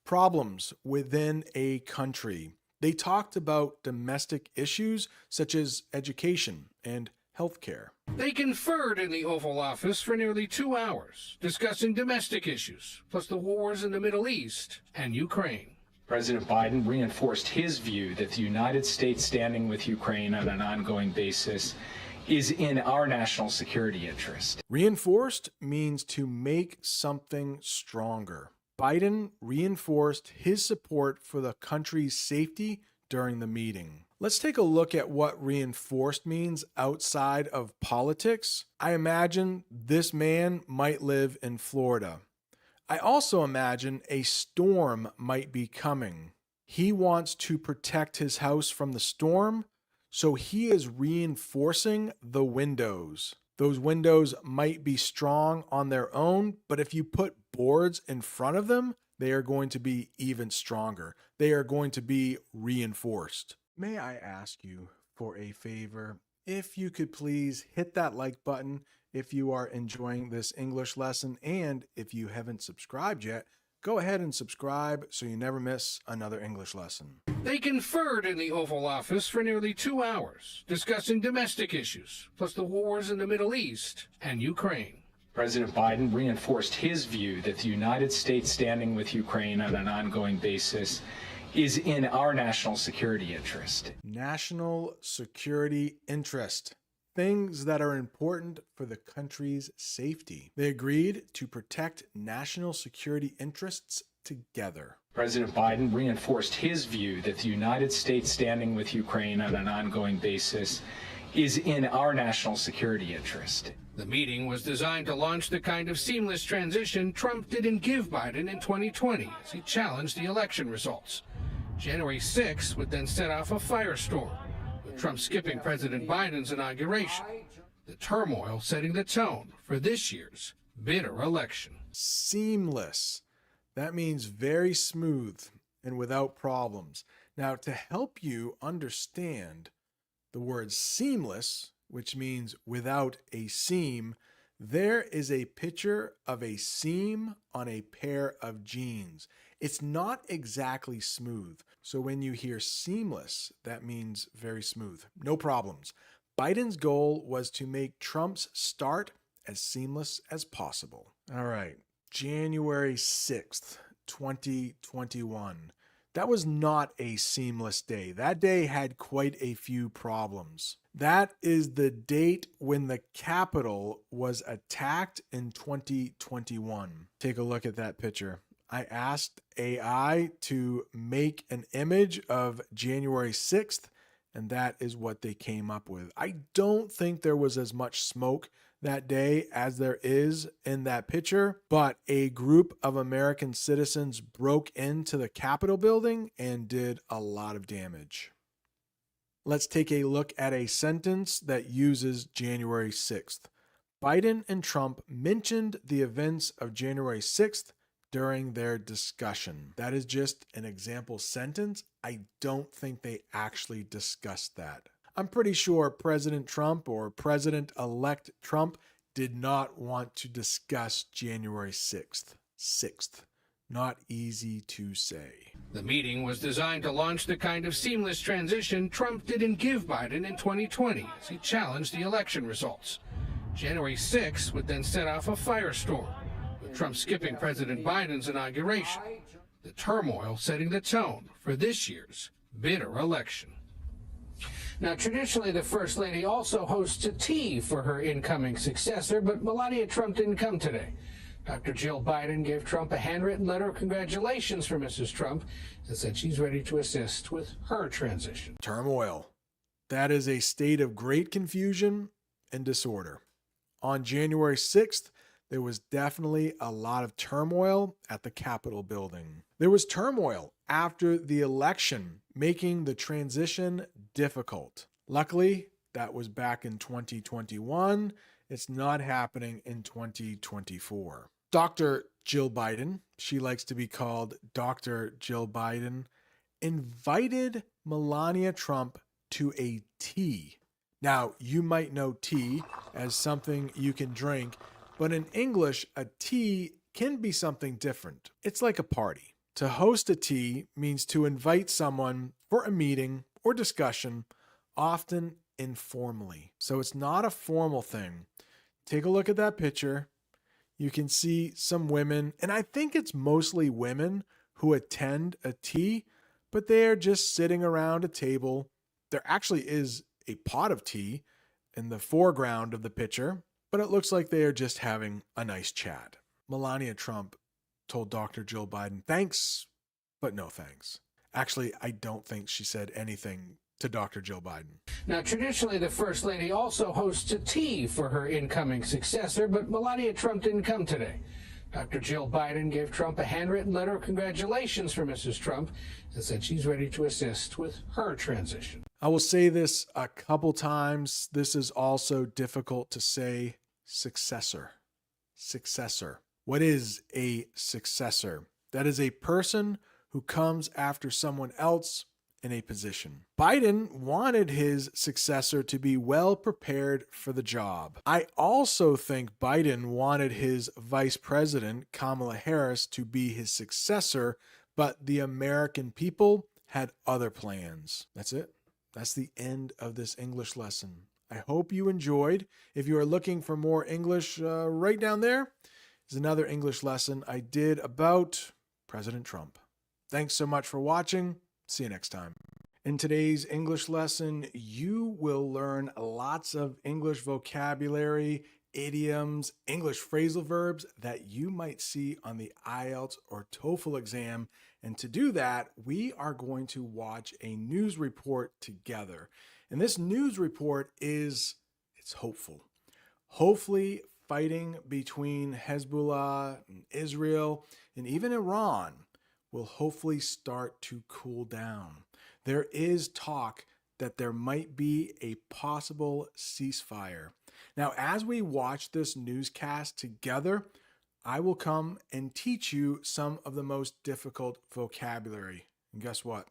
Problems within a country. They talked about domestic issues such as education and healthcare. They conferred in the Oval Office for nearly 2 hours, discussing domestic issues, plus the wars in the Middle East and Ukraine. President Biden reinforced his view that the United States standing with Ukraine on an ongoing basis is in our national security interest. Reinforced means to make something stronger. Biden reinforced his support for the country's safety during the meeting. Let's take a look at what reinforced means outside of politics. I imagine this man might live in Florida. I also imagine a storm might be coming. He wants to protect his house from the storm, so he is reinforcing the windows. Those windows might be strong on their own, but if you put boards in front of them, they are going to be even stronger. They are going to be reinforced. May I ask you for a favor? If you could please hit that like button if you are enjoying this English lesson, and if you haven't subscribed yet, go ahead and subscribe so you never miss another English lesson. They conferred in the Oval Office for nearly 2 hours, discussing domestic issues, plus the wars in the Middle East and Ukraine. President Biden reinforced his view that the United States standing with Ukraine on an ongoing basis is in our national security interest. National security interest. Things that are important for the country's safety. They agreed to protect national security interests together. President Biden reinforced his view that the United States standing with Ukraine on an ongoing basis is in our national security interest. The meeting was designed to launch the kind of seamless transition Trump didn't give Biden in 2020 as he challenged the election results. January 6th would then set off a firestorm, with Trump skipping President Biden's inauguration, the turmoil setting the tone for this year's bitter election. Seamless. That means very smooth and without problems. Now, to help you understand the word seamless, which means without a seam, there is a picture of a seam on a pair of jeans. It's not exactly smooth. So when you hear seamless, that means very smooth. No problems. Biden's goal was to make Trump's start as seamless as possible. All right. January 6th, 2021. That was not a seamless day. That day had quite a few problems. That is the date when the Capitol was attacked in 2021. Take a look at that picture. I asked AI to make an image of January 6th, and that is what they came up with. I don't think there was as much smoke that day as there is in that picture, but a group of American citizens broke into the Capitol building and did a lot of damage. Let's take a look at a sentence that uses January 6th. Biden and Trump mentioned the events of January 6th during their discussion. That is just an example sentence. I don't think they actually discussed that. I'm pretty sure President Trump or President-elect Trump did not want to discuss January 6th. Not easy to say. The meeting was designed to launch the kind of seamless transition Trump didn't give Biden in 2020 as he challenged the election results. January 6th would then set off a firestorm, with Trump skipping President Biden's inauguration, the turmoil setting the tone for this year's bitter election. Now, traditionally, the First Lady also hosts a tea for her incoming successor, but Melania Trump didn't come today. Dr. Jill Biden gave Trump a handwritten letter of congratulations for Mrs. Trump and said she's ready to assist with her transition. Turmoil. That is a state of great confusion and disorder. On January 6th, there was definitely a lot of turmoil at the Capitol building. There was turmoil after the election, making the transition difficult. Luckily, that was back in 2021. It's not happening in 2024. Dr. Jill Biden, she likes to be called Dr. Jill Biden, invited Melania Trump to a tea. Now, you might know tea as something you can drink, but in English, a tea can be something different. It's like a party. To host a tea means to invite someone for a meeting or discussion, often informally. So it's not a formal thing. Take a look at that picture. You can see some women, and I think it's mostly women who attend a tea, but they're just sitting around a table. There actually is a pot of tea in the foreground of the picture, but it looks like they are just having a nice chat. Melania Trump told Dr. Jill Biden, thanks, but no thanks. Actually, I don't think she said anything to Dr. Jill Biden. Now, traditionally, the First Lady also hosts a tea for her incoming successor, but Melania Trump didn't come today. Dr. Jill Biden gave Trump a handwritten letter of congratulations for Mrs. Trump and said she's ready to assist with her transition. I will say this a couple times. This is also difficult to say. Successor. Successor. What is a successor? That is a person who comes after someone else in a position. Biden wanted his successor to be well prepared for the job. I also think Biden wanted his vice president, Kamala Harris, to be his successor, but the American people had other plans. That's it. That's the end of this English lesson. I hope you enjoyed. If you are looking for more English, right down there is another English lesson I did about President Trump. Thanks so much for watching. See you next time. In today's English lesson, you will learn lots of English vocabulary, idioms, English phrasal verbs that you might see on the IELTS or TOEFL exam. And to do that, we are going to watch a news report together. And this news report it's hopeful. Hopefully, fighting between Hezbollah and Israel and even Iran will hopefully start to cool down. There is talk that there might be a possible ceasefire. Now, as we watch this newscast together, I will come and teach you some of the most difficult vocabulary. And guess what?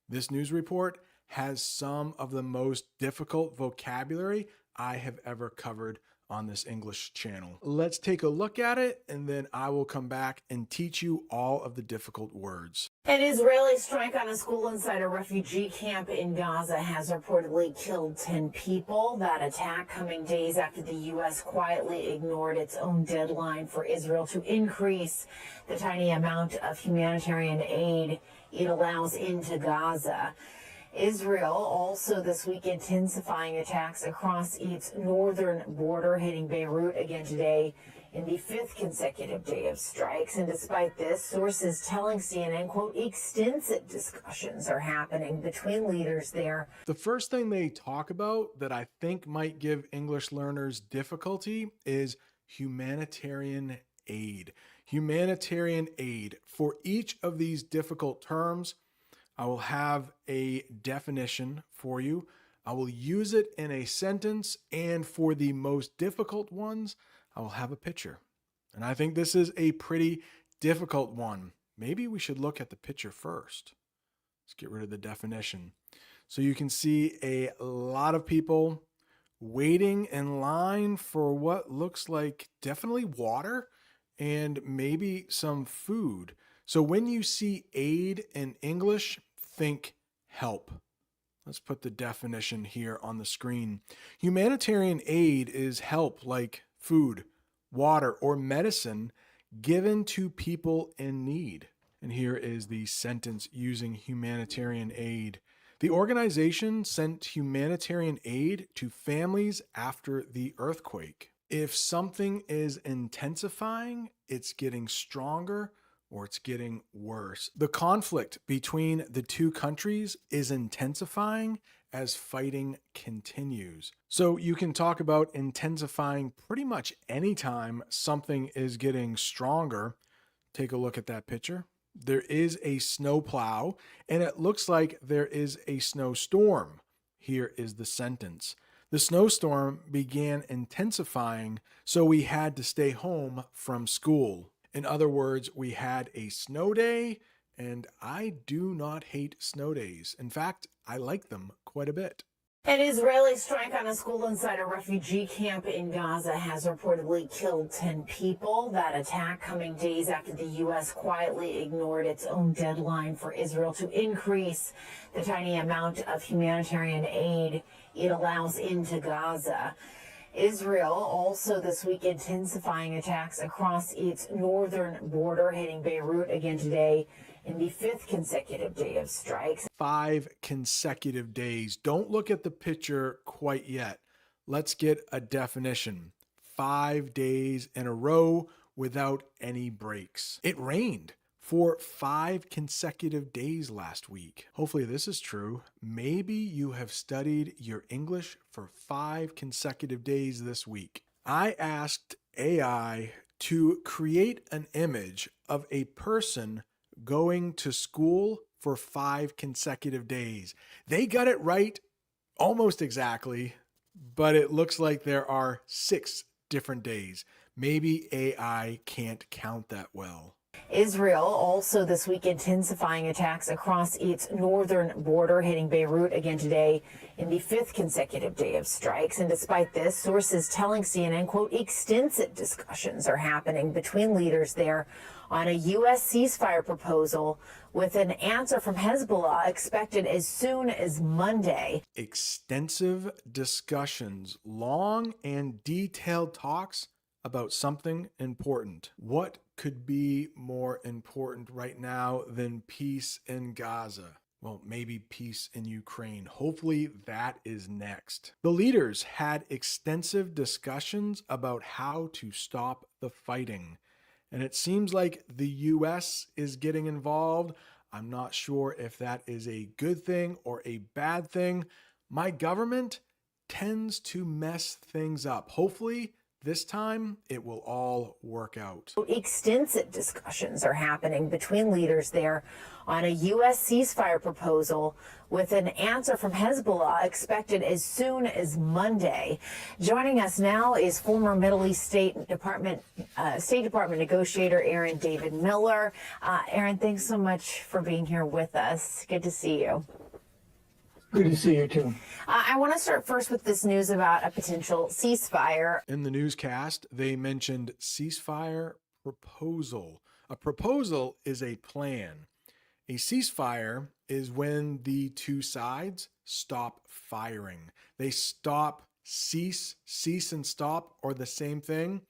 This news report has some of the most difficult vocabulary I have ever covered on this English channel. Let's take a look at it, and then I will come back and teach you all of the difficult words. An Israeli strike on a school inside a refugee camp in Gaza has reportedly killed 10 people. That attack coming days after the U.S. quietly ignored its own deadline for Israel to increase the tiny amount of humanitarian aid it allows into Gaza. Israel also this week intensifying attacks across its northern border, hitting Beirut again today in the 5th consecutive day of strikes. And despite this, sources telling CNN, quote, extensive discussions are happening between leaders there. The first thing they talk about that I think might give English learners difficulty is humanitarian aid. Humanitarian aid. For each of these difficult terms, I will have a definition for you. I will use it in a sentence, and for the most difficult ones, I will have a picture. And I think this is a pretty difficult one. Maybe we should look at the picture first. Let's get rid of the definition. So you can see a lot of people waiting in line for what looks like definitely water and maybe some food. So when you see aid in English, think help. Let's put the definition here on the screen. Humanitarian aid is help like food, water, or medicine given to people in need. And here is the sentence using humanitarian aid. The organization sent humanitarian aid to families after the earthquake. If something is intensifying, it's getting stronger, or it's getting worse. The conflict between the two countries is intensifying as fighting continues. So you can talk about intensifying pretty much anytime something is getting stronger. Take a look at that picture. There is a snowplow, and it looks like there is a snowstorm. Here is the sentence. The snowstorm began intensifying, so we had to stay home from school. In other words, we had a snow day, and I do not hate snow days. In fact, I like them quite a bit. An Israeli strike on a school inside a refugee camp in Gaza has reportedly killed 10 people. That attack coming days after the U.S. quietly ignored its own deadline for Israel to increase the tiny amount of humanitarian aid it allows into Gaza. Israel also this week intensifying attacks across its northern border, hitting Beirut again today in the 5th consecutive day of strikes. 5 consecutive days. Don't look at the picture quite yet. Let's get a definition. 5 days in a row without any breaks. It rained for 5 consecutive days last week. Hopefully this is true. Maybe you have studied your English for 5 consecutive days this week. I asked AI to create an image of a person going to school for 5 consecutive days. They got it right almost exactly, but it looks like there are 6 different days. Maybe AI can't count that well. Israel also this week intensifying attacks across its northern border, hitting Beirut again today in the 5th consecutive day of strikes. And despite this, sources telling CNN, quote, extensive discussions are happening between leaders there on a U.S. ceasefire proposal, with an answer from Hezbollah expected as soon as Monday. Extensive discussions, long and detailed talks about something important. What could be more important right now than peace in Gaza? Well, maybe peace in Ukraine. Hopefully that is next. The leaders had extensive discussions about how to stop the fighting. And it seems like the U.S. is getting involved. I'm not sure if that is a good thing or a bad thing. My government tends to mess things up. Hopefully, this time, it will all work out. Extensive discussions are happening between leaders there on a U.S. ceasefire proposal, with an answer from Hezbollah expected as soon as Monday. Joining us now is former Middle East State Department negotiator Aaron David Miller. Aaron, thanks so much for being here with us. Good to see you. Good to see you, too. I want to start first with this news about a potential ceasefire. In the newscast, they mentioned ceasefire proposal. A proposal is a plan. A ceasefire is when the two sides stop firing. They stop, cease and stop are the same thing.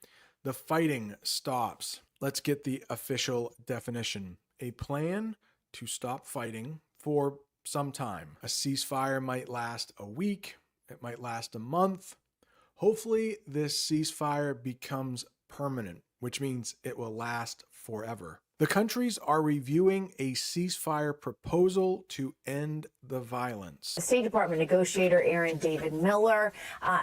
The fighting stops. Let's get the official definition. A plan to stop fighting for some time. A ceasefire might last a week. It might last a month. Hopefully this ceasefire becomes permanent, which means it will last forever. The countries are reviewing a ceasefire proposal to end the violence. State Department negotiator Aaron David Miller.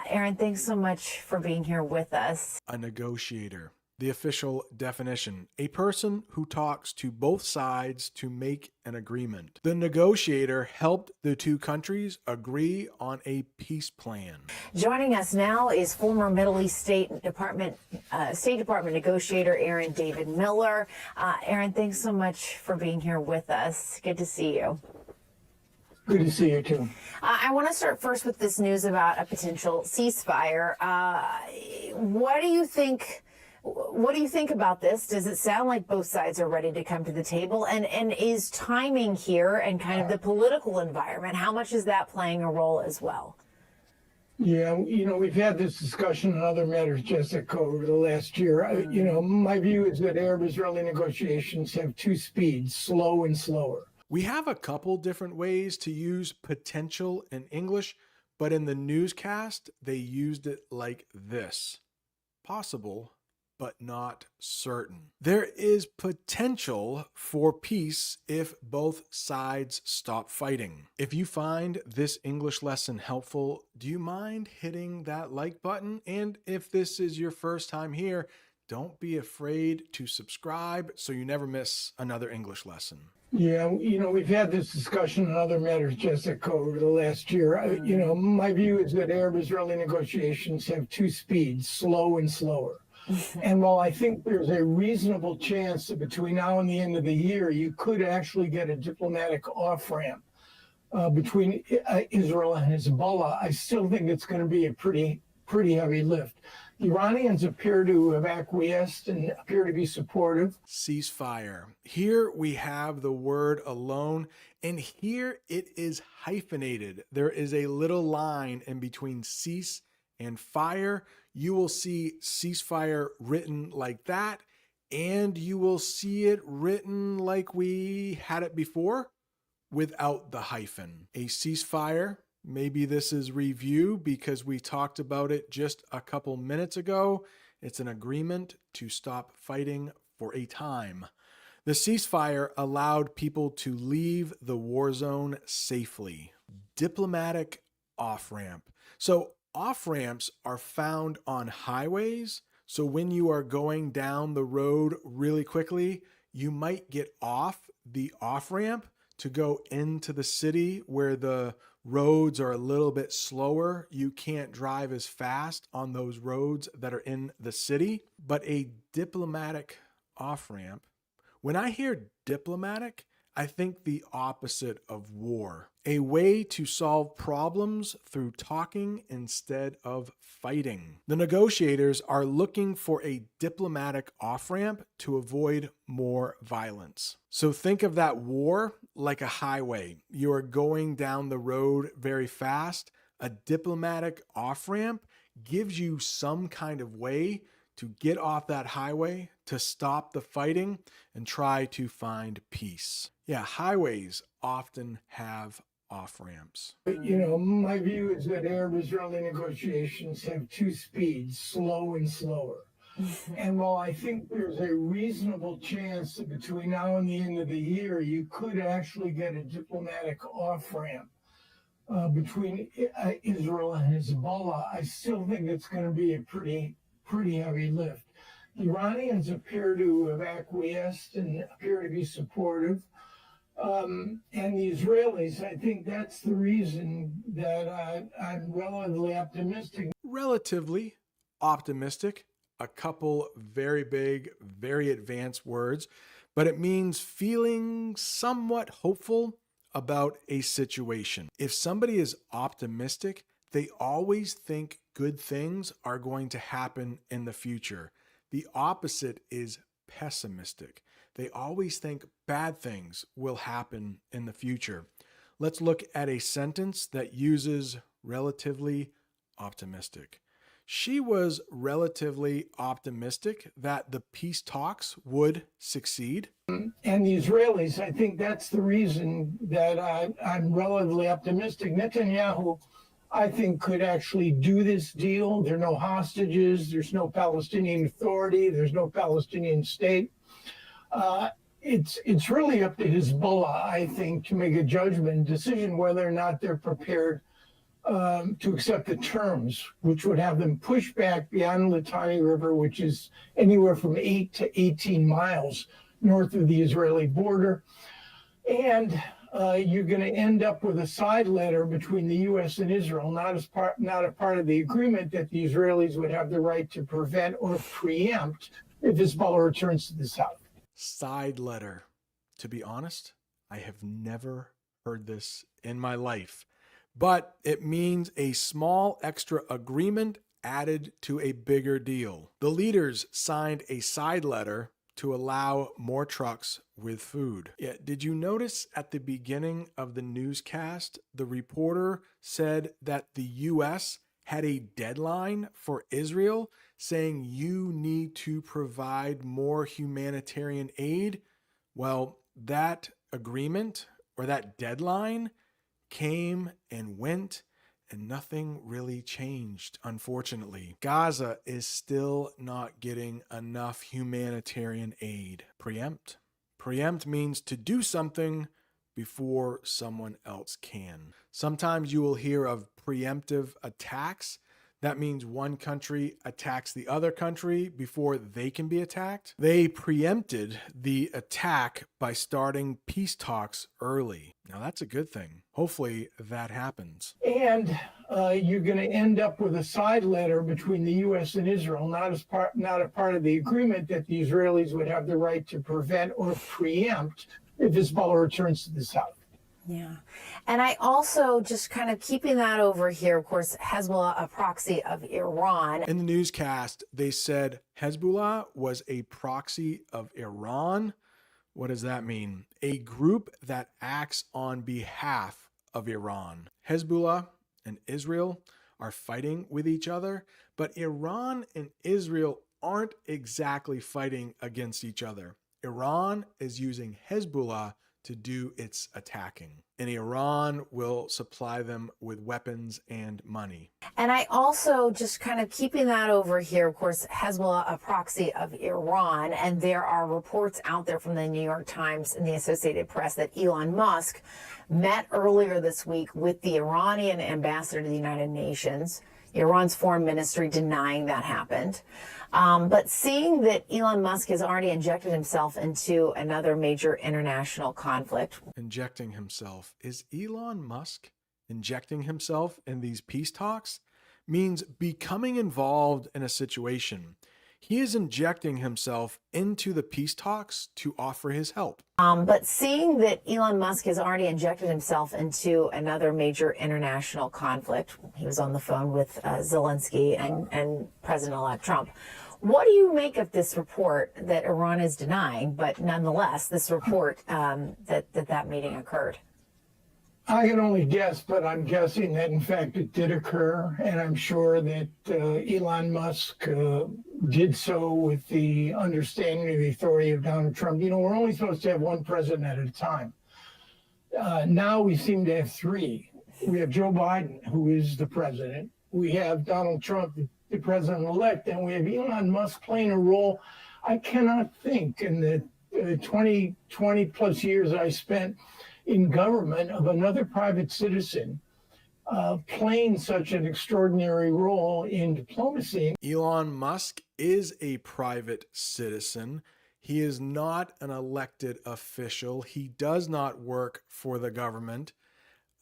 Aaron, thanks so much for being here with us. A negotiator. The official definition, a person who talks to both sides to make an agreement. The negotiator helped the two countries agree on a peace plan. Joining us now is former Middle East State Department negotiator Aaron David Miller. Aaron, thanks so much for being here with us. Good to see you. Good to see you, too. I want to start first with this news about a potential ceasefire. What do you think? What do you think about this? Does it sound like both sides are ready to come to the table? And is timing here and kind of the political environment, how much is that playing a role as well? Yeah, we've had this discussion on other matters, Jessica, over the last year. My view is that Arab-Israeli negotiations have 2 speeds, slow and slower. We have a couple different ways to use potential in English, but in the newscast, they used it like this. Possible, but not certain. There is potential for peace if both sides stop fighting. If you find this English lesson helpful, do you mind hitting that like button? And if this is your first time here, don't be afraid to subscribe so you never miss another English lesson. Yeah, we've had this discussion on other matters, Jessica, over the last year. My view is that Arab-Israeli negotiations have two speeds, slow and slower. And while I think there's a reasonable chance that between now and the end of the year, you could actually get a diplomatic off-ramp between Israel and Hezbollah, I still think it's going to be a pretty heavy lift. The Iranians appear to have acquiesced and appear to be supportive. Ceasefire. Here we have the word alone, and here it is hyphenated. There is a little line in between cease and fire. You will see ceasefire written like that, and you will see it written like we had it before without the hyphen. A ceasefire. Maybe this is review because we talked about it just a couple minutes ago. It's an agreement to stop fighting for a time. The ceasefire allowed people to leave the war zone safely. Diplomatic off-ramp. So off-ramps are found on highways. So when you are going down the road really quickly, you might get off the off-ramp to go into the city where the roads are a little bit slower. You can't drive as fast on those roads that are in the city. But a diplomatic off-ramp, when I hear diplomatic, I think the opposite of war. A way to solve problems through talking instead of fighting. The negotiators are looking for a diplomatic off-ramp to avoid more violence. So think of that war like a highway. You are going down the road very fast. A diplomatic off-ramp gives you some kind of way to get off that highway, to stop the fighting, and try to find peace. Yeah, highways often have off-ramps. My view is that Arab-Israeli negotiations have two speeds, slow and slower. And while I think there's a reasonable chance that between now and the end of the year, you could actually get a diplomatic off-ramp between Israel and Hezbollah, I still think it's going to be a pretty heavy lift. The Iranians appear to have acquiesced and appear to be supportive. And the Israelis, I think that's the reason that I'm relatively optimistic. Relatively optimistic, a couple very big, very advanced words, but it means feeling somewhat hopeful about a situation. If somebody is optimistic, they always think good things are going to happen in the future. The opposite is pessimistic. They always think bad things will happen in the future. Let's look at a sentence that uses relatively optimistic. She was relatively optimistic that the peace talks would succeed. And the Israelis, I think that's the reason that I'm relatively optimistic. Netanyahu, I think, could actually do this deal. There are no hostages. There's no Palestinian Authority. There's no Palestinian state. It's really up to Hezbollah, I think, to make a decision whether or not they're prepared to accept the terms, which would have them push back beyond the Litani River, which is anywhere from 8 to 18 miles north of the Israeli border. And you're going to end up with a side letter between the U.S. and Israel, not a part of the agreement that the Israelis would have the right to prevent or preempt if Hezbollah returns to the south. Side letter. To be honest, I have never heard this in my life, but it means a small extra agreement added to a bigger deal. The leaders signed a side letter to allow more trucks with food. Yeah, did you notice at the beginning of the newscast, the reporter said that the U.S. had a deadline for Israel saying you need to provide more humanitarian aid? Well, that agreement or that deadline came and went, and nothing really changed, unfortunately. Gaza is still not getting enough humanitarian aid. Preempt? Preempt means to do something before someone else can. Sometimes you will hear of preemptive attacks. That means one country attacks the other country before they can be attacked. They preempted the attack by starting peace talks early. Now that's a good thing. Hopefully that happens. And you're going to end up with a side letter between the U.S. and Israel, not a part of the agreement that the Israelis would have the right to prevent or preempt if Hezbollah returns to the south. Yeah. And I also, just kind of keeping that over here, of course, Hezbollah, a proxy of Iran. In the newscast, they said Hezbollah was a proxy of Iran. What does that mean? A group that acts on behalf of Iran. Hezbollah and Israel are fighting with each other, but Iran and Israel aren't exactly fighting against each other. Iran is using Hezbollah to do its attacking, and Iran will supply them with weapons and money. And I also, just kind of keeping that over here, of course, Hezbollah, a proxy of Iran, and there are reports out there from the New York Times and the Associated Press that Elon Musk met earlier this week with the Iranian ambassador to the United Nations. Iran's foreign ministry denying that happened. But seeing that Elon Musk has already injected himself into another major international conflict. Injecting himself. Is Elon Musk injecting himself in these peace talks? Means becoming involved in a situation. He is injecting himself into the peace talks to offer his help. But seeing that Elon Musk has already injected himself into another major international conflict, he was on the phone with Zelensky and President-elect Trump. What do you make of this report that Iran is denying, but nonetheless, this report that meeting occurred? I can only guess, but I'm guessing that in fact it did occur, and I'm sure that Elon Musk did so with the understanding of the authority of Donald Trump. You know, we're only supposed to have one president at a time. Now we seem to have three. We have Joe Biden, who is the president. We have Donald Trump, the president-elect, and we have Elon Musk playing a role. I cannot think in the 20 plus years I spent in government of another private citizen playing such an extraordinary role in diplomacy. Elon Musk is a private citizen. He is not an elected official. He does not work for the government.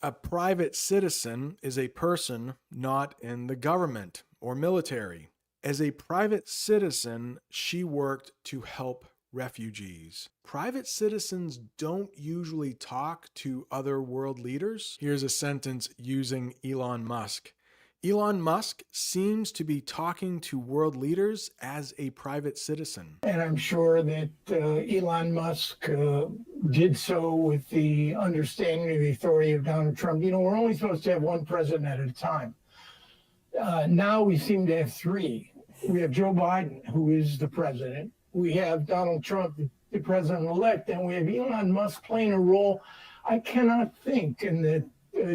A private citizen is a person not in the government or military. As a private citizen, she worked to help refugees. Private citizens don't usually talk to other world leaders. Here's a sentence using Elon Musk. Elon Musk seems to be talking to world leaders as a private citizen. And I'm sure that Elon Musk did so with the understanding of the authority of Donald Trump. You know, we're only supposed to have one president at a time. Now we seem to have three. We have Joe Biden, who is the president. We have Donald Trump, the president-elect, and we have Elon Musk playing a role. I cannot think in the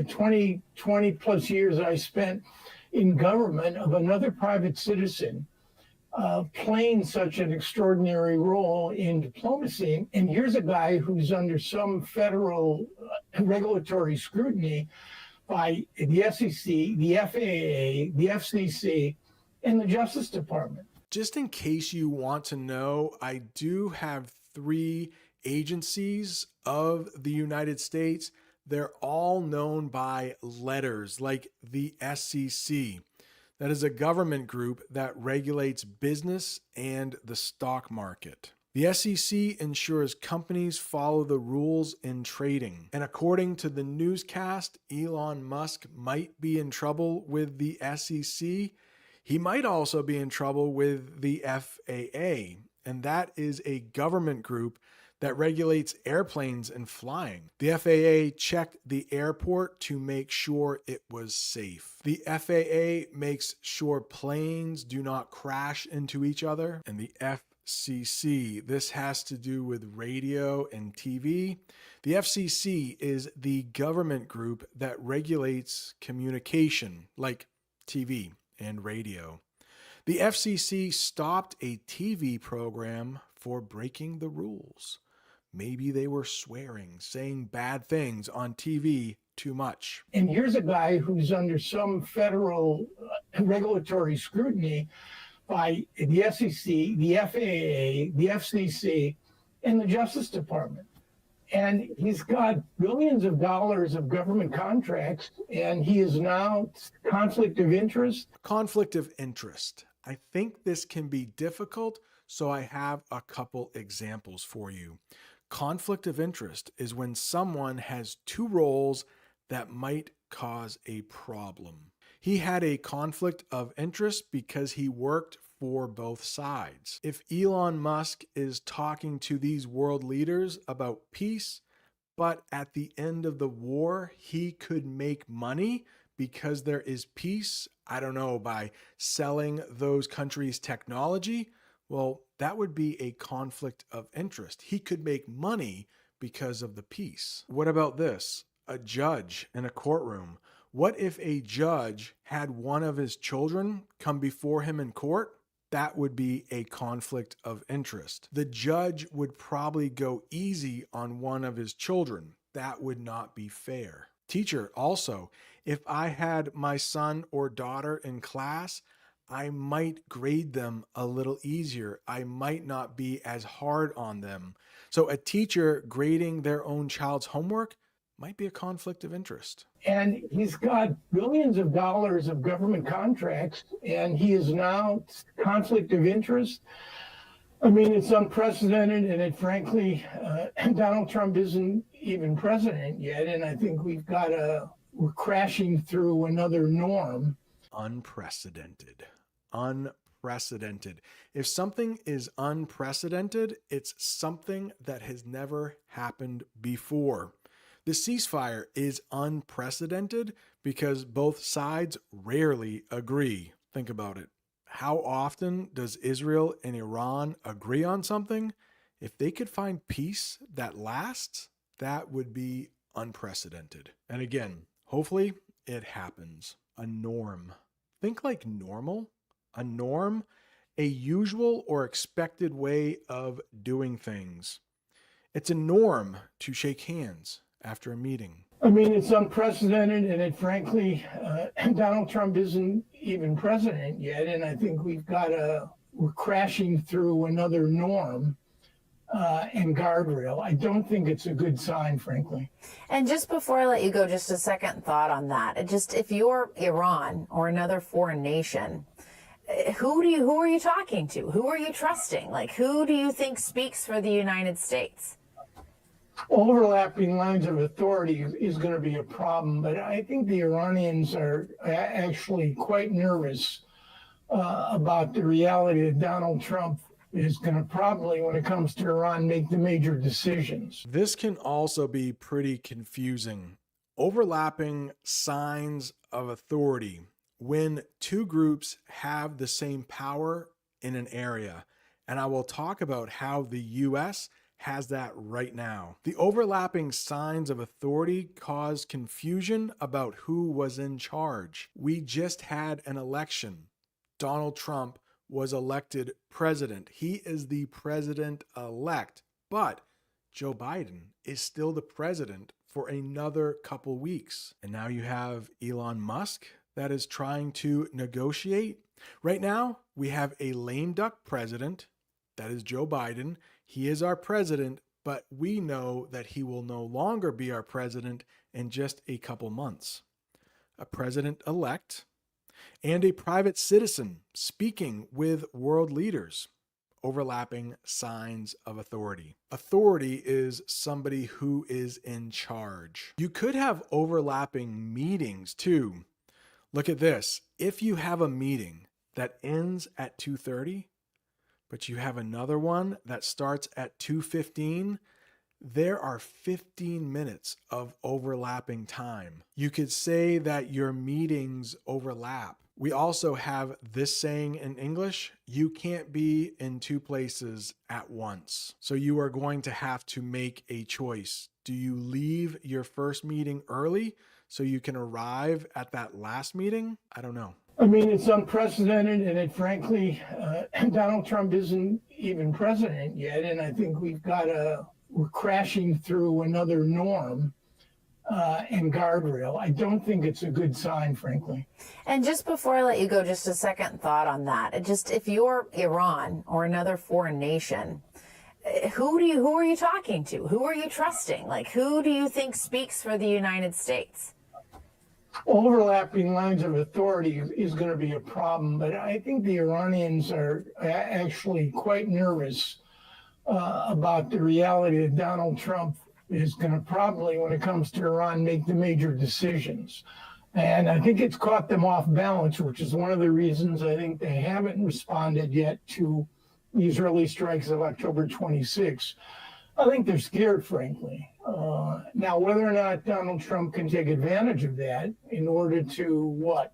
20 plus years I spent in government of another private citizen playing such an extraordinary role in diplomacy. And here's a guy who's under some federal regulatory scrutiny by the SEC, the FAA, the FCC, and the Justice Department. Just in case you want to know, I do have 3 agencies of the United States. They're all known by letters, like the SEC. That is a government group that regulates business and the stock market. The SEC ensures companies follow the rules in trading. And according to the newscast, Elon Musk might be in trouble with the SEC. He might also be in trouble with the FAA, and that is a government group that regulates airplanes and flying. The FAA checked the airport to make sure it was safe. The FAA makes sure planes do not crash into each other. And the FCC, this has to do with radio and TV. The FCC is the government group that regulates communication, like TV and radio. The FCC stopped a TV program for breaking the rules. Maybe they were swearing, saying bad things on TV too much. And here's a guy who's under some federal regulatory scrutiny by the SEC, the FAA, the FCC, and the Justice Department. And he's got billions of dollars of government contracts, and he is now conflict of interest. Conflict of interest. I think this can be difficult, so I have a couple examples for you. Conflict of interest is when someone has two roles that might cause a problem. He had a conflict of interest because he worked for both sides. If Elon Musk is talking to these world leaders about peace, but at the end of the war, he could make money because there is peace, I don't know, by selling those countries technology, well, that would be a conflict of interest. He could make money because of the peace. What about this? A judge in a courtroom. What if a judge had one of his children come before him in court? That would be a conflict of interest. The judge would probably go easy on one of his children. That would not be fair. Teacher, also, if I had my son or daughter in class, I might grade them a little easier. I might not be as hard on them. So a teacher grading their own child's homework might be a conflict of interest. And he's got billions of dollars of government contracts, and he is now conflict of interest. I mean, it's unprecedented, and it frankly, Donald Trump isn't even president yet, and I think we're crashing through another norm. Unprecedented. Unprecedented. If something is unprecedented, it's something that has never happened before. The ceasefire is unprecedented because both sides rarely agree. Think about it. How often does Israel and Iran agree on something? If they could find peace that lasts, that would be unprecedented. And again, hopefully it happens. A norm. Think like normal. A norm, a usual or expected way of doing things. It's a norm to shake hands after a meeting. I mean, it's unprecedented, and it frankly, Donald Trump isn't even president yet, and I think we're crashing through another norm and guardrail. I don't think it's a good sign, frankly. And just before I let you go, just a second thought on that. If you're Iran or another foreign nation, who are you talking to? Who are you trusting? Like, who do you think speaks for the United States? Overlapping lines of authority is going to be a problem, but I think the Iranians are actually quite nervous about the reality that Donald Trump is going to probably, when it comes to Iran, make the major decisions. This can also be pretty confusing. Overlapping signs of authority. When two groups have the same power in an area, and I will talk about how the U.S. has that right now. The overlapping signs of authority caused confusion about who was in charge. We just had an election. Donald Trump was elected president. He is the president-elect, but Joe Biden is still the president for another couple weeks. And now you have Elon Musk that is trying to negotiate. Right now, we have a lame duck president. That is Joe Biden. He is our president, but we know that he will no longer be our president in just a couple months. A president-elect and a private citizen speaking with world leaders. Overlapping signs of authority. Authority is somebody who is in charge. You could have overlapping meetings too. Look at this. If you have a meeting that ends at 2:30, but you have another one that starts at 2:15, there are 15 minutes of overlapping time. You could say that your meetings overlap. We also have this saying in English, you can't be in two places at once. So you are going to have to make a choice. Do you leave your first meeting early so you can arrive at that last meeting? I don't know. I mean, it's unprecedented, and it frankly, Donald Trump isn't even president yet, and I think we're we're crashing through another norm and guardrail. I don't think it's a good sign, frankly. And just before I let you go, just a second thought on that. If you're Iran or another foreign nation, who are you talking to? Who are you trusting? Like, who do you think speaks for the United States? Overlapping lines of authority is going to be a problem, but I think the Iranians are actually quite nervous about the reality that Donald Trump is going to probably, when it comes to Iran, make the major decisions. And I think it's caught them off balance, which is one of the reasons I think they haven't responded yet to the Israeli strikes of October 26. I think they're scared, frankly. Now, whether or not Donald Trump can take advantage of that in order to,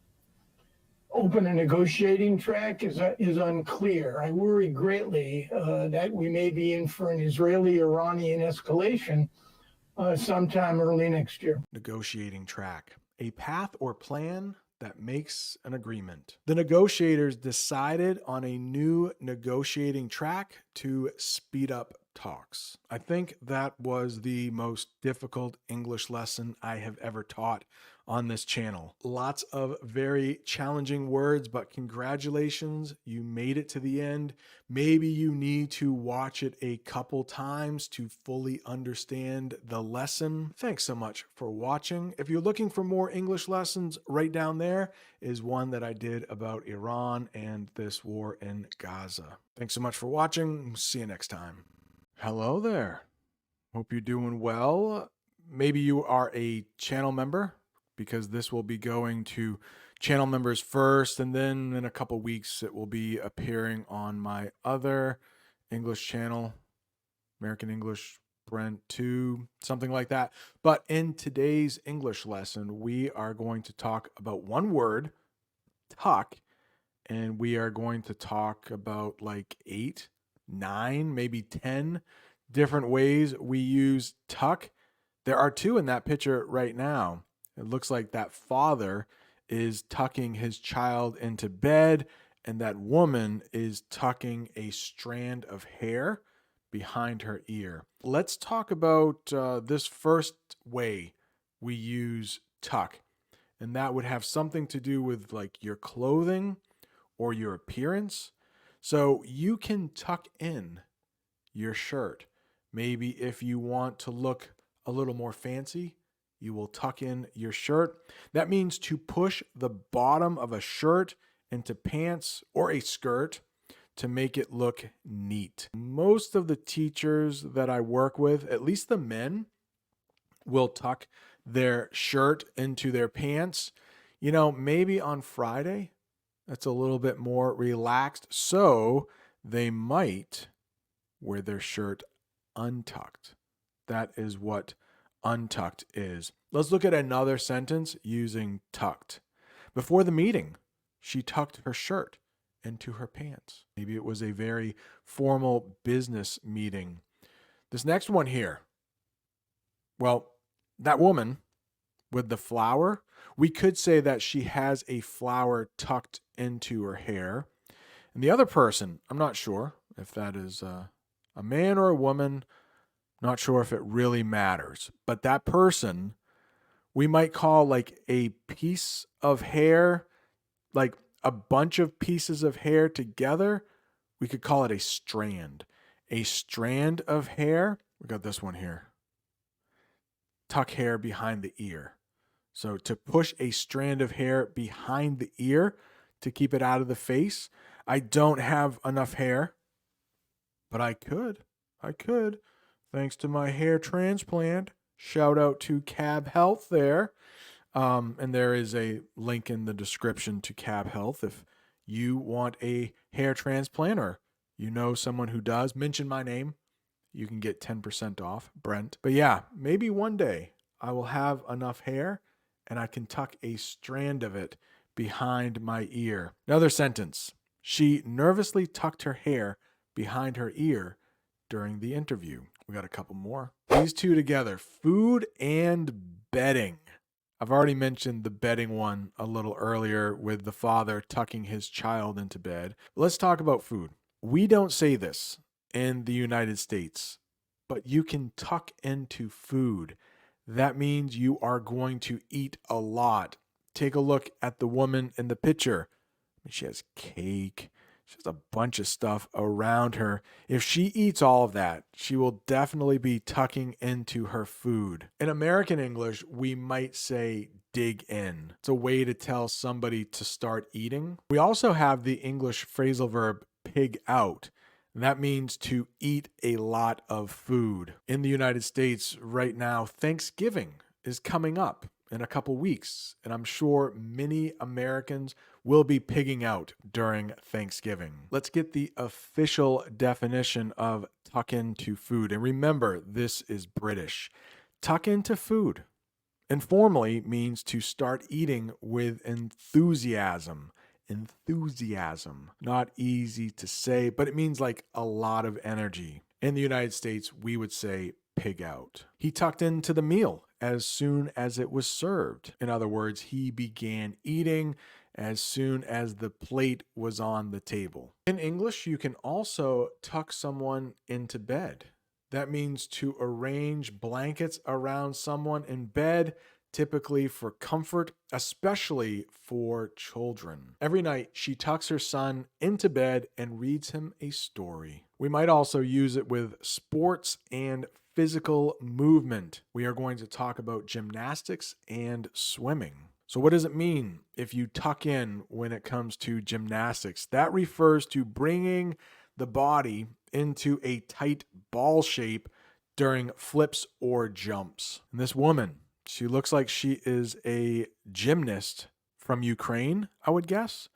open a negotiating track is unclear. I worry greatly that we may be in for an Israeli-Iranian escalation sometime early next year. Negotiating track, a path or plan that makes an agreement. The negotiators decided on a new negotiating track to speed up talks. I think that was the most difficult English lesson I have ever taught on this channel. Lots of very challenging words, but congratulations, you made it to the end. Maybe you need to watch it a couple times to fully understand the lesson. Thanks so much for watching. If you're looking for more English lessons, right down there is one that I did about Iran and this war in Gaza. Thanks so much for watching. See you next time. Hello there. Hope you're doing well. Maybe you are a channel member, because this will be going to channel members first, and then in a couple weeks it will be appearing on my other English channel, American English Brent 2, something like that. But in today's English lesson, we are going to talk about one word, tuck, and we are going to talk about like 8, 9, maybe 10 different ways we use tuck. There are 2 in that picture right now. It looks like that father is tucking his child into bed, and that woman is tucking a strand of hair behind her ear. Let's talk about this first way we use tuck, and that would have something to do with like your clothing or your appearance. So you can tuck in your shirt. Maybe if you want to look a little more fancy, you will tuck in your shirt. That means to push the bottom of a shirt into pants or a skirt to make it look neat. Most of the teachers that I work with, at least the men, will tuck their shirt into their pants. You know, maybe on Friday, that's a little bit more relaxed, so they might wear their shirt untucked. That is what untucked is. Let's look at another sentence using tucked. Before the meeting, she tucked her shirt into her pants. Maybe it was a very formal business meeting. This next one here, well, that woman with the flower, we could say that she has a flower tucked into her hair. And the other person, I'm not sure if that is a man or a woman. Not sure if it really matters, but that person we might call like a piece of hair, like a bunch of pieces of hair together. We could call it a strand. A strand of hair. We got this one here. Tuck hair behind the ear. So to push a strand of hair behind the ear to keep it out of the face. I don't have enough hair, but I could. Thanks to my hair transplant. Shout out to Cab Health there. And there is a link in the description to Cab Health. If you want a hair transplant or you know someone who does, mention my name. You can get 10% off, Brent. But yeah, maybe one day I will have enough hair and I can tuck a strand of it behind my ear. Another sentence. She nervously tucked her hair behind her ear during the interview. We got a couple more. These two together, food and bedding. I've already mentioned the bedding one a little earlier with the father tucking his child into bed. Let's talk about food. We don't say this in the United States. but you can tuck into food. That means you are going to eat a lot. Take a look at the woman in the picture. She has cake. She has a bunch of stuff around her. If she eats all of that, she will definitely be tucking into her food. In American English, we might say dig in. It's a way to tell somebody to start eating. We also have the English phrasal verb pig out. That means to eat a lot of food. In the United States right now, Thanksgiving is coming up in a couple weeks, and I'm sure many Americans will be pigging out during Thanksgiving. Let's get the official definition of tuck into food. And remember, this is British. Tuck into food informally means to start eating with enthusiasm. Enthusiasm. Not easy to say, but it means like a lot of energy. In the United States, we would say pig out. He tucked into the meal as soon as it was served. In other words, he began eating as soon as the plate was on the table. In English, you can also tuck someone into bed. That means to arrange blankets around someone in bed, typically for comfort, especially for children. Every night, she tucks her son into bed and reads him a story. We might also use it with sports and physical movement. We are going to talk about gymnastics and swimming. So what does it mean if you tuck in when it comes to gymnastics? That refers to bringing the body into a tight ball shape during flips or jumps. And this woman, she looks like she is a gymnast from Ukraine, I would guess,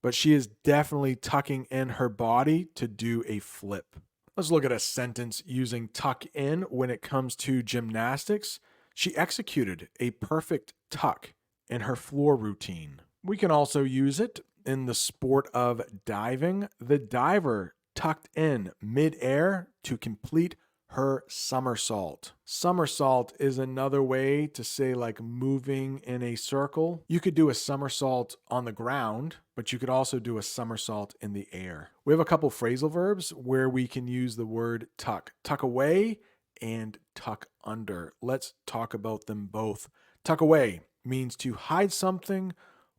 but she is definitely tucking in her body to do a flip. Let's look at a sentence using tuck in when it comes to gymnastics. She executed a perfect tuck in her floor routine. We can also use it in the sport of diving. The diver tucked in mid-air to complete her somersault. Somersault is another way to say like moving in a circle. You could do a somersault on the ground, but you could also do a somersault in the air. We have a couple phrasal verbs where we can use the word tuck. Tuck away and tuck under. Let's talk about them both. Tuck away means to hide something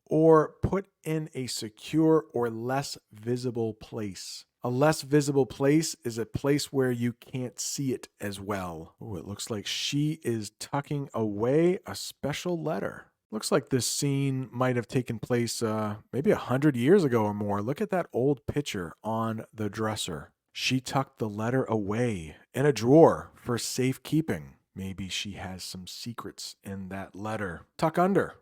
or put in a secure or less visible place. A less visible place is a place where you can't see it as well. Oh, it looks like she is tucking away a special letter. Looks like this scene might have taken place maybe 100 years ago or more. Look at that old picture on the dresser. She tucked the letter away in a drawer for safekeeping. Maybe she has some secrets in that letter. Tuck under.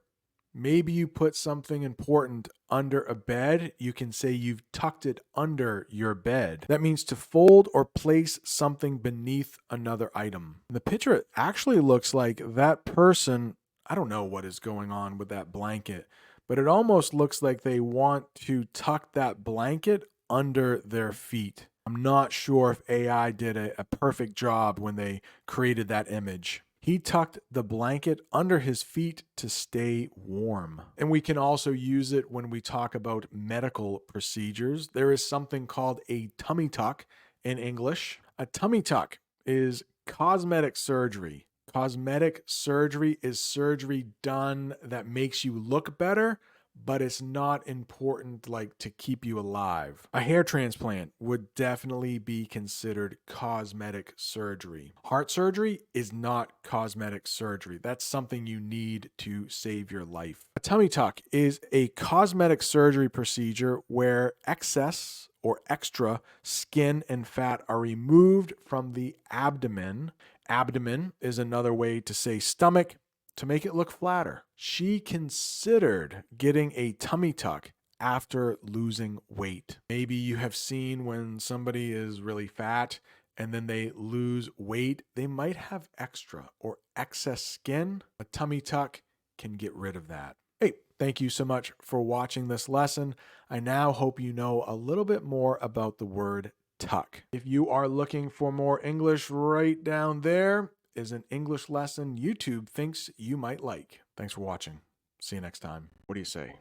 Maybe you put something important under a bed. You can say you've tucked it under your bed. That means to fold or place something beneath another item. In the picture, it actually looks like that person, I don't know what is going on with that blanket, but it almost looks like they want to tuck that blanket under their feet. I'm not sure if AI did a perfect job when they created that image. He tucked the blanket under his feet to stay warm. And we can also use it when we talk about medical procedures. There is something called a tummy tuck in English. A tummy tuck is cosmetic surgery. Cosmetic surgery is surgery done that makes you look better, but it's not important like to keep you alive. A hair transplant would definitely be considered cosmetic surgery. Heart surgery is not cosmetic surgery. That's something you need to save your life. A tummy tuck is a cosmetic surgery procedure where excess or extra skin and fat are removed from the abdomen. Abdomen is another way to say stomach, to make it look flatter. She considered getting a tummy tuck after losing weight. Maybe you have seen when somebody is really fat and then they lose weight, they might have extra or excess skin. A tummy tuck can get rid of that. Hey, thank you so much for watching this lesson. I now hope you know a little bit more about the word tuck. If you are looking for more English, right down there is an English lesson YouTube thinks you might like. Thanks for watching. See you next time. What do you say?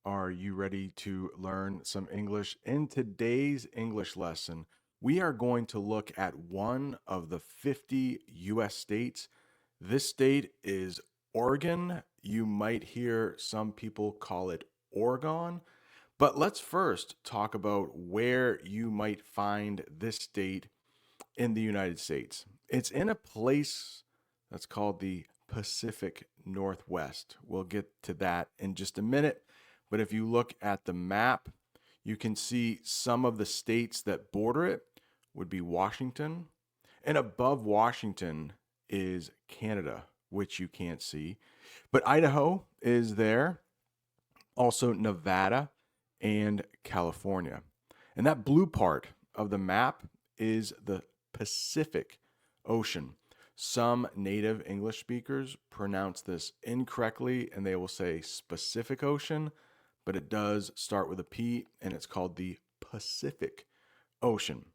Are you ready to learn some English? In today's English lesson, we are going to look at one of the 50 U.S. states. This state is Oregon. You might hear some people call it Oregon. But let's first talk about where you might find this state in the United States. It's in a place that's called the Pacific Northwest. We'll get to that in just a minute. But if you look at the map, you can see some of the states that border it would be Washington. And above Washington is Canada, which you can't see. But Idaho is there. Also Nevada and California. And that blue part of the map is the Pacific Ocean. Some native English speakers pronounce this incorrectly and they will say Pacific Ocean, but it does start with a P and it's called the Pacific Ocean.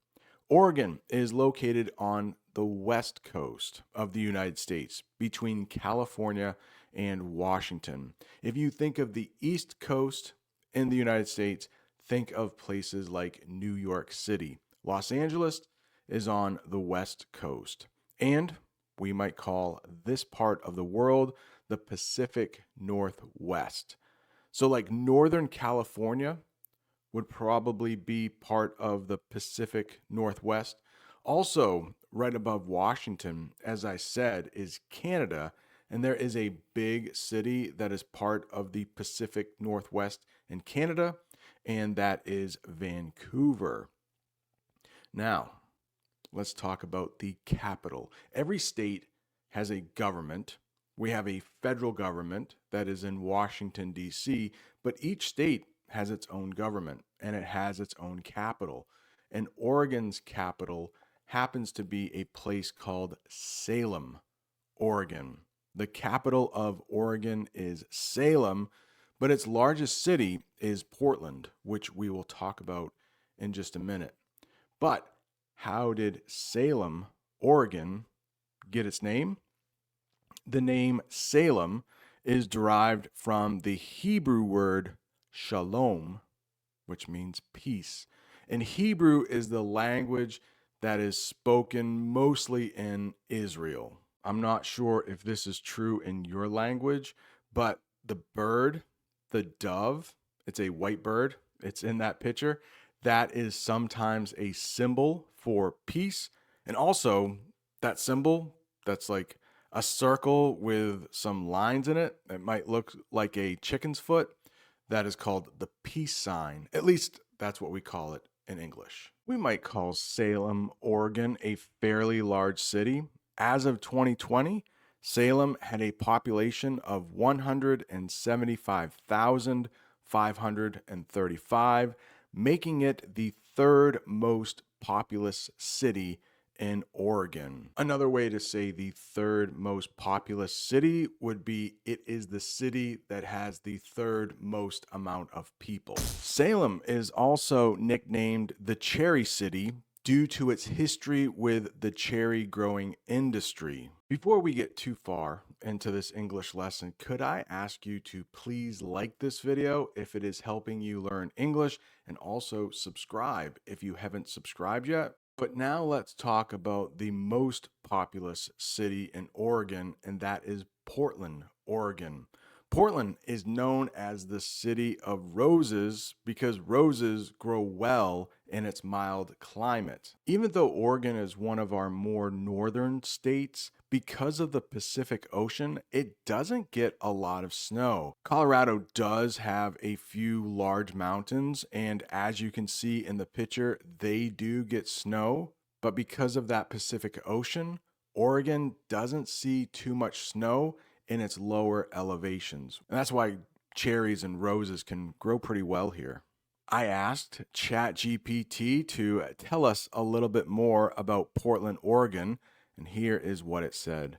Oregon is located on the west coast of the United States between California and Washington. If you think of the East Coast in the United States, think of places like New York City. Los Angeles is on the west coast. And we might call this part of the world the Pacific Northwest. So like Northern California would probably be part of the Pacific Northwest. Also, right above Washington, as I said, is Canada. And there is a big city that is part of the Pacific Northwest in Canada, and that is Vancouver. Now, let's talk about the capital. Every state has a government. We have a federal government that is in Washington, D.C., but each state has its own government, and it has its own capital. And Oregon's capital happens to be a place called Salem, Oregon. The capital of Oregon is Salem, but its largest city is Portland, which we will talk about in just a minute. But how did Salem, Oregon, get its name? The name Salem is derived from the Hebrew word shalom, which means peace. And Hebrew is the language that is spoken mostly in Israel. I'm not sure if this is true in your language, but the bird, the dove, it's a white bird, it's in that picture, that is sometimes a symbol for peace. And also that symbol, that's like a circle with some lines in it. It might look like a chicken's foot. That is called the peace sign. At least that's what we call it in English. We might call Salem, Oregon, a fairly large city. As of 2020, Salem had a population of 175,535, making it the third most populous city in Oregon. Another way to say the third most populous city would be it is the city that has the third most amount of people. Salem is also nicknamed the Cherry City due to its history with the cherry growing industry. Before we get too far into this English lesson, could I ask you to please like this video if it is helping you learn English, and also subscribe if you haven't subscribed yet? But now let's talk about the most populous city in Oregon, and that is Portland, Oregon. Portland is known as the city of roses because roses grow well in its mild climate. Even though Oregon is one of our more northern states, because of the Pacific Ocean, it doesn't get a lot of snow. Colorado does have a few large mountains, and as you can see in the picture, they do get snow. But because of that Pacific Ocean, Oregon doesn't see too much snow in its lower elevations. And that's why cherries and roses can grow pretty well here. I asked ChatGPT to tell us a little bit more about Portland, Oregon, and here is what it said.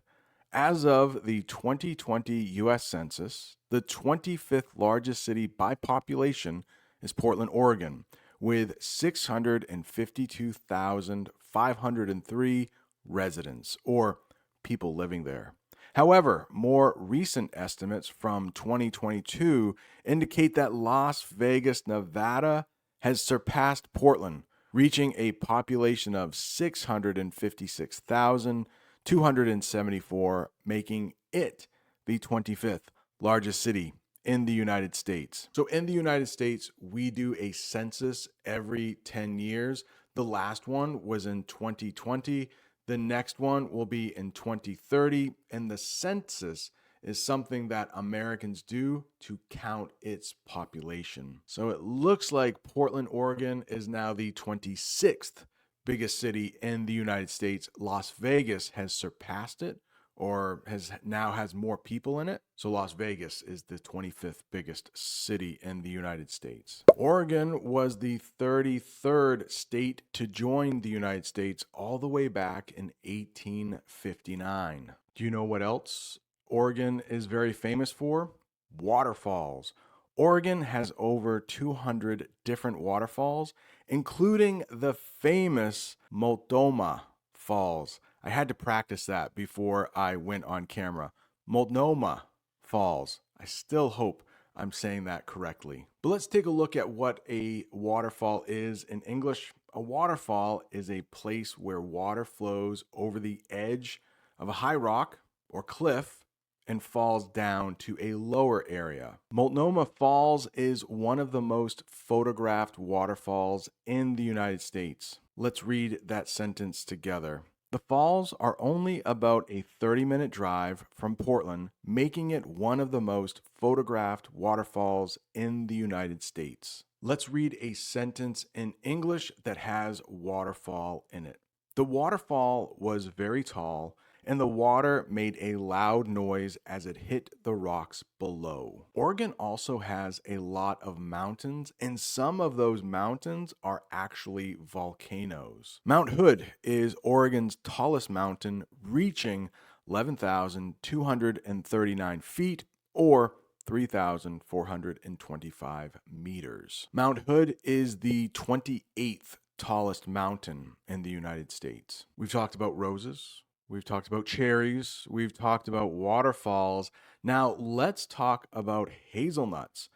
As of the 2020 U.S. Census, the 25th largest city by population is Portland, Oregon, with 652,503 residents, or people living there. However, more recent estimates from 2022 indicate that Las Vegas, Nevada has surpassed Portland reaching a population of 656,274, making it the 25th largest city in the United States. So in the United States, we do a census every 10 years. The last one was in 2020. The next one will be in 2030. And the census is something that Americans do to count its population. So it looks like Portland, Oregon is now the 26th biggest city in the United States. Las Vegas has surpassed it, or has more people in it. So Las Vegas is the 25th biggest city in the United States. Oregon was the 33rd state to join the United States all the way back in 1859. Do you know what else Oregon is very famous for? Waterfalls. Oregon has over 200 different waterfalls, including the famous Multnomah Falls. I had to practice that before I went on camera. Multnomah Falls. I still hope I'm saying that correctly. But let's take a look at what a waterfall is in English. A waterfall is a place where water flows over the edge of a high rock or cliff and falls down to a lower area. Multnomah Falls is one of the most photographed waterfalls in the United States. Let's read that sentence together. The falls are only about a 30-minute drive from Portland, making it one of the most photographed waterfalls in the United States. Let's read a sentence in English that has waterfall in it. The waterfall was very tall, and the water made a loud noise as it hit the rocks below. Oregon also has a lot of mountains, and some of those mountains are actually volcanoes. Mount Hood is Oregon's tallest mountain, reaching 11,239 feet, or 3,425 meters. Mount Hood is the 28th tallest mountain in the United States. We've talked about roses. We've talked about cherries. We've talked about waterfalls. Now let's talk about hazelnuts.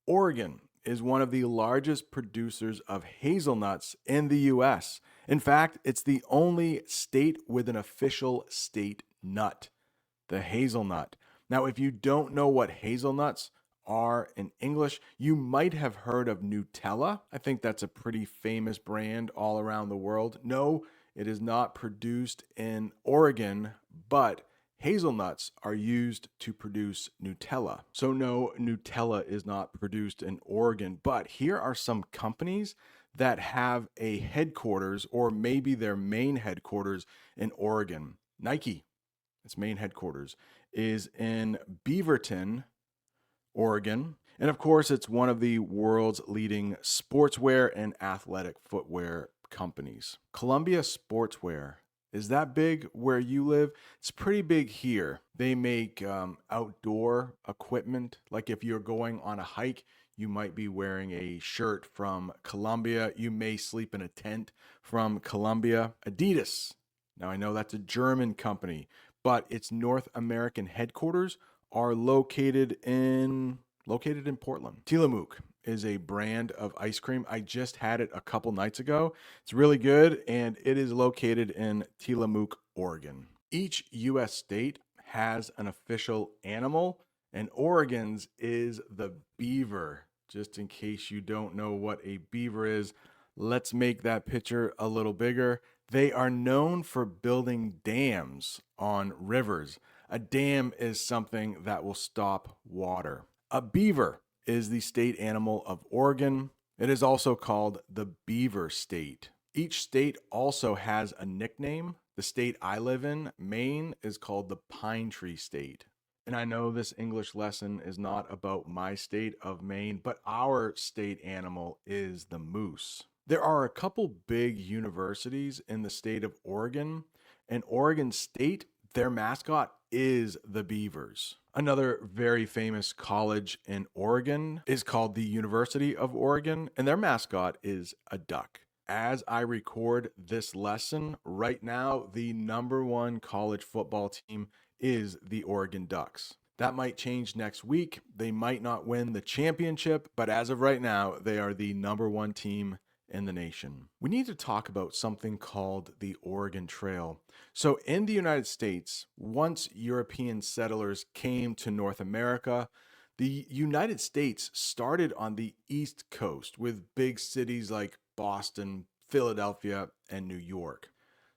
Oregon is one of the largest producers of hazelnuts in the U.S. In fact, it's the only state with an official state nut, the hazelnut. Now, if you don't know what hazelnuts are in English, you might have heard of Nutella. I think that's a pretty famous brand all around the world. No, it is not produced in Oregon, but hazelnuts are used to produce Nutella. So no, Nutella is not produced in Oregon, but here are some companies that have a headquarters, or maybe their main headquarters, in Oregon. Nike, its main headquarters, is in Beaverton, Oregon. And of course, it's one of the world's leading sportswear and athletic footwear companies. Columbia Sportswear. Is that big where you live? It's pretty big here. They make outdoor equipment. Like if you're going on a hike, you might be wearing a shirt from Columbia. You may sleep in a tent from Columbia. Adidas. Now I know that's a German company, but its North American headquarters are located in Portland. Tillamook is a brand of ice cream. I just had it a couple nights ago. It's really good, and it is located in Tillamook, Oregon. Each U.S. state has an official animal, and Oregon's is the beaver. Just in case you don't know what a beaver is, let's make that picture a little bigger. They are known for building dams on rivers. A dam is something that will stop water. A beaver is the state animal of Oregon. It is also called the Beaver State. Each state also has a nickname. The state I live in, Maine, is called the Pine Tree State. And I know this English lesson is not about my state of Maine, but our state animal is the moose. There are a couple big universities in the state of Oregon, and Oregon State, their mascot is the Beavers. Another very famous college in Oregon is called the University of Oregon, and their mascot is a duck. As I record this lesson right now, the #1 college football team is the Oregon Ducks. That might change next week. They might not win the championship, but as of right now, they are the #1 team in the nation. We need to talk about something called the Oregon Trail. So in the United States, once European settlers came to North America, the United States started on the East Coast with big cities like Boston, Philadelphia, and New York.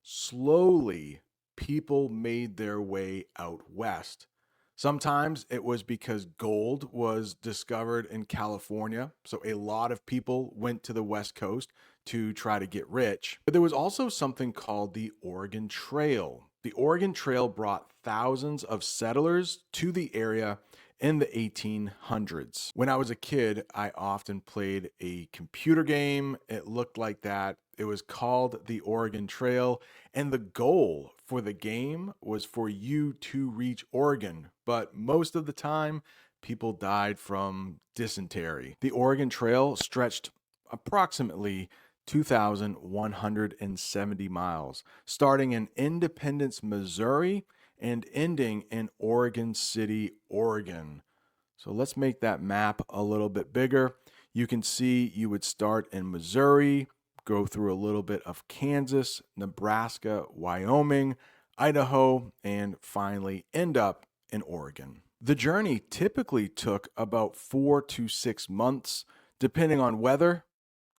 Slowly, people made their way out west. Sometimes it was because gold was discovered in California, so a lot of people went to the West Coast to try to get rich. But there was also something called the Oregon Trail. The Oregon Trail brought thousands of settlers to the area in the 1800s. When I was a kid, I often played a computer game. It looked like that. It was called the Oregon Trail, and the goal for the game was for you to reach Oregon. But most of the time, people died from dysentery. The Oregon Trail stretched approximately 2,170 miles, starting in Independence, Missouri, and ending in Oregon City, Oregon. So let's make that map a little bit bigger. You can see you would start in Missouri, go through a little bit of Kansas, Nebraska, Wyoming, Idaho, and finally end up in Oregon. The journey typically took about 4 to 6 months, depending on weather,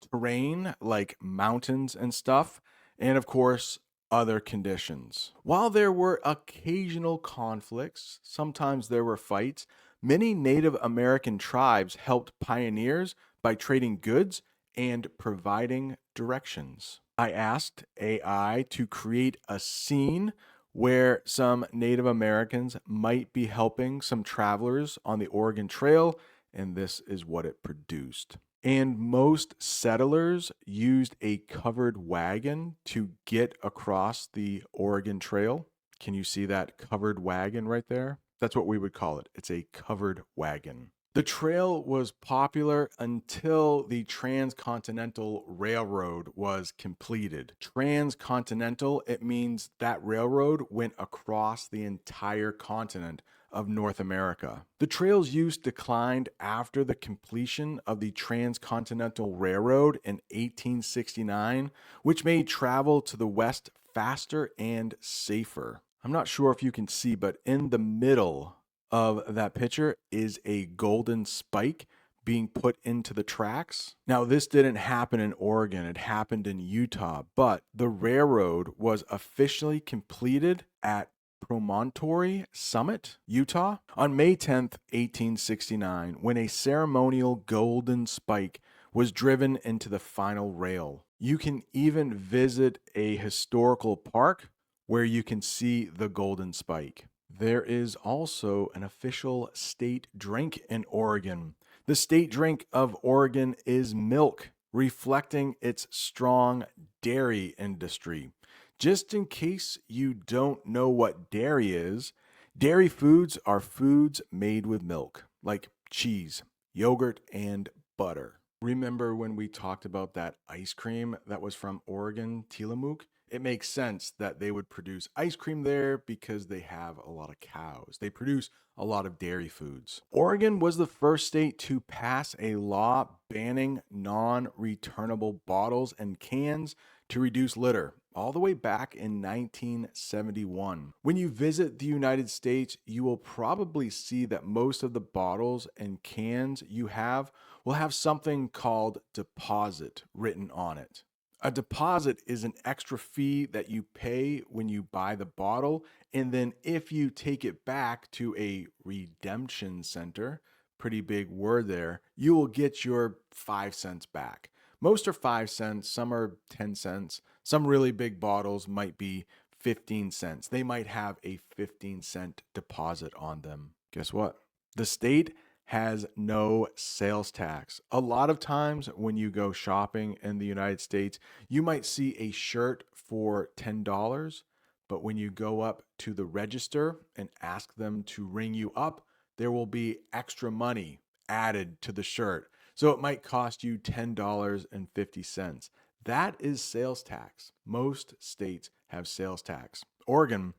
terrain like mountains and stuff, and of course, other conditions. While there were occasional conflicts, sometimes there were fights, many Native American tribes helped pioneers by trading goods and providing directions. I asked AI to create a scene where some Native Americans might be helping some travelers on the Oregon Trail, and this is what it produced. And most settlers used a covered wagon to get across the Oregon Trail. Can you see that covered wagon right there? That's what we would call it. It's a covered wagon. The trail was popular until the Transcontinental Railroad was completed. Transcontinental, it means that railroad went across the entire continent of North America. The trail's use declined after the completion of the Transcontinental Railroad in 1869, which made travel to the west faster and safer. I'm not sure if you can see, but in the middle of that picture is a golden spike being put into the tracks. Now, this didn't happen in Oregon, it happened in Utah, but the railroad was officially completed at Promontory Summit, Utah, on May 10th, 1869, when a ceremonial golden spike was driven into the final rail. You can even visit a historical park where you can see the golden spike. There is also an official state drink in Oregon. The state drink of Oregon is milk, reflecting its strong dairy industry. Just in case you don't know what dairy is, dairy foods are foods made with milk, like cheese, yogurt, and butter. Remember when we talked about that ice cream that was from Oregon, Tillamook? It makes sense that they would produce ice cream there because they have a lot of cows. They produce a lot of dairy foods. Oregon was the first state to pass a law banning non-returnable bottles and cans to reduce litter, all the way back in 1971. When you visit the United States, you will probably see that most of the bottles and cans you have will have something called deposit written on it. A deposit is an extra fee that you pay when you buy the bottle, and then if you take it back to a redemption center, pretty big word there, you will get your 5 cents back. Most are 5 cents, some are 10 cents. Some really big bottles might be 15 cents. They might have a 15-cent deposit on them. Guess what? The state has no sales tax. A lot of times when you go shopping in the United States, you might see a shirt for $10, but when you go up to the register and ask them to ring you up, there will be extra money added to the shirt. So it might cost you $10.50. That is sales tax. Most states have sales tax. Oregon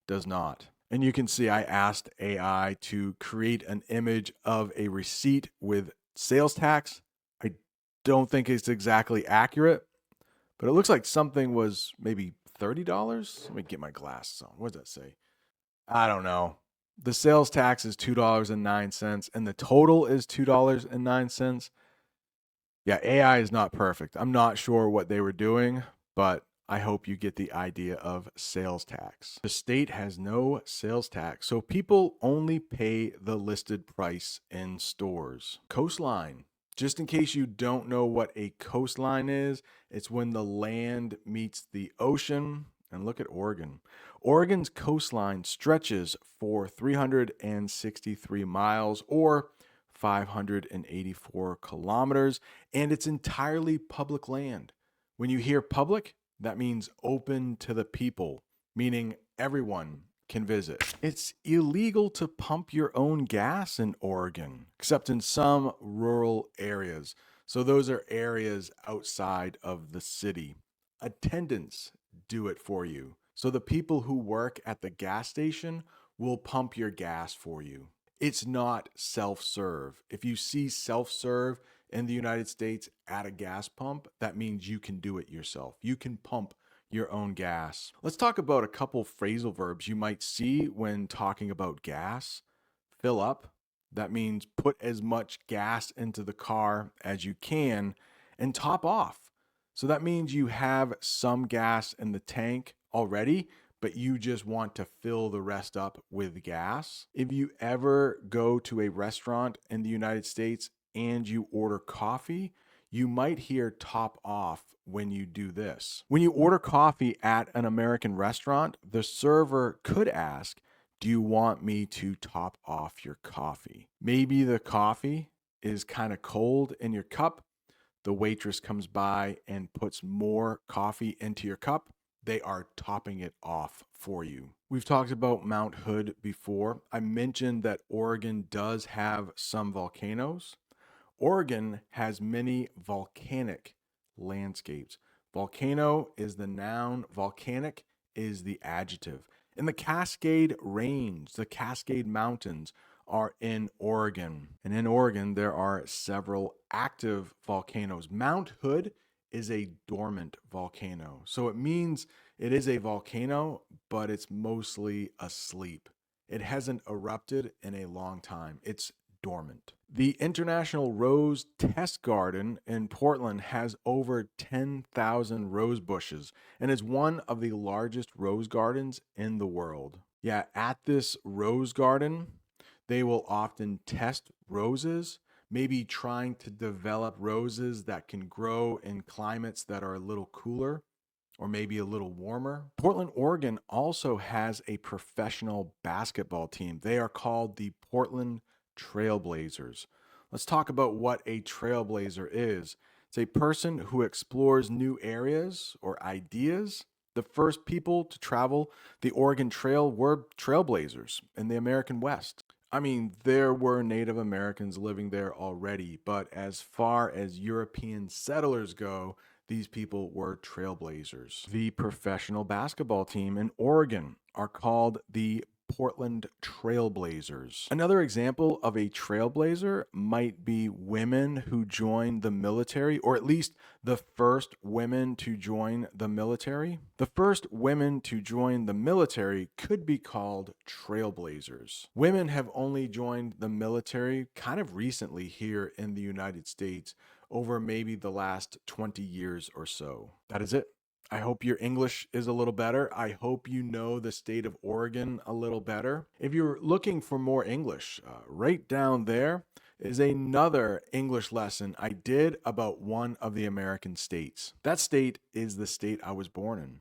does not. And you can see I asked AI to create an image of a receipt with sales tax. I don't think it's exactly accurate, but it looks like something was maybe $30. Let me get my glasses on. What does that say? I don't know. The sales tax is $2.09 and the total is $2.09. Yeah, AI is not perfect. I'm not sure what they were doing, but I hope you get the idea of sales tax. The state has no sales tax, so people only pay the listed price in stores. Coastline. Just in case you don't know what a coastline is, it's when the land meets the ocean. And look at Oregon. Oregon's coastline stretches for 363 miles or 584 kilometers, and it's entirely public land. When you hear public, that means open to the people, meaning everyone can visit. It's illegal to pump your own gas in Oregon, except in some rural areas. So those are areas outside of the city. Attendants do it for you. So the people who work at the gas station will pump your gas for you. It's not self-serve. If you see self-serve in the United States at a gas pump, that means you can do it yourself. You can pump your own gas. Let's talk about a couple phrasal verbs you might see when talking about gas. Fill up. That means put as much gas into the car as you can. And top off. So that means you have some gas in the tank already, but you just want to fill the rest up with gas. If you ever go to a restaurant in the United States and you order coffee, you might hear top off when you do this. When you order coffee at an American restaurant, the server could ask, do you want me to top off your coffee? Maybe the coffee is kind of cold in your cup. The waitress comes by and puts more coffee into your cup. They are topping it off for you. We've talked about Mount Hood before. I mentioned that Oregon does have some volcanoes. Oregon has many volcanic landscapes. Volcano is the noun, volcanic is the adjective. In the Cascade Range, the Cascade Mountains are in Oregon. And in Oregon, there are several active volcanoes. Mount Hood is a dormant volcano. So it means it is a volcano, but it's mostly asleep. It hasn't erupted in a long time. It's dormant. The International Rose Test Garden in Portland has over 10,000 rose bushes and is one of the largest rose gardens in the world. Yeah, at this rose garden, they will often test roses, maybe trying to develop roses that can grow in climates that are a little cooler or maybe a little warmer. Portland, Oregon also has a professional basketball team. They are called the Portland Trailblazers. Let's talk about what a trailblazer is. It's a person who explores new areas or ideas. The first people to travel the Oregon Trail were trailblazers in the American West. I mean, there were Native Americans living there already, but as far as European settlers go, these people were trailblazers. The professional basketball team in Oregon are called the Portland Trailblazers. Another example of a trailblazer might be women who joined the military, or at least the first women to join the military. The first women to join the military could be called trailblazers. Women have only joined the military kind of recently here in the United States, over maybe the last 20 years or so. That is it. I hope your English is a little better. I hope you know the state of Oregon a little better. If you're looking for more English, right down there is another English lesson I did about one of the American states. That state is the state I was born in.